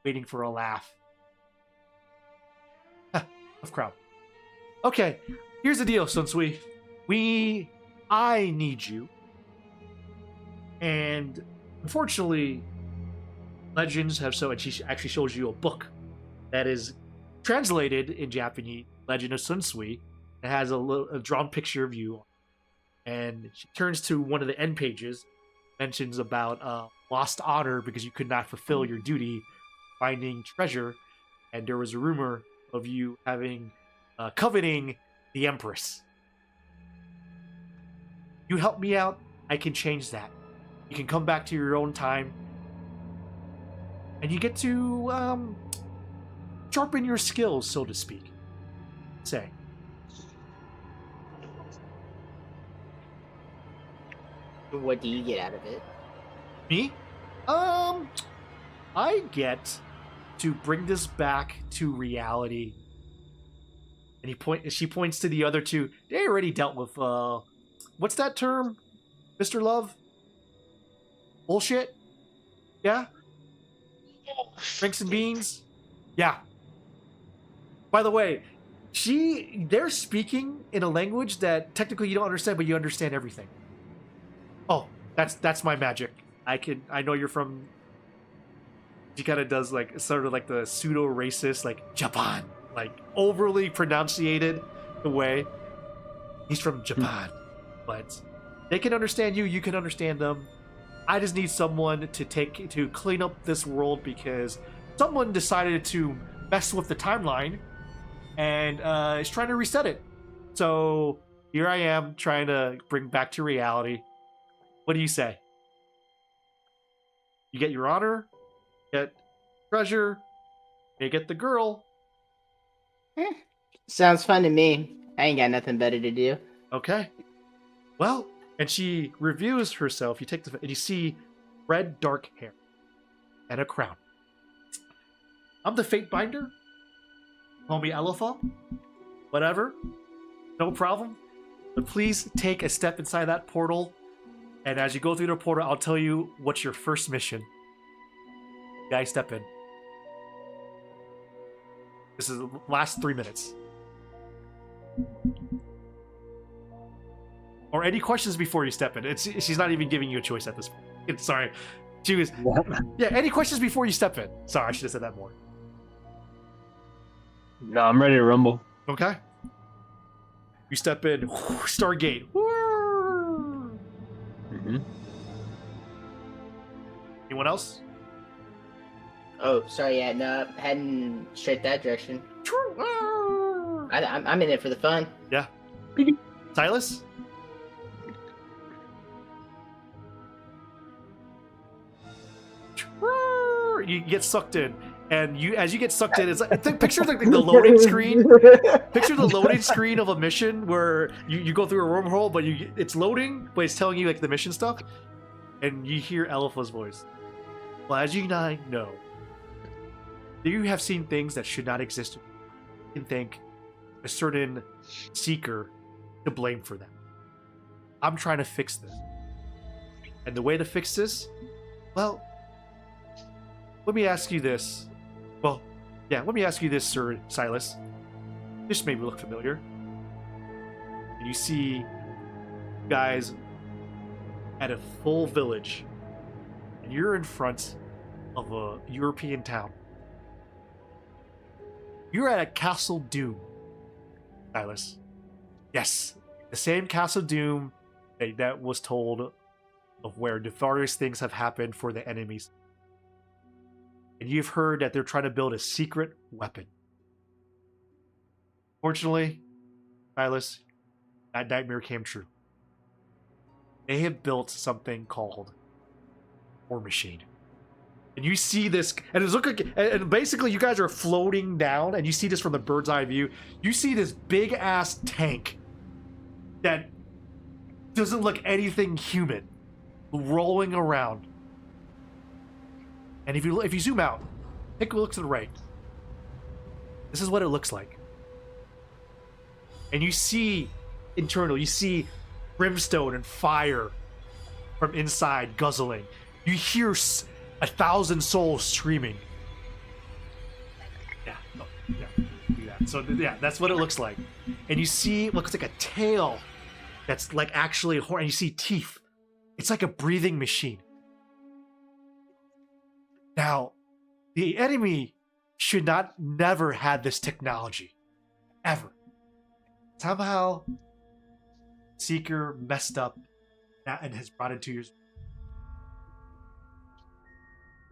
waiting for a laugh. Of crowd. Okay, here's the deal, Sunsui. I need you. And unfortunately, legends have so, and she actually shows you a book that is translated in Japanese, Legend of Sunsui. It has a drawn picture of you. And she turns to one of the end pages, mentions about lost honor because you could not fulfill your duty finding treasure. And there was a rumor of you having coveting the Empress. You help me out, I can change that. You can come back to your own time, and you get to sharpen your skills, so to speak. Say. What do you get out of it? Me? I get to bring this back to reality. And she points to the other two. They already dealt with what's that term, Mr. Love? Bullshit? Yeah? Drinks and beans? Yeah. By the way, they're speaking in a language that technically you don't understand, but you understand everything. Oh, that's my magic. I know you're from. She kind of does like sort of like the pseudo racist, like Japan, like overly pronunciated the way. He's from Japan, but they can understand you. You can understand them. I just need someone to clean up this world because someone decided to mess with the timeline and is trying to reset it. So here I am trying to bring back to reality. What do you say? You get your honor, you get treasure, you get the girl. Sounds fun to me. I ain't got nothing better to do. Okay. Well, and she reviews herself. You take and you see red dark hair and a crown. I'm the Fate Binder. Call me Elefa. Whatever. No problem. But please take a step inside that portal. And as you go through the portal, I'll tell you what's your first mission. Guys, step in. This is the last 3 minutes. Or any questions before you step in. She's not even giving you a choice at this point. Sorry. She was... Yeah, any questions before you step in? Sorry, I should have said that more. No, I'm ready to rumble. Okay. You step in. Stargate. Mm-hmm. Anyone else? Oh, sorry, yeah, no, heading straight that direction. I'm in it for the fun. Yeah. Silas? You get sucked in, and as you get sucked in, it's like picture like the loading screen. Picture the loading screen of a mission where you go through a wormhole, but it's loading, but it's telling you like the mission stuff, and you hear Elefa's voice. Well, as you and I know, you have seen things that should not exist. You can thank a certain seeker to blame for that. I'm trying to fix this, and the way to fix this, well. Let me ask you this. Well, yeah, let me ask you this, Sir Silas. This may look familiar. You see guys at a full village, and you're in front of a European town. You're at a Castle Doom, Silas. Yes, the same Castle Doom that was told of where nefarious things have happened for the enemies. And you've heard that they're trying to build a secret weapon. Fortunately, Silas, that nightmare came true. They have built something called War Machine. And you see this, and it's and basically you guys are floating down, and you see this from the bird's eye view. You see this big ass tank that doesn't look anything human, rolling around. And if you zoom out, take a look to the right. This is what it looks like. And you see internal, you see brimstone and fire from inside guzzling. You hear 1,000 souls screaming. Yeah, do that. So yeah, that's what it looks like. And you see, it looks like a tail that's like actually a horn, and you see teeth. It's like a breathing machine. Now, the enemy should never had this technology. Ever. Somehow, Seeker messed up and has brought it to your...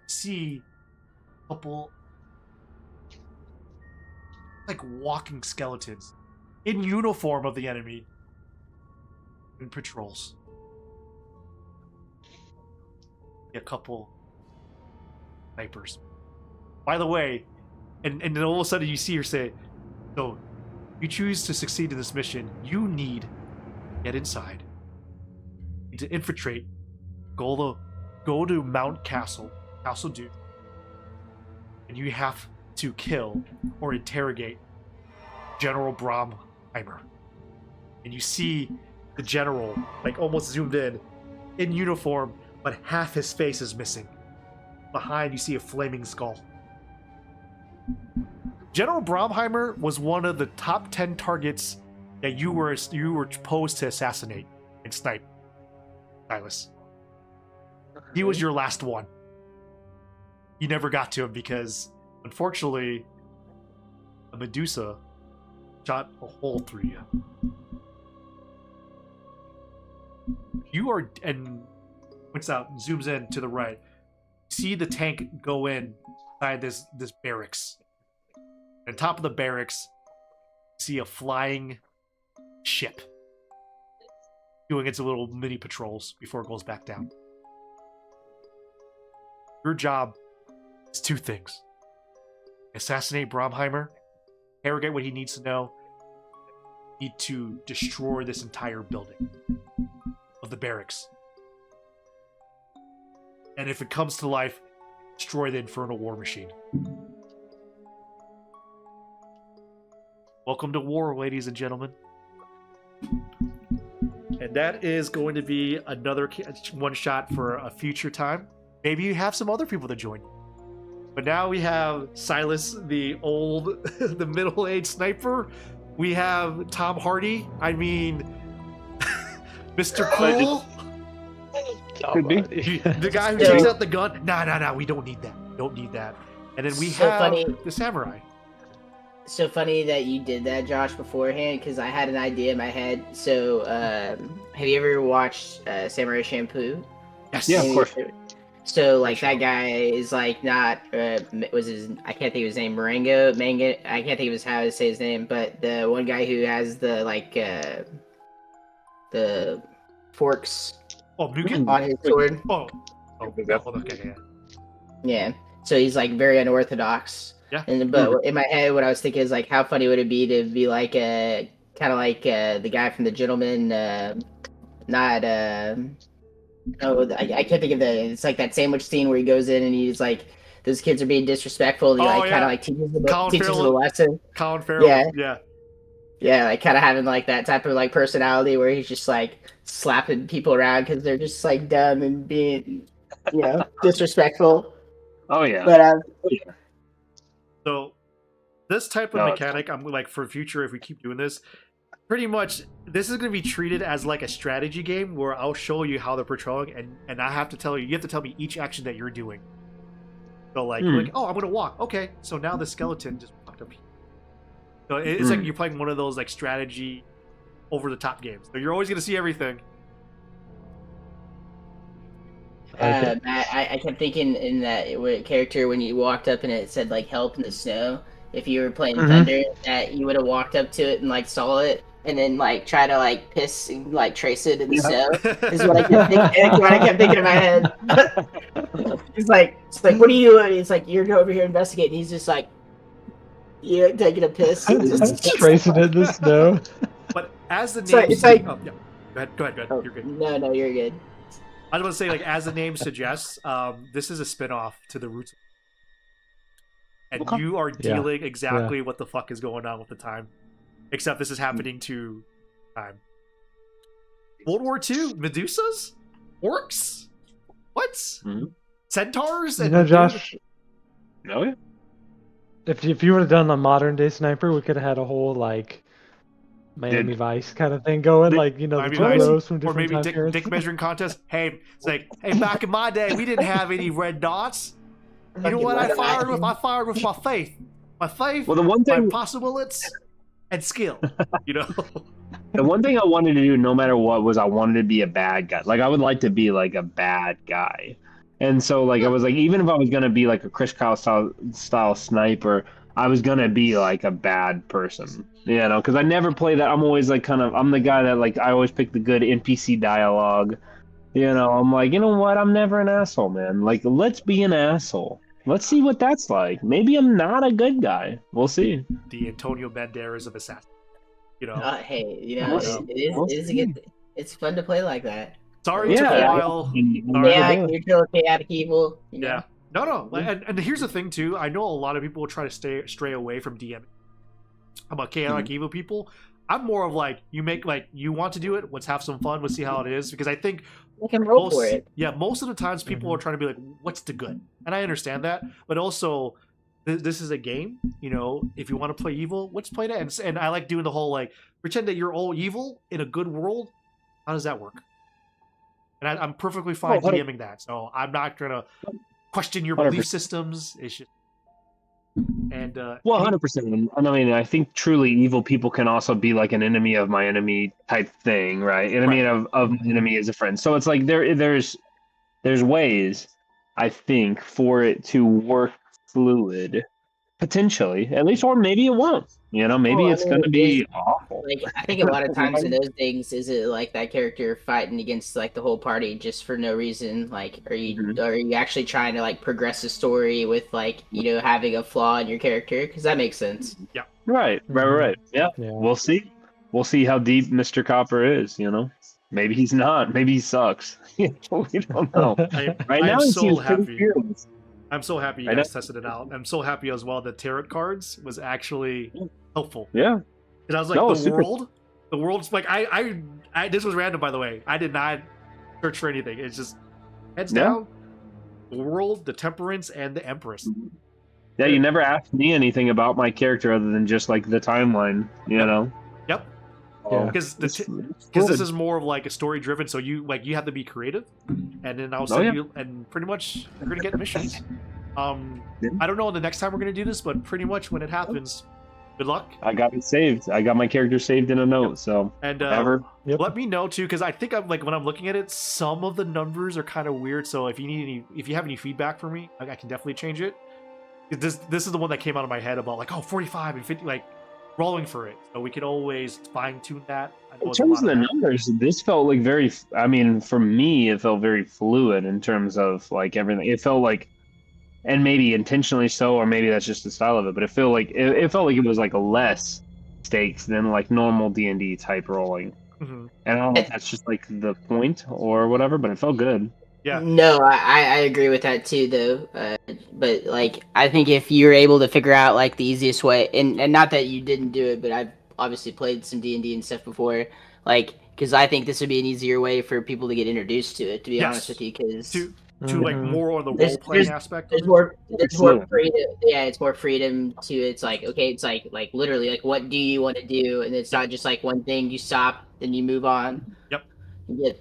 See a couple like walking skeletons in uniform of the enemy in patrols. A couple snipers. By the way, and then all of a sudden you see her say, so you choose to succeed in this mission, you need to get inside. You need to infiltrate, go to Mount Castle Dude, and you have to kill or interrogate General Bromheimer. And you see the general, like almost zoomed in uniform, but half his face is missing. Behind, you see a flaming skull. General Bromheimer was one of the top 10 targets that you were posed to assassinate and snipe, Silas. He was your last one. You never got to him because, unfortunately, a Medusa shot a hole through you. You are, and points out, zooms in to the right. See the tank go inside this barracks. On top of the barracks, see a flying ship doing its little mini patrols before it goes back down. Your job is 2 things. Assassinate Bromheimer, interrogate what he needs to know, need to destroy this entire building of the barracks. And if it comes to life, destroy the infernal war machine. Welcome to war, ladies and gentlemen. And that is going to be another one shot for a future time. Maybe you have some other people to join. But now we have Silas, the middle-aged sniper. We have Tom Hardy. I mean, Mr. Cool. The guy who takes out the gun. Nah, we don't need that. Don't need that. And then we have the samurai. So funny that you did that, Josh, beforehand, because I had an idea in my head. So, have you ever watched Samurai Champloo? Yes. Yeah, of course. So, like, that guy is, like, not, I can't think of his name, Manga, I can't think of how to say his name, but the one guy who has the, like, the forks on his sword. Okay. Yeah. So he's, like, very unorthodox. Yeah. But in my head, what I was thinking is, like, how funny would it be to be, like, kind of like the guy from The Gentleman, I can't think of it's like that sandwich scene where he goes in and he's like, those kids are being disrespectful, and he kind of like teaches them a lesson. Colin Farrell. Yeah, like kind of having like that type of like personality where he's just like slapping people around because they're just like dumb and being, disrespectful. Oh yeah. But so this type of mechanic, I'm like, for future, if we keep doing this, pretty much this is going to be treated as like a strategy game where I'll show you how they're patrolling, and I have to tell you have to tell me each action that you're doing. So like, oh, I'm going to walk. Okay, so now the skeleton just walked up here. So it's like you're playing one of those like strategy over the top games. So you're always going to see everything, Okay. Matt, I kept thinking in that character when you walked up and it said like "help" in the snow. If you were playing Mhm. Thunder, that you would have walked up to it and like saw it, and then like try to like piss and like trace it in the Yeah. snow. Is what I kept thinking. What I kept thinking in my head. it's like, what are you doing? It's like you're over here investigating. He's just like, taking a piss. Tracing it in the snow. But as the It's name, like- it's like- oh, yeah. Go ahead. Oh, You're good. no, you're good. I was going to say, like, as the name suggests, this is a spin-off to the Roots, and Okay. you are Yeah. dealing exactly what the fuck is going on with the time, except this is happening to time. World War II, Medusas, orcs, what? Mhm. Centaurs? You And know, Josh, Oh yeah. if you would have done a modern day sniper, we could have had a whole like Miami Vice kind of thing going, Did- like the Miami two Vice, bros from or different maybe time dick, periods. dick measuring contest. Hey, it's like, hey, back in my day, we didn't have any red dots. You know what? I fired with my faith. My faith, Well, the one my thing, possibilities, and skill. You know. the one thing I wanted to do, no matter what, was I wanted to be a bad guy. Like I would like to be like a bad guy, and so like I was like, even if I was gonna be like a Chris Kyle style sniper, I was gonna be like a bad person, you know, because I never play that. I'm always like I'm the guy that like I always pick the good NPC dialogue. You know, I'm like, you know what? I'm never an asshole, man. Like, let's be an asshole. Let's see what that's like. Maybe I'm not a good guy. We'll see. The Antonio Banderas of assassin. You know. Hey, We'll see. it is a good. It's fun to play like that. Sorry it took a Yeah. while. Yeah, neutral, chaotic evil. You know? Yeah. No. And here's the thing too. I know a lot of people will try to stray away from DM. I'm a chaotic evil people. I'm more of like, you make like, you want to do it, let's have some fun, let's see how it is. Because I think You can roll for it. yeah, most of the times people are trying to be like, what's the good? And I understand that. But also, this is a game. You know, if you want to play evil, let's play that. And I like doing the whole like, pretend that you're all evil in a good world. How does that work? And I'm perfectly fine DMing that. So I'm not going to question your belief 100%. systems. It's just, and Well, 100%. And I mean, I think truly evil people can also be like an enemy of my enemy type thing, right? Enemy of my enemy is a friend. So it's like there's ways, I think, for it to work fluid, potentially, at least, or maybe it won't. You know, maybe Well, I it's mean, going to be awful. Like, I think a lot of times in those things, is it like that character fighting against like the whole party just for no reason? Like, are you actually trying to like progress the story with like having a flaw in your character? Because that makes sense. Right. Yeah. Yeah. We'll see. We'll see how deep Mr. Copper is. You know, maybe he's not. Maybe he sucks. We don't know. Right now, I'm he so seems pretty happy. fearless. I'm so happy you I know. guys tested it out. I'm so happy as well that tarot cards was actually helpful. Yeah. And I was like, No, the it's super- world's like, I this was random, by the way. I did not search for anything. It's just heads Yeah. down, the world, the temperance, and the empress. Yeah, you never asked me anything about my character other than just like the timeline, you know? Yep. Yeah. Because this good. is more of like a story driven, so you have to be creative, and then I'll Oh, send yeah. you, and pretty much you're gonna get missions. Yeah. I don't know the next time we're gonna do this, but pretty much when it happens, good luck. I got it saved. I got my character saved in a note, so And ever. Yep. let me know too, because I think I'm like, when I'm looking at it, some of the numbers are kind of weird. So if you have any feedback for me, I can definitely change it. This is the one that came out of my head about like 45 and 50, like rolling for it. So we can always fine tune that. I know In it's a terms of lot the that. numbers, this felt like very, I mean, for me, it felt very fluid in terms of like everything. It felt like, and maybe intentionally so, or maybe that's just the style of it, but it felt like it felt like it was like less stakes than like normal D&D type rolling. Mhm. And I don't know if that's just like the point or whatever, but it felt good. Yeah. No, I agree with that too, though. But like, I think if you're able to figure out like the easiest way, and not that you didn't do it, but I've obviously played some D&D and stuff before, like, because I think this would be an easier way for people to get introduced to it. To be Yes. honest with you, because To like Mhm. more on the There's- role playing there's- aspect. there's Of it. more Absolutely. freedom. Yeah, it's more freedom to it's like, okay, it's like literally like, what do you want to do? And it's not just like one thing. You stop, then you move on. Yep.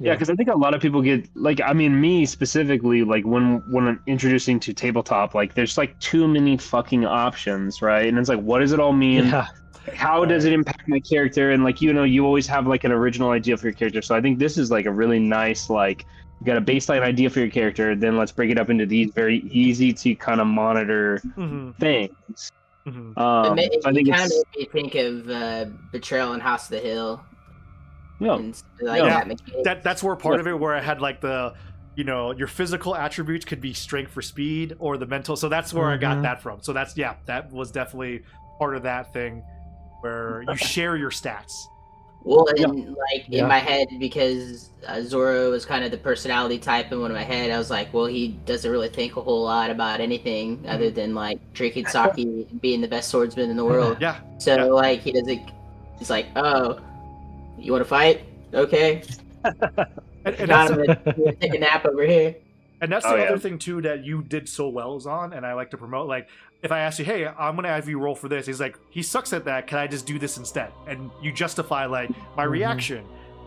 Yeah, because I think a lot of people get like, I mean, me specifically, like when I'm introducing to tabletop, like there's like too many fucking options, right? And it's like, what does it all mean? Yeah. How does it impact my character? And like, you know, you always have like an original idea for your character. So I think this is like a really nice, like, You got a baseline idea for your character, then let's break it up into these very easy to kind of monitor things. It I think kind of it's made me think of Betrayal and House of the Hill. yeah. And like Yeah. that mechanic. That's where part of it where I had like the, your physical attributes could be strength for speed or the mental. So that's where I got that from. So that was definitely part of that thing where you share your stats. Well, and in my head, because Zoro was kind of the personality type, in one of my head, I was like, well, he doesn't really think a whole lot about anything other than like drinking sake and being the best swordsman in the world. Yeah. So like he doesn't. He's like, oh, you want to fight? Okay. And I'm gonna take a nap over here. And that's the other thing too that you did so well on, and I like to promote. Like, if I ask you, hey, I'm gonna have you roll for this, he's like, he sucks at that. Can I just do this instead? And you justify like my reaction.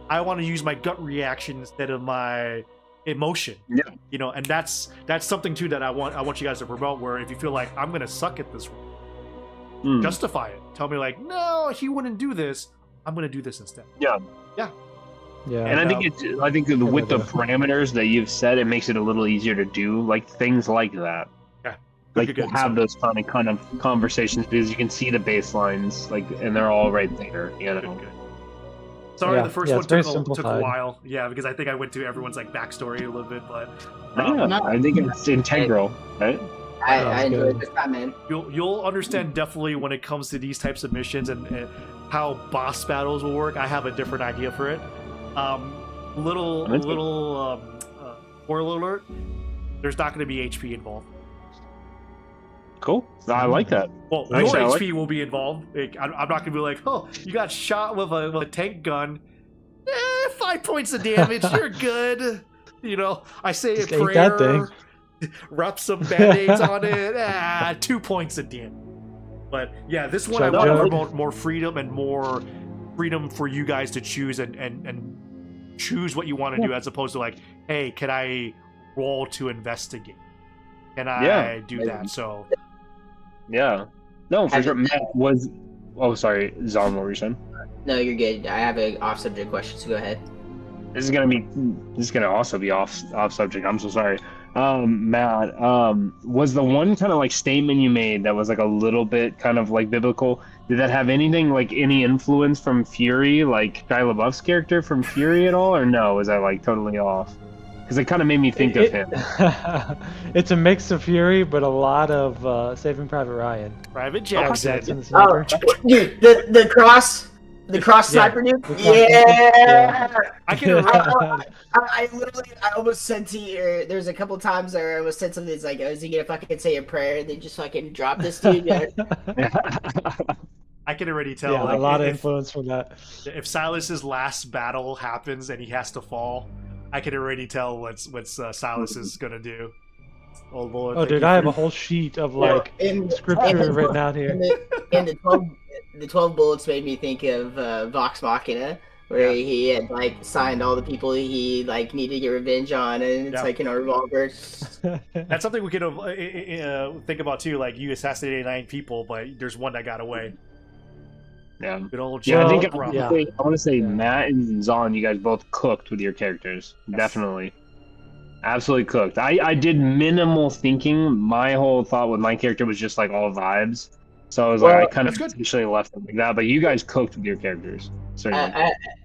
I want to use my gut reaction instead of my emotion. Yeah. And that's something too that I want you guys to promote. Where if you feel like I'm gonna suck at this, justify it. Tell me like, no, he wouldn't do this. I'm gonna do this instead. Yeah. Yeah, and I think with the parameters that you've set, it makes it a little easier to do like things like that. Yeah, like to have those kind of conversations because you can see the baselines, like, and they're all right there. Good. Sorry, the first one took a while. Yeah, because I think I went to everyone's like backstory a little bit, but I think it's integral, right? I enjoyed this time, man. You'll understand definitely when it comes to these types of missions and how boss battles will work. I have a different idea for it. Spoiler alert, there's not going to be HP involved. Cool. I like that. Well, actually, your HP will be involved. I'm not going to be like, oh, you got shot with a tank gun. 5 points of damage. You're good. I say just a prayer. Wrap some band-aids on it. 2 points of damage. But yeah, this one I want to promote more freedom and more freedom for you guys to choose and choose what you want to do, as opposed to like, hey, can I roll to investigate? Can I do that? So no, for sure. Matt was sorry, Zon, what were you saying? No, you're good. I have an off subject question, so go ahead. This is gonna also be off subject. I'm so sorry. Matt, was the one kind of like statement you made that was like a little bit kind of like biblical, did that have anything like any influence from Fury, like Shia LaBeouf's character from Fury at all, or no? Was that like totally off? Because it kind of made me think of him. It's a mix of Fury, but a lot of Saving Private Ryan. Private Jackson. Oh, dude, the cross sniper dude. Yeah. I can. I literally, I almost sent to you. There's a couple times where I almost sent something that's like, is he gonna fucking say a prayer and then just fucking drop this dude? I can already tell. Yeah, a lot of influence from that. If Silas's last battle happens and he has to fall, I can already tell what Silas is gonna do. Oh Lord! Oh, dude, I have a whole sheet of like scripture written out here. And the 12 bullets made me think of Vox Machina, where he had like signed all the people he like needed to get revenge on, and it's like in a revolver. That's something we could think about too. Like, you assassinated 9 people, but there's one that got away. Yeah. Good old I think I want to say Matt and Zon, you guys both cooked with your characters. Yes. Definitely. Absolutely cooked. I did minimal thinking. My whole thought with my character was just like all vibes. So I was I kind of initially left it like that. But you guys cooked with your characters.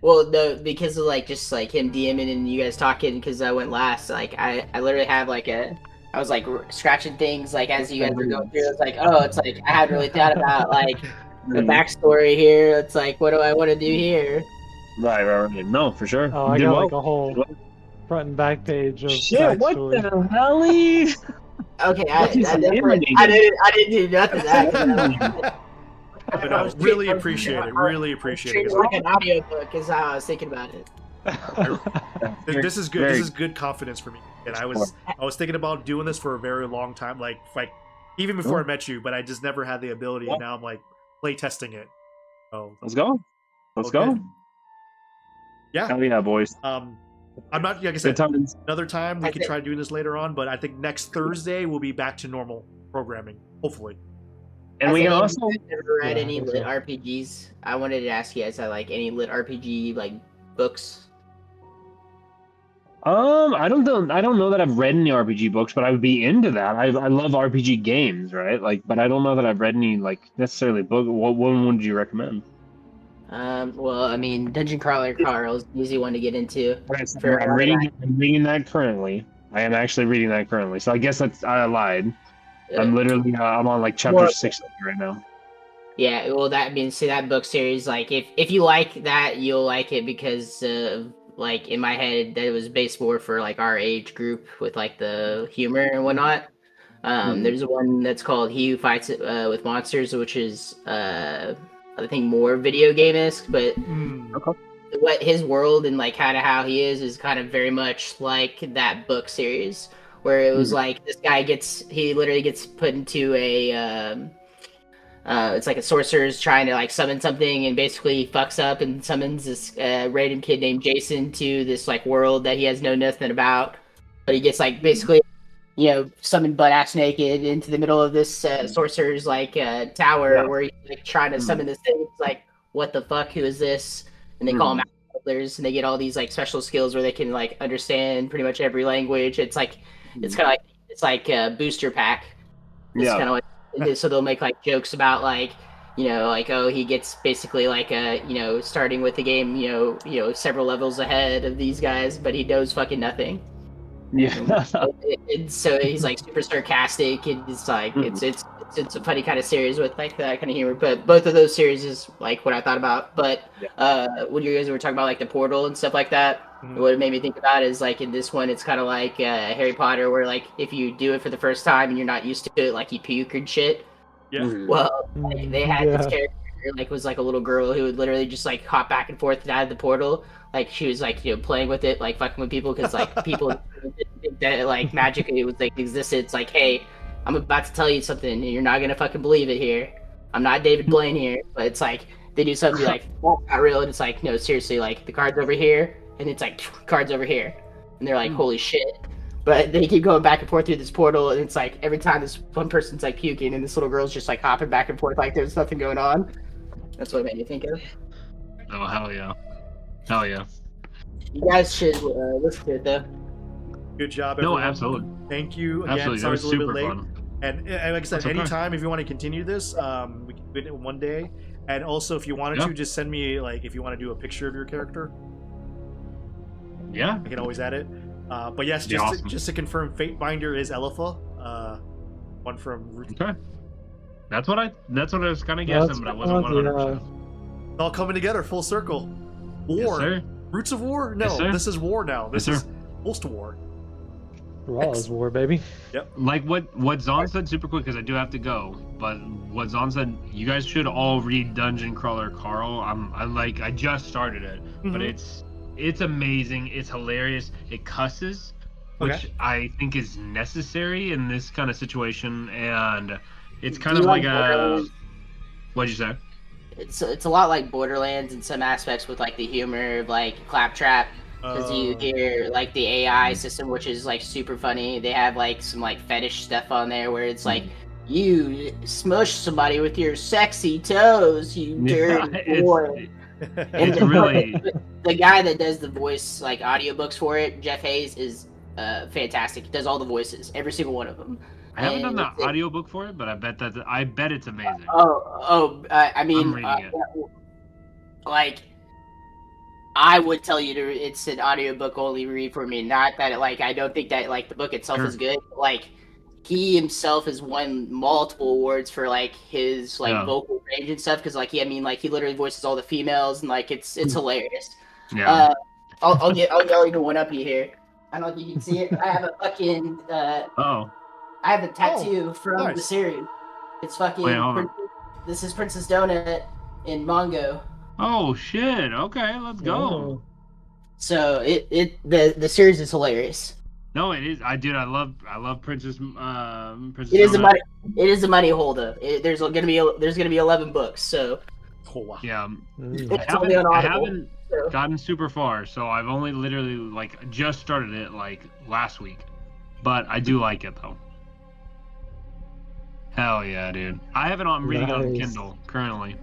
Well, no, because of like just like him DMing and you guys talking, because I went last. Like I literally have like I was like scratching things like as you guys were going through. It's like, oh, it's like I hadn't really thought about like the backstory here. It's like, what do I want to do here? Right. No, for sure. Oh, I got like a whole front and back page of shit. backstory. What the hell? Okay, I didn't do nothing. I really appreciate it. Really appreciate it. Like an audiobook is how I was thinking about it. This is good. This is good confidence for me. And I was thinking about doing this for a very long time, like even before I met you, but I just never had the ability. And now I'm like play testing it. So let's go. Let's go. Yeah. Hell yeah, boys. I'm not, like I said, another time we could try doing this later on, but I think next Thursday we'll be back to normal programming, hopefully. And we can also never read any lit RPGs. I wanted to ask you guys, like any lit RPG like books. I don't know that I've read any RPG books, but I would be into that. I love RPG games, right? Like, but I don't know that I've read any like necessarily book. What one would you recommend? Well, I mean, Dungeon Crawler Carl is an easy one to get into. Okay, so For I'm reading that currently. I am actually reading that currently. So I guess I lied. I'm literally I'm on like chapter 60 right now. Yeah, well, that means see that book series. Like, if you like that, you'll like it because, like in my head, that it was based more for like our age group with like the humor and whatnot. There's one that's called He Who Fights with Monsters, which is I think more video game-esque, but Okay. what his world and like kind of how he is kind of very much like that book series, where it was like this guy he literally gets put into a it's like a sorcerer's trying to like summon something, and basically he fucks up and summons this random kid named Jason to this like world that he has no nothing about. But he gets like basically, summoned butt ass naked into the middle of this sorcerer's like tower where he's like trying to summon this thing. It's like, what the fuck? Who is this? And they call them outlanders, and they get all these like special skills where they can like understand pretty much every language. It's like it's kind of like a booster pack. It's kind of like. So they'll make like jokes about like, like, oh, he gets basically like starting with the game, several levels ahead of these guys, but he knows fucking nothing. Yeah. And so he's like super sarcastic, and it's like it's a funny kind of series with like that kind of humor. But both of those series is like what I thought about. But when you guys were talking about like the portal and stuff like that, what it made me think about is like in this one, it's kind of like Harry Potter, where like if you do it for the first time and you're not used to it, like you puke and shit. Yeah. Well, like, they had this character like was like a little girl who would literally just like hop back and forth out of the portal. Like she was like playing with it, like fucking with people, because like people didn't think that like magically it was like existed. It's like, hey, I'm about to tell you something and you're not gonna fucking believe it here. I'm not David Blaine here, but it's like they do something like that's not real, and it's like, no, seriously, like the card's over here, and it's like cards over here, and they're like, holy shit. But they keep going back and forth through this portal, and it's like every time this one person's like puking, and this little girl's just like hopping back and forth like there's nothing going on. That's what it made me think of. Oh, hell yeah. Hell yeah. You guys should listen to it though. Good job, everyone. No, absolutely. Thank you again. Absolutely. Sorry, That was it's a little super bit late. fun. And like I said, That's okay. anytime if you want to continue this, we can do it in one day. And also, if you wanted to, just send me like if you want to do a picture of your character. Yeah. I can always add it. But yes, just to confirm, Fatebinder is Elipha. One from Root. Okay. That's what I was kind of guessing, but I wasn't 100%. All coming together, full circle. War. Yes, sir. Roots of War? No, Yes, this is war now. This Yes, is post-war. Raw is war, baby. Yep. Like what Zon said, super quick, because I do have to go. But what Zon said, you guys should all read Dungeon Crawler Carl. I just started it, but it's amazing. It's hilarious. It cusses, which I think is necessary in this kind of situation, and it's kind of like a. What'd you say? It's a lot like Borderlands in some aspects with like the humor of like Claptrap, because you hear like the AI system, which is like super funny. They have like some like fetish stuff on there where it's like, you smush somebody with your sexy toes, you dirty boy. It's really the guy that does the voice like audiobooks for it, Jeff Hayes, is fantastic. He does all the voices, every single one of them. I haven't done the audiobook for it, but I bet it's amazing. I mean, I'm reading it. like, I would tell you it's an audiobook only read for me. Not that I don't think that like the book itself is good. Like, he himself has won multiple awards for like his vocal range and stuff, because he literally voices all the females, and like it's hilarious. Yeah. I'll yell even one up here. I don't know if you can see it. I have a fucking I have a tattoo from the series. It's fucking. Wait, this is Princess Donut in Mongo. Oh shit! Okay, let's go. So the series is hilarious. No, it is. I love Princess. Princess. It is a money holder. There's gonna be 11 books. So. Oh, wow. Yeah. I haven't gotten super far, so I've only literally just started it last week, but I do like it though. Hell yeah, dude! I'm reading it on Kindle currently,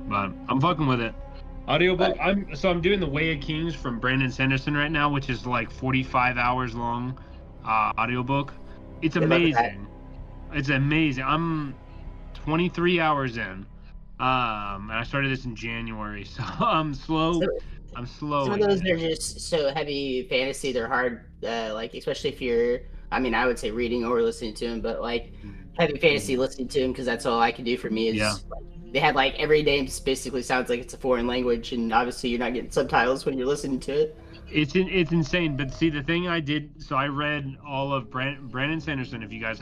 but I'm fucking with it. Audiobook. I'm doing The Way of Kings from Brandon Sanderson right now, which is like 45 hours long audiobook. It's amazing. It's amazing. I'm 23 hours in. And I started this in January, so I'm slow. I'm slow. Some of those are just so heavy fantasy. They're hard, like especially if you're. I mean, I would say reading or listening to them, but like heavy fantasy, listening to them because that's all I can do for me is. Yeah. Like, they had like every name basically sounds like it's a foreign language, and obviously you're not getting subtitles when you're listening to it. It's insane. But see, the thing I did, so I read all of Brandon Sanderson. If you guys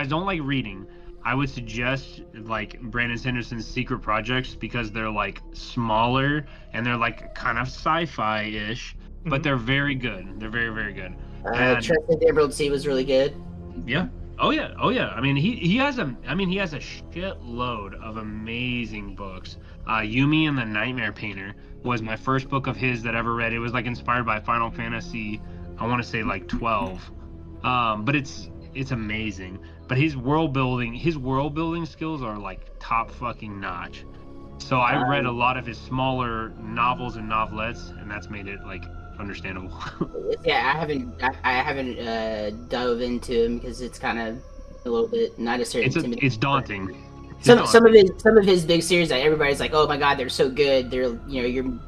don't like reading, I would suggest like Brandon Sanderson's Secret Projects because they're like smaller and they're like kind of sci-fi-ish, but they're very good. They're very, very good. Trust in the Emerald Sea was really good. Yeah. Oh yeah. I mean, he has a shitload of amazing books. Yumi and the Nightmare Painter was my first book of his that I ever read. It was like inspired by Final Fantasy, I want to say like 12. But it's amazing. But his world building skills are like top fucking notch. So I read a lot of his smaller novels and novelettes, and that's made it like understandable. Yeah, I haven't dove into him because it's kind of a little bit not necessarily intimidating. It's daunting. Some of his big series, like everybody's like, oh my god, they're so good. They're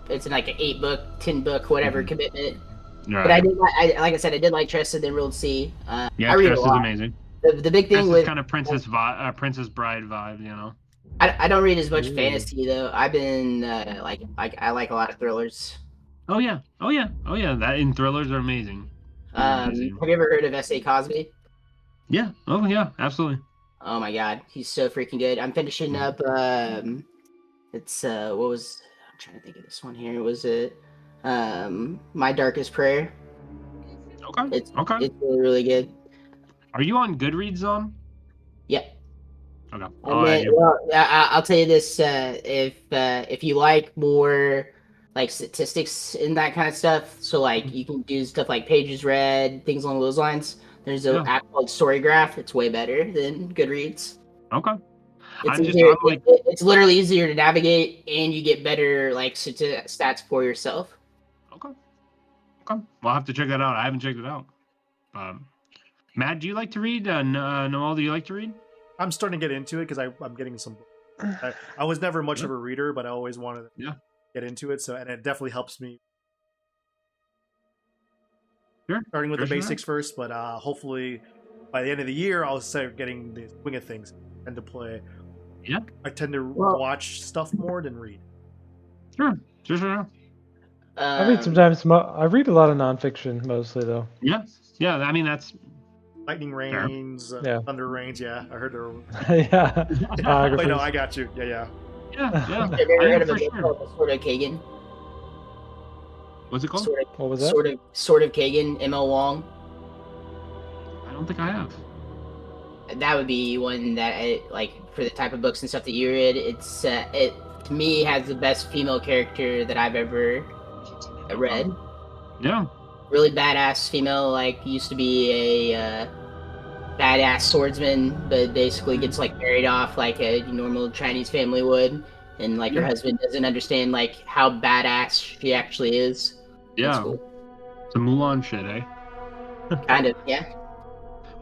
it's in like an 8-book, 10-book, whatever commitment. Right. But like I said, I did like Tress of the Emerald Sea. Yeah, I read Tress a is lot. amazing. The big thing with kind of Princess Bride vibe, you know. I don't read as much fantasy though. I've been like I like a lot of thrillers. Oh yeah. That in thrillers are amazing. Have you ever heard of S.A. Cosby? Yeah. Oh yeah, absolutely. Oh my god, he's so freaking good. I'm finishing up. It's what was I'm trying to think of this one here. Was it My Darkest Prayer? Okay. It's really, really good. Are you on Goodreads on? Yeah. Okay. I'll tell you this: if you like more like statistics and that kind of stuff, so like you can do stuff like pages read, things along those lines. There's an app called Storygraph. It's way better than Goodreads. Okay. It's literally easier to navigate, and you get better like stats for yourself. Okay. Well, I'll have to check that out. I haven't checked it out. Matt, do you like to read? Noel, do you like to read? I'm starting to get into it because I'm getting some. I was never much of a reader, but I always wanted to get into it. And it definitely helps me. Sure. Starting with the basics first, but hopefully by the end of the year, I'll start getting the swing of things and to play. Yeah. I tend to watch stuff more than read. Sure. I read sometimes. I read a lot of nonfiction mostly, though. Yeah. I mean, that's Lightning Rains, Thunder Rains. Yeah, I heard there. Wait, no, I got you. Yeah. Have you ever heard of a book called Sword of Kagan? What's it called? What was that? Sword of Kagan, M.L. Wong. I don't think I have. That would be one that like for the type of books and stuff that you read. It's it to me has the best female character that I've ever read. Yeah. Really badass female, like used to be a badass swordsman, but basically gets like married off like a normal Chinese family would, and like her husband doesn't understand like how badass she actually is. Yeah. Cool. It's a Mulan shit, eh? Kind of, yeah.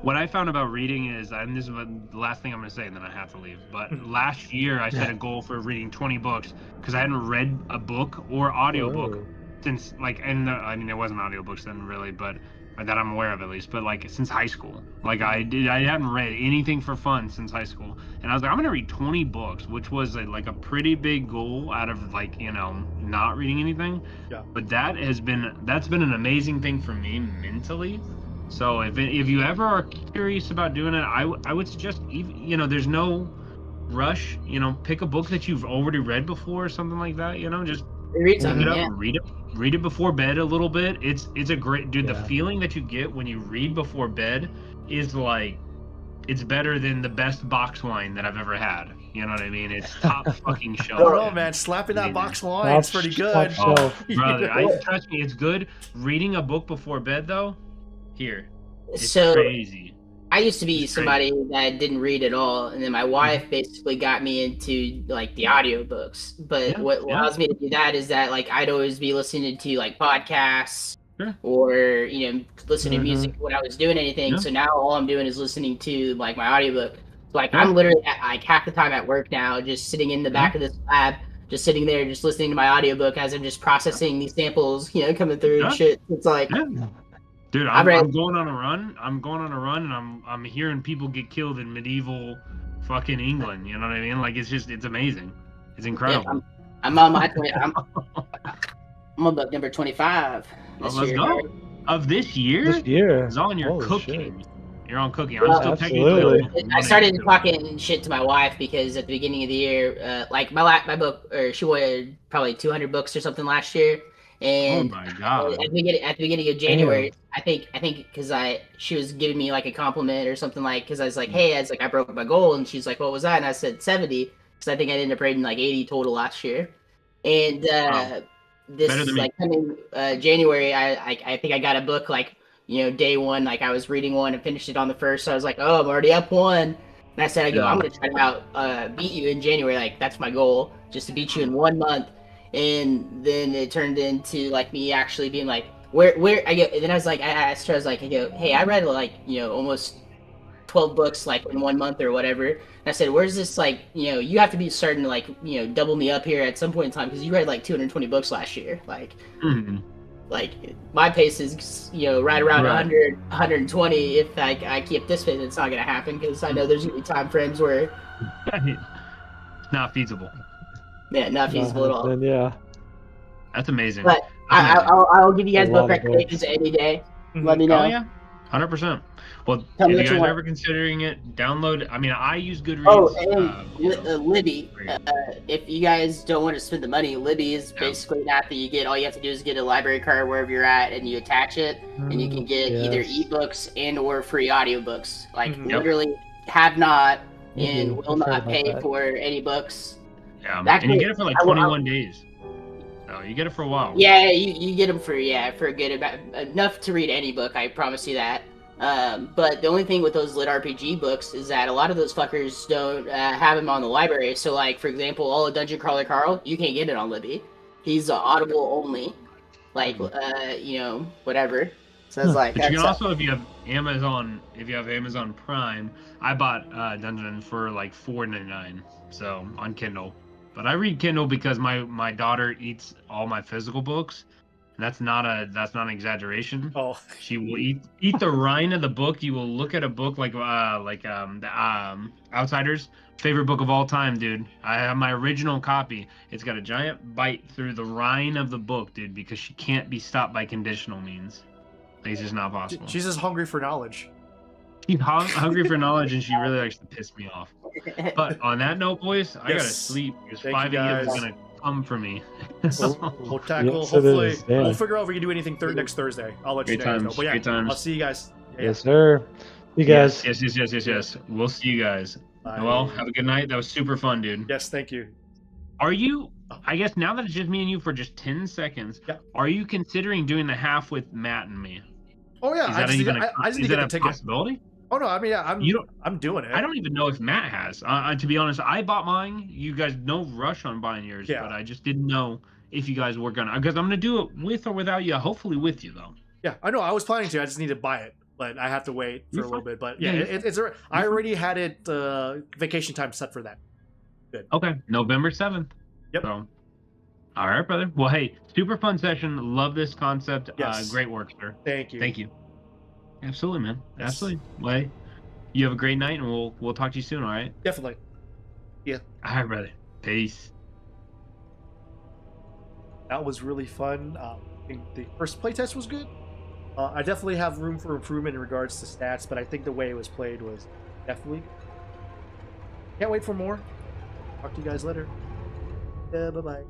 What I found about reading is, and this is the last thing I'm going to say, and then I have to leave. But last year, I set a goal for reading 20 books because I hadn't read a book or audiobook since, like, and I mean, there wasn't audiobooks then, really, but that I'm aware of at least. But like since high school, like I hadn't read anything for fun since high school, and I was like, I'm going to read 20 books, which was like a pretty big goal out of like not reading anything. Yeah. But that's been an amazing thing for me mentally. So if you ever are curious about doing it, I would suggest, there's no rush. Pick a book that you've already read before or something like that. Just read something, read it before bed a little bit. It's a great dude. Yeah. The feeling that you get when you read before bed is like, it's better than the best box wine that I've ever had. You know what I mean? It's top fucking shelf. I don't know, man. Slapping that box wine is pretty good. Oh, brother, trust me, it's good. Reading a book before bed though, it's crazy. I used to be It's great. somebody that didn't read at all, and then my wife basically got me into like the audiobooks. But Yeah, what yeah. allows me to do that is that like I'd always be listening to like podcasts Sure. or listening to music when I was doing anything. Yeah. So now all I'm doing is listening to like my audiobook. Like Yeah. I'm literally like half the time at work now, just sitting in the back of this lab, just sitting there, just listening to my audiobook as I'm just processing these samples, coming through and shit. It's like. Yeah. Dude, I'm going on a run. And I'm hearing people get killed in medieval fucking England. You know what I mean? Like it's amazing. It's incredible. Yeah, I'm on my I'm on book number 25 Oh, this let's year. go. Of this year? This year. It's on your Holy cooking. shit. You're on cooking. Well, I'm still absolutely. technically. I started talking shit to my wife because at the beginning of the year, like my book, or she wanted probably 200 books or something last year, Oh and my god. at the beginning of January, I think because she was giving me like a compliment or something, like, because I was like, hey, I broke my goal, and she's like, what was that? And I said 70 because I think I ended up reading like 80 total last year, and Wow. this Better than me. like coming January, I think I got a book like day one, like I was reading one and finished it on the first, so I was like, oh, I'm already up one. And I said, I'm gonna try to beat you in January, like that's my goal, just to beat you in 1 month. And then it turned into like me actually being like, where I go. And then I was like, I asked her, I was like, hey, I read like almost 12 books like in 1 month or whatever. And I said, where's this, like, you have to be starting to like double me up here at some point in time, because you read like 220 books last year. Like, like my pace is right around 100 120. If I keep this pace, it's not gonna happen, because I know there's gonna be time frames where it's not feasible. Yeah, not feasible at all. Then, yeah. That's amazing. But I'll give you guys book recommendations any day. Let me know. Oh yeah, 100%. Well, Tell if me you what you guys are want. ever considering it, download. I mean, I use Goodreads. Oh, and Libby. If you guys don't want to spend the money, Libby is basically an app that you get. All you have to do is get a library card wherever you're at, and you attach it, and you can get either ebooks and or free audiobooks. Like literally, have not and will not pay for any books. Yeah, and you get it for like 21 days. So you get it for a while. Yeah, you get them for a good enough to read any book. I promise you that. But the only thing with those lit RPG books is that a lot of those fuckers don't have them on the library. So, like, for example, all of Dungeon Crawler Carl, you can't get it on Libby. He's Audible only. Like, whatever. So it's like. But you can also, if you have Amazon Prime, I bought Dungeon for like $4.99. So on Kindle. But I read Kindle because my daughter eats all my physical books. And that's not an exaggeration. Oh, she will eat the rind of the book. You will look at a book like the Outsiders, favorite book of all time, dude. I have my original copy. It's got a giant bite through the rind of the book, dude, because she can't be stopped by conditional means. Like, it's just not possible. She's just hungry for knowledge. She's hungry for knowledge, and she really likes to piss me off. But on that note, boys, I gotta sleep because 5 a.m. is gonna come for me. We'll tackle. Yes, hopefully, yeah. we'll figure out if we can do anything next Thursday. I'll let you guys know. But yeah, I'll see you guys. Yes, sir. You guys. Yes. We'll see you guys. Bye. Well, have a good night. That was super fun, dude. Yes, thank you. Are you? I guess now that it's just me and you for just 10 seconds, are you considering doing the half with Matt and me? Oh yeah, I just need to get the ticket. Possibility? Oh no, I mean I'm doing it. I don't even know if Matt has. To be honest, I bought mine. You guys, no rush on buying yours, but I just didn't know if you guys were gonna. Because I'm gonna do it with or without you. Hopefully with you though. Yeah, I know. I was planning to. I just need to buy it, but I have to wait for a little bit. But yeah, I already had it vacation time set for that. Good. Okay, November 7th. Yep. So, all right, brother. Well, hey, super fun session. Love this concept. Yes. Great work, sir. Thank you. Thank you. Absolutely, man. Yes. Absolutely. Well, hey, you have a great night, and we'll talk to you soon. All right. Definitely. Yeah. All right, brother. Peace. That was really fun. I think the first playtest was good. I definitely have room for improvement in regards to stats, but I think the way it was played was definitely. Can't wait for more. Talk to you guys later. Yeah, bye-bye.